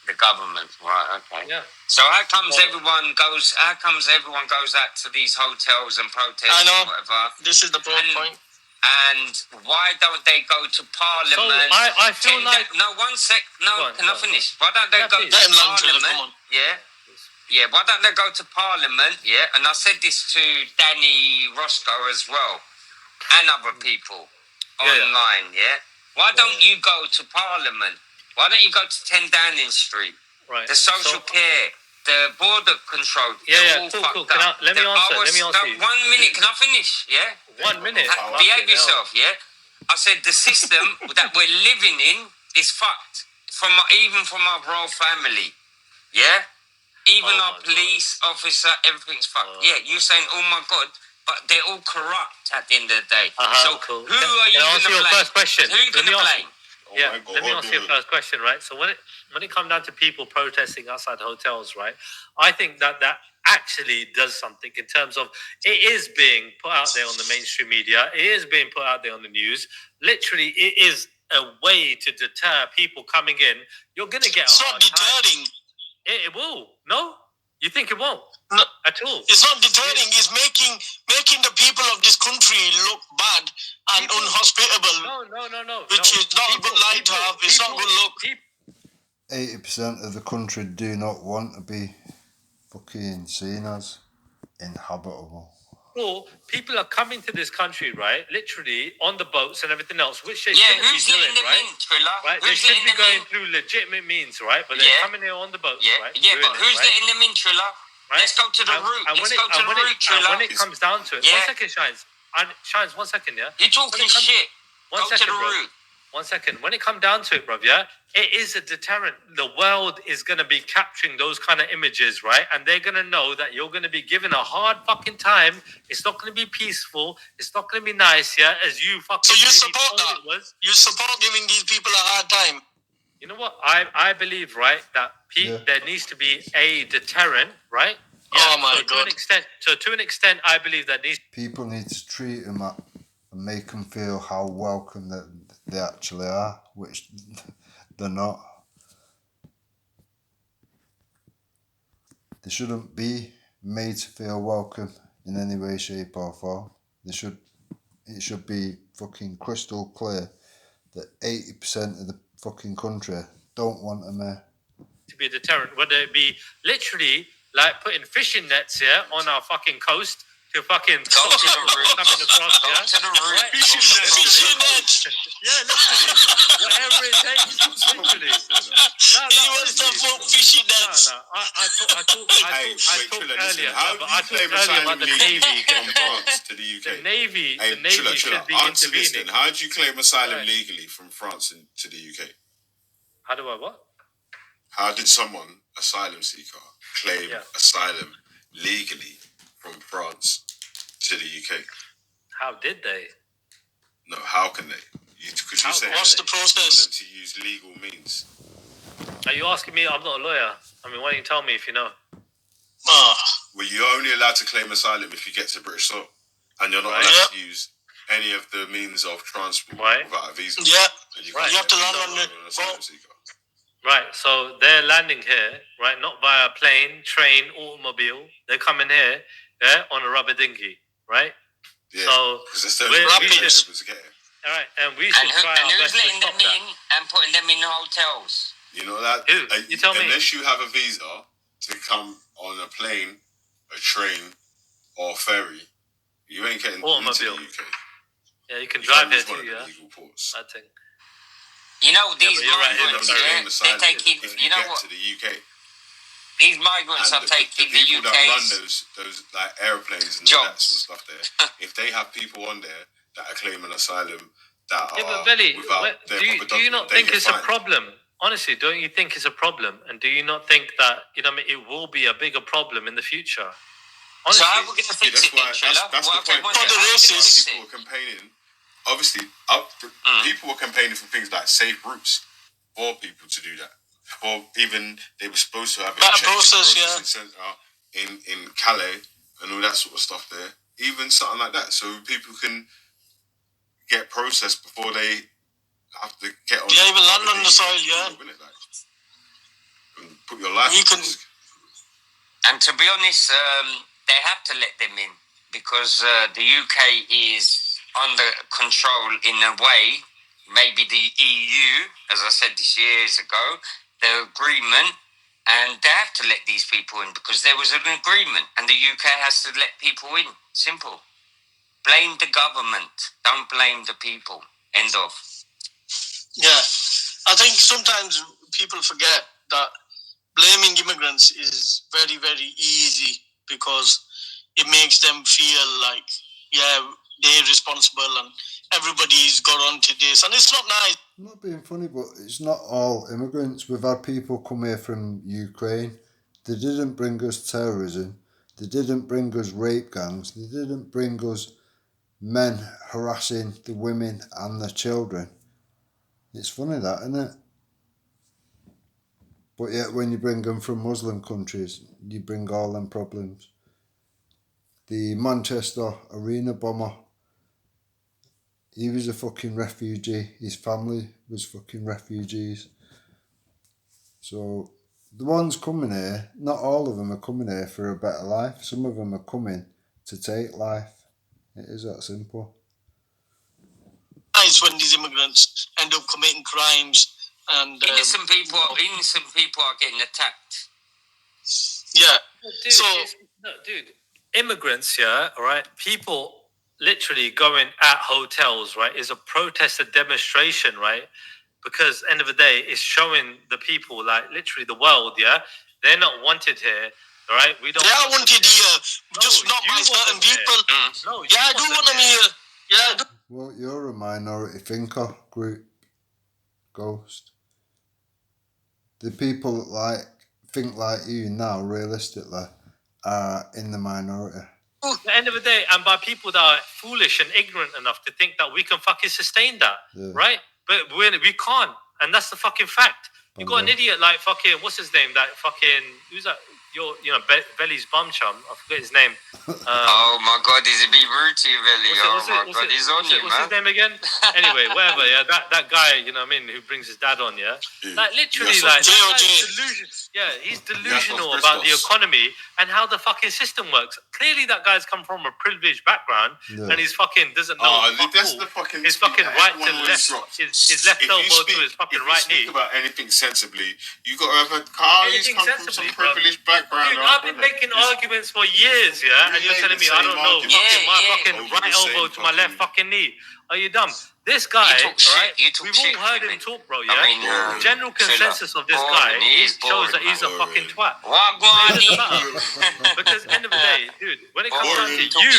The government, right? Okay. Yeah. So how comes everyone goes out to these hotels and protests and whatever? This is the point. And why don't they go to Parliament? So I feel like... No, one sec. No, can I finish? Why don't they go to Parliament? Yeah, why don't they go to Parliament? Yeah, and I said this to Danny Roscoe as well, and other people online, yeah? Why don't you go to Parliament? Why don't you go to 10 Downing Street? Right. The social care, the border control, cool. Let me answer you. 1 minute, can I finish? Yeah? 1 minute. Behave yourself, yeah? I said the system that we're living in is fucked. Even from our royal family, yeah? Even our police officer, everything's fucked. Yeah, you're saying, oh my God, but they're all corrupt at the end of the day. So cool. who are you going to blame? First question. Who are you going to blame? Let me ask you a first question, right? So when it comes down to people protesting outside hotels, right, I think that actually does something in terms of it is being put out there on the mainstream media. It is being put out there on the news. Literally, it is a way to deter people coming in. You're going to get It's not deterring. It will. No? You think it won't? No, at all. It's not deterring. It's making the people of this country look bad and unhospitable. No. Which is not a good light to have. It's not good look. 80% of the country do not want to be fucking seen as inhabitable. all, people are coming to this country, right? Literally on the boats and everything else, which they shouldn't be doing, right? Right? They should be going through legitimate means, right? But they're coming here on the boats, right? Yeah, but who's letting them in, Trilla? Right? Let's go to the route. Let's go to the route, Trilla. And when it comes down to it, 1 second, Shines. Shines, 1 second, yeah? You're talking shit. Go to the route. 1 second. When it comes down to it, bruv, yeah, it is a deterrent. The world is going to be capturing those kind of images, right? And they're going to know that you're going to be given a hard fucking time. It's not going to be peaceful. It's not going to be nice, yeah, as you fucking... So you support that? You support giving these people a hard time? You know what? I believe, right, that there needs to be a deterrent, right? Yeah, oh my God. To an extent, I believe that these... People need to treat them and make them feel how welcome that they actually are, which they're not. They shouldn't be made to feel welcome in any way, shape or form. It should be fucking crystal clear that 80% of the fucking country don't want them here. To be a deterrent, whether it be literally like putting fishing nets here on our fucking coast to fucking stop people coming across, yeah? To the route. Fishing nets. Yeah, literally. Whatever it takes, literally. He wants to put fishing nets. I talked earlier about the Navy getting involved. To the UK. The Navy should be intervening. How do you claim asylum legally from France to the UK? How do I what? How did someone, asylum seeker, claim asylum legally from France to the UK? How did they? No, how can they? What's the process? Them to use legal means. Are you asking me? I'm not a lawyer. I mean, why don't you tell me if you know? Well, you're only allowed to claim asylum if you get to British soil, and you're not allowed to use any of the means of transport without a visa. Yeah, and you have to land on the asylum seeker. Right, so they're landing here, right, not via plane, train, automobile. They're coming here, on a rubber dinghy, right? Yeah, so because they're able to get it. All right, and we should try our best to stop that. And who's letting them in and putting them in hotels? You know that? Who? You tell me. Unless you have a visa to come on a plane, a train, or a ferry, you ain't getting into the UK. Yeah, you can drive here too, yeah? Legal ports. I think. You know, these migrants, they're taking, you know what? To the UK. These migrants are taking the UK's... that run those like airplanes and all that sort of stuff there, if they have people on there that are claiming asylum that but Belly, do you not think it's a problem? Honestly, don't you think it's a problem? And do you not think that, it will be a bigger problem in the future? Honestly. So how are we going to fix it then, Trilla? That's the point. People were campaigning. Obviously, people were campaigning for things like safe routes for people to do that. Or even they were supposed to have a processing centre in Calais and all that sort of stuff there. Even something like that, so people can get processed before they have to get on. Yeah, even land on the soil, and put your life at risk. And to be honest, they have to let them in because the UK is under control in a way. Maybe the EU, as I said this years ago, the agreement, and they have to let these people in because there was an agreement, and the UK has to let people in. Simple. Blame the government. Don't blame the people. End of. Yeah. I think sometimes people forget that blaming immigrants is very, very easy because it makes them feel like, they're responsible and everybody's got onto this. And it's not nice. I'm not being funny, but it's not all immigrants. We've had people come here from Ukraine. They didn't bring us terrorism. They didn't bring us rape gangs. They didn't bring us men harassing the women and the children. It's funny that, isn't it? But yet when you bring them from Muslim countries, you bring all them problems. The Manchester Arena bomber, he was a fucking refugee. His family was fucking refugees. So the ones coming here, not all of them are coming here for a better life. Some of them are coming to take life. It is that simple. It's when these immigrants end up committing crimes and innocent people are getting attacked. Yeah. Dude, immigrants, yeah, all right, people literally going at hotels, right, is a protest, a demonstration, right? Because end of the day, it's showing the people, like literally the world, yeah, they're not wanted here, all right? We don't. They are wanted here, just not by certain people. No, yeah, I do want them here. Yeah, I do. Well, you're a minority thinker group, Ghost. The people that think like you now, realistically, are in the minority. At the end of the day, and by people that are foolish and ignorant enough to think that we can fucking sustain that, right? But we can't, and that's the fucking fact. You got an idiot like fucking, what's his name? That fucking, who's that? Belly's bum chum. I forget his name. Oh my God, he's a bit rude to you, Belly. He's on you, man. What's his name again? Anyway, whatever. Yeah, that guy. You know what I mean? Who brings his dad on? Yeah, like literally, like he's delusional about the economy and how the fucking system works. Clearly, that guy's come from a privileged background and he's fucking doesn't know. That's the fucking his fucking right to left, his left elbow to his fucking right knee. About anything sensibly, you got to have a car. He's come from some privileged background. Dude, I've been making arguments for years, yeah, and you're telling me I don't know my fucking right elbow to my left fucking knee. Are you dumb? This guy, right? We've all heard him talk, bro. Yeah. The general consensus of this guy shows that he's a fucking twat. Because end of the day, dude, when it comes down to you,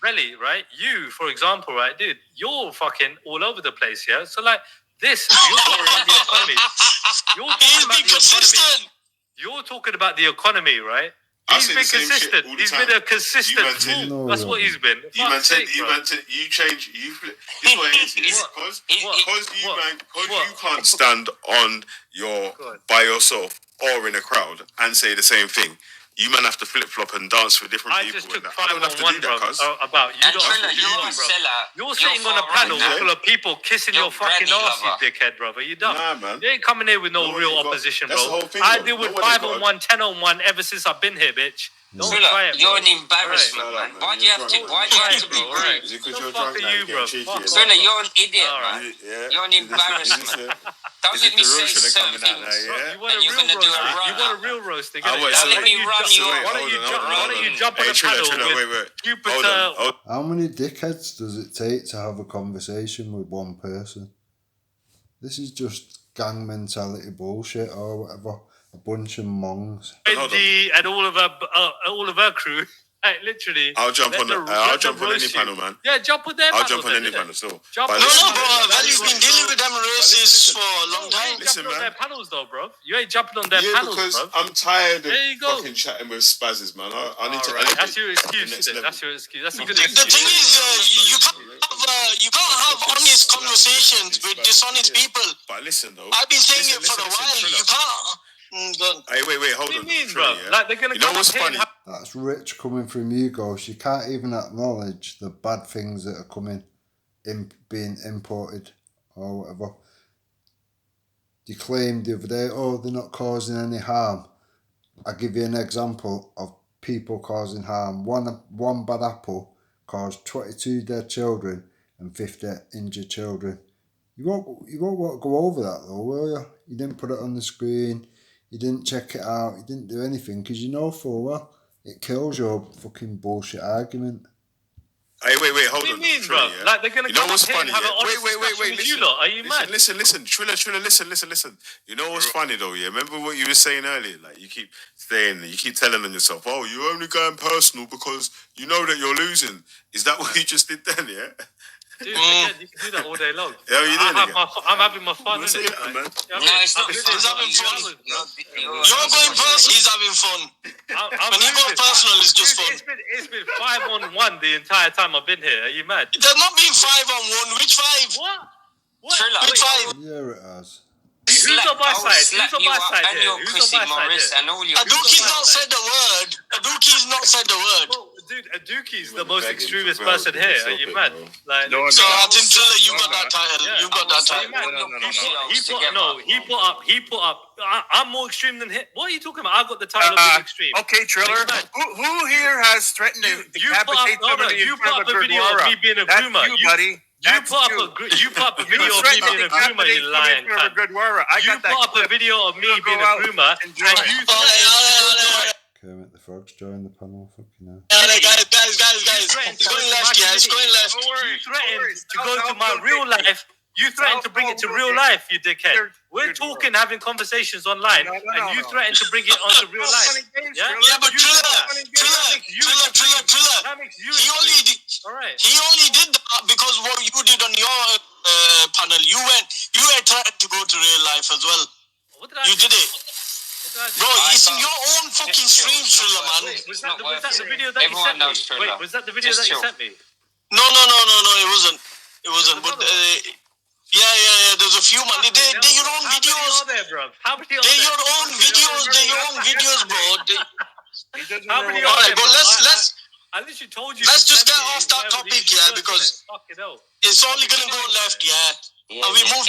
really, right? You, for example, right, dude, you're fucking all over the place, yeah. So like this, you're talking about the economy. You're talking about the economy, right? He's been consistent. He's been a consistent fool. That's what he's been. You change. This what it is. Because you can't stand on by yourself or in a crowd and say the same thing. You man have to flip flop and dance for different people. I just took 5 on 1, bro. About you don't. You're sitting on a panel full of people kissing your fucking ass, you dickhead, brother. You dumb. Nah, man. You ain't coming here with no real opposition, bro. I deal with 5 on 1, 10 on 1 ever since I've been here, bitch. Don't try it, you're an embarrassment, man. Why do you have to be rude? Is it because you're drunk now? You're an idiot, man. You're an embarrassment. Don't let me say certain things. And you're going to do a run. You want a real roast? Don't let me run you. Why don't you jump on the panel with Jupiter? How many dickheads does it take to have a conversation with one person? This is just gang mentality bullshit or whatever. A bunch of mongs. And all of her crew. Like, literally. I'll jump on any panel, man. Yeah, jump on their panel. I'll jump on any panel still. No, bro. You've been dealing with them racists for a long time. Listen, man. On their panels, though, bro. You ain't jumping on their panels, because bro. I'm tired of fucking chatting with spazzes, man. I need to. That's your excuse. That's your excuse. That's a good excuse. The thing is, you can't have honest conversations with dishonest people. But listen, though. I've been saying it for a while. You can't. Hey, wait, hold on. What do you mean, bro? Like they're gonna. You know what's funny? That's rich coming from you, Ghost. You can't even acknowledge the bad things that are coming being imported or whatever. You claimed the other day, they're not causing any harm. I'll give you an example of people causing harm. One bad apple caused 22 dead children and 50 injured children. You won't want to go over that though, will you? You didn't put it on the screen. You didn't check it out. You didn't do anything because you know full well it kills your fucking bullshit argument. Hey, wait, hold on. What do you mean, bro? Yeah? Like they're gonna come up here and have an honest discussion with you lot. Are you mad? Listen, Trilla, listen. You know what's funny though, yeah? Remember what you were saying earlier? Like you keep telling on yourself, you're only going personal because you know that you're losing. Is that what you just did then, yeah? Dude, again, you can do that all day long. Yeah, you did. I'm having my fun. No, it's not. He's having fun. You're going personal. He's having fun. When he goes personal, it's just fun. It's been 5 on 1 the entire time I've been here. Are you mad? There's not been 5 on 1. Which 5? What? Which 5? Yeah, it has. Who's on my side? Who's on my side here? Who's on my side here? Aduki's not said the word. Aduki's not said the word. Dude, Aduki's the most extremist person here. Are you mad? Like, so I think Trilla, you got that title. You got that title. He put up. I'm more extreme than him. What are you talking about? I got the title of extreme. Okay, Triller. Who here has threatened to decapitate somebody? You put up a video of me being a groomer. You, buddy. You put up a video of me being a groomer, you lying cunt. You put up a video of me being a groomer, and you Kermit the Frog's joined the panel. Fucking hell. Guys. It's going left, yeah. It's going left. You threatened to go to my real life. You threatened to bring it to real life, you dickhead. We're talking, having conversations online, and you threatened to bring it onto real life. Yeah, but Trilla. He only did that because what you did on your panel. You were trying to go to real life as well. You did it. Bro, it's in your own fucking stream, Trilla, man. Was that the video that you sent me? Wait, was that the video that you sent me? No, it wasn't. But yeah. There's a few, man. They're your own videos. They're your own videos, bro. How many? Alright, but let's. I literally told you. Let's just get off that topic, yeah, because it's only gonna go left, yeah. And we moved.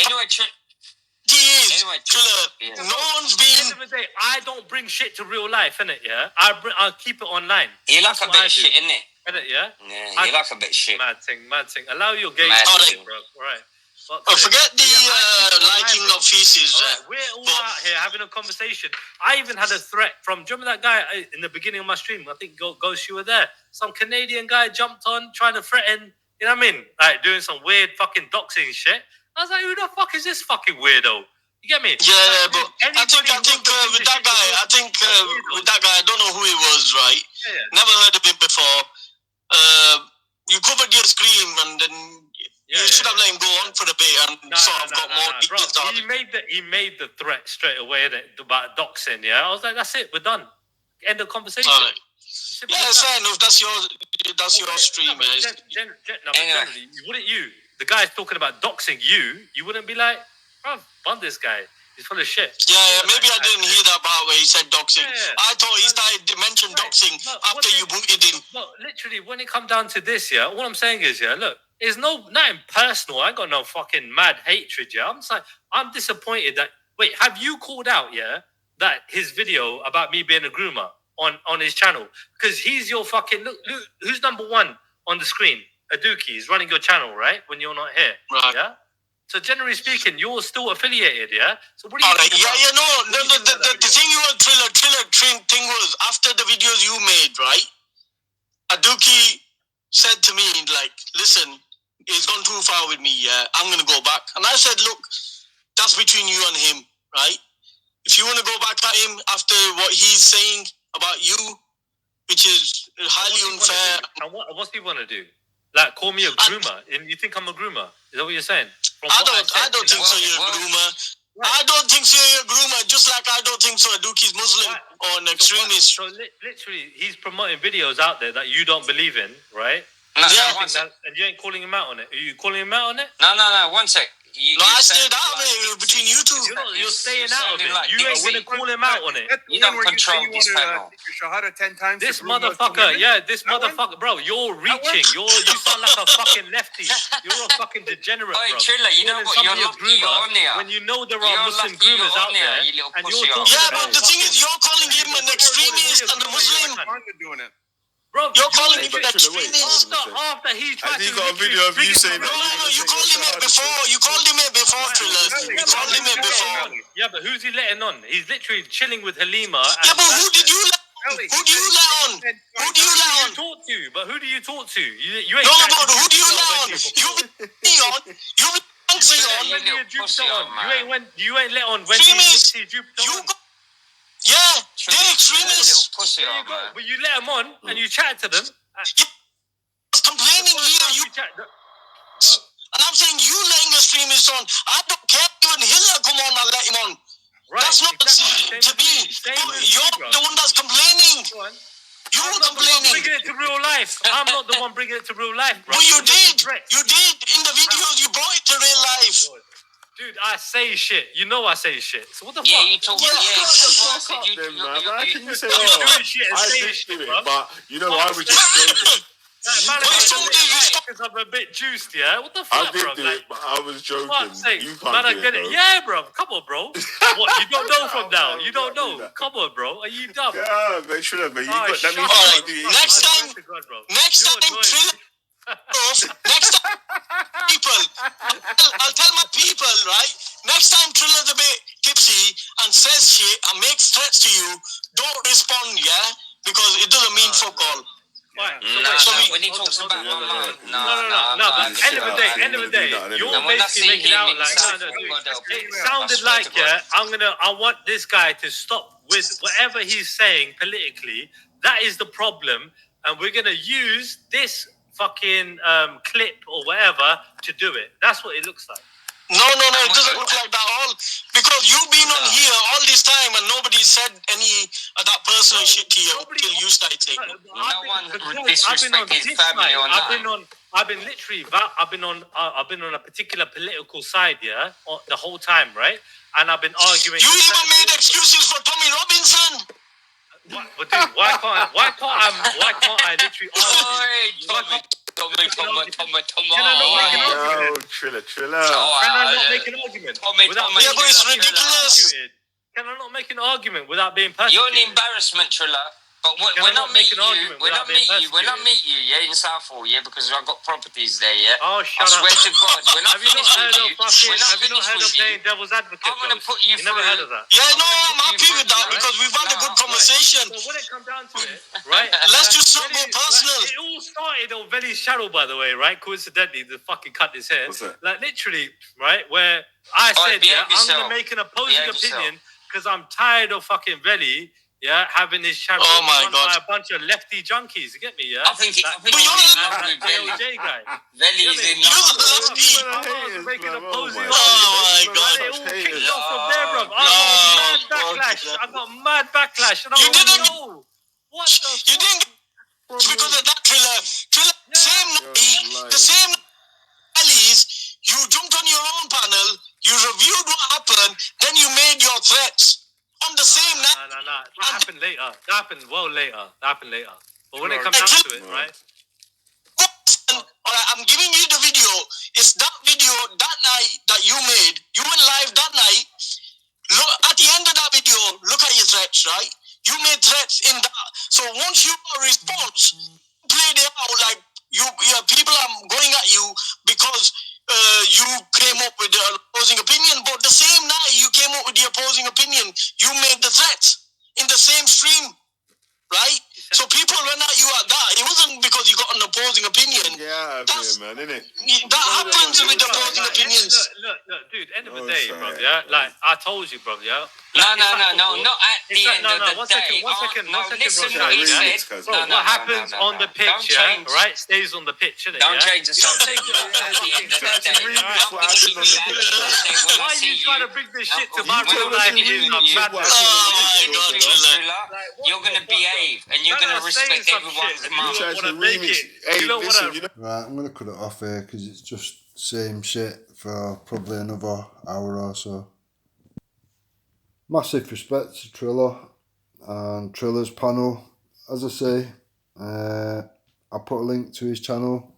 Anyway, Trilla, no one's been. At the end of the day, I don't bring shit to real life, innit? Yeah, I'll keep it online. You like a bit shit, innit? Innit? Yeah. Yeah, you like a bit shit. Mad thing. Allow your gaze, bro. Right. Forget the liking of feces. We're all out here having a conversation. I even had a threat from. Do you remember that guy in the beginning of my stream? I think Ghost, you were there. Some Canadian guy jumped on trying to threaten. You know what I mean? Like doing some weird fucking doxing shit. I was like, who the fuck is this fucking weirdo? You get me? Yeah, but I think with that guy, I don't know who he was, right? Yeah. Never heard of him before. You covered your screen and then you should have let him go on for a bit and got more details out. He made the threat straight away about doxing, yeah? I was like, that's it, we're done. End of conversation. Right. Yeah, fair enough. That's your stream, generally, wouldn't you? The guy's talking about doxing you wouldn't be like, bro, bun this guy. He's full of shit. Yeah, maybe I didn't hear that part where he said doxing. Yeah. I thought he started to mention doxing after you booted him. Look, literally, when it come down to this, yeah, all I'm saying is, yeah, look, it's nothing personal. I ain't got no fucking mad hatred, yeah. I'm just like, I'm disappointed that, wait, have you called out, yeah, that his video about me being a groomer on his channel? Because he's your fucking, look, who's number one on the screen? Aduki is running your channel, right? When you're not here, right? Yeah. So generally speaking, you're still affiliated, yeah. So what do you? The thing was Trilla thing was after the videos you made, right? Aduki said to me like, "Listen, he's gone too far with me. Yeah, I'm gonna go back." And I said, "Look, that's between you and him, right? If you want to go back at him after what he's saying about you, which is highly unfair." And what's he want to do? Like, call me a groomer? And you think I'm a groomer? Is that what you're saying? I don't think so. You're a groomer. Right. I don't think so. You're a groomer. Just like I don't think so. Aduki's Muslim or an extremist. So literally, he's promoting videos out there that you don't believe in, right? No, and you ain't calling him out on it. Are you calling him out on it? No. 1 sec. I stayed out of it between you two. You're staying out of it. You ain't going to call him out on it. You don't control this panel. This motherfucker, bro, you're reaching. You sound like a fucking lefty. You're a fucking degenerate, bro. Trilla, you know what? You're on there. When you know there are Muslim groomers out there, and you're talking but the thing is, you're calling him an extremist and a Muslim. Bro, you're calling him an extremist. After he tried to got a video of you saying no, you called him it before. You called him it before, Trilla. You called him it before. Yeah, but who's he letting on? He's literally chilling with Halima. Yeah, but who did you let on? Who do you let on? Who do you let on? Talk to? But who do you talk to? You ain't. No, but who do you let on? You've been on. You've been on. You ain't let on when you Jupiter. Yeah, they're extremists. Pussy, there you go. But you let them on and you chat to them. Complaining here, and I'm saying you letting extremists on. I don't care. Even Hitler come on and let him on. Right, that's not to me. You're the one that's complaining. You're complaining. Bringing it to real life. I'm not the one bringing it to real life, bro. But you did. You did. In the videos, you brought it to real life. Dude, I say shit. You know I say shit. So what the fuck? You talk. How can you say, I did do it, but you know, I was just joking. Because I'm a bit juiced, yeah? What the fuck, bro? I did do it, but I was joking. You can't get it. Yeah, bro. Come on, bro. What? You don't know from now? You don't know? Come on, bro. Are you dumb? Yeah, make sure that, man. That means you can't do it. Next time, Trilla. Next time, people, I'll tell my people, right? Next time Trilla's a bit tipsy and says shit and makes threats to you, don't respond, yeah? Because it doesn't mean fuck all. Right. When he talks about my mum, no. But end of the day, you're basically making out like it sounded like I want this guy to stop with whatever he's saying politically. That is the problem, and we're gonna use this fucking clip or whatever to do it. That's what it looks like. No, it doesn't look like that all. Because you've been on here all this time and nobody said any of that personal shit to you until you started saying it. No one would disrespect his family or not. I've been on a particular political side, yeah, the whole time, right? And I've been arguing. You even made excuses for Tommy Robinson. But dude, why can't I literally argue? Tommy. Can I not make an argument? Trilla. Can I not make an argument? Yeah, but it's ridiculous. Can I not make an argument without being persecuted? You're an embarrassment, Trilla. But when I meet you, yeah, in Southall, yeah, because I've got properties there, yeah. Oh, shut I up. swear to God, when I finish with you, have you not heard of playing devil's advocate? I'm going to put you never heard of that? Yeah, no, I'm happy with that because we've had a good conversation. So when it comes down to it, right? Let's just not go personal. It all started on Veli's channel, by the way, right? Coincidentally, the fucking cut his hair. Like literally, right? Where I said, I'm going to make an opposing opinion because I'm tired of fucking Veli. Yeah, having his channel run by a bunch of lefty junkies. You get me? Yeah. I think he's in love with Veli. LJ guy. Veli's in love with Veli. I was making opposing. Oh my God! It all kicked off from there, bro. I got mad backlash, and I don't know what the. You didn't because of that Trilla. The same Veli's. You jumped on your own panel. You reviewed what happened. Then you made your threats. On the same night. No. That happened later. That happened well later. But when it comes down to it, right? Alright, I'm giving you the video. It's that video that night that you made. You went live that night. Look at the end of that video. Look at your threats, right? You made threats in that. So once you got a response, played it out like people are going at you because you came up with the opposing opinion, but the same night you came up with the opposing opinion, you made the threats in the same stream, right? So people went at you at that. It wasn't because you got an opposing opinion. Yeah, man, innit? That happens with opposing opinions. Look, dude, end of the day, bro, yeah? Like, I told you, bro, yeah? No, not at the end of the day. One second, listen bro. What he said. What happens on the pitch, yeah? Right? Stays on the pitch, innit? Don't change the subject. Why are you trying to bring this shit to my real life? You're going to behave and you're going to respect everyone's mum. Right, I'm going to cut it off here because it's just same shit for probably another hour or so. Massive respect to Trilla and Trilla's panel. As I say, I put a link to his channel.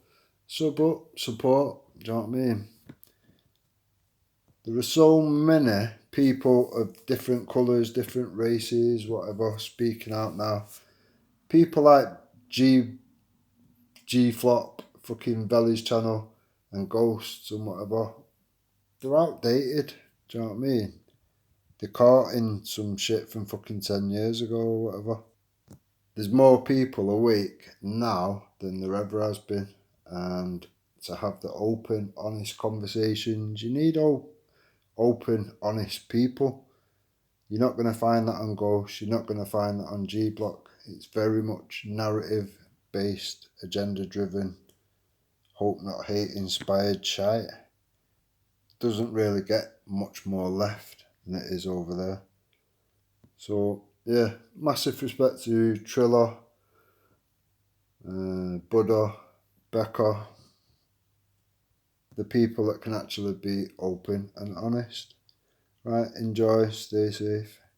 Support, do you know what I mean? There are so many people of different colours, different races, whatever, speaking out now. People like G-Flop, fucking Veli's channel, and Ghosts and whatever. They're outdated, do you know what I mean? They're caught in some shit from fucking 10 years ago or whatever. There's more people awake now than there ever has been. And to have the open, honest conversations, you need open, honest people. You're not going to find that on Ghost. You're not going to find that on G-Block. It's very much narrative-based, agenda-driven, hope not hate inspired shite. Doesn't really get much more left than it is over there. So yeah, massive respect to Trilla, Buddha, Becca, the people that can actually be open and honest. Right, enjoy, stay safe.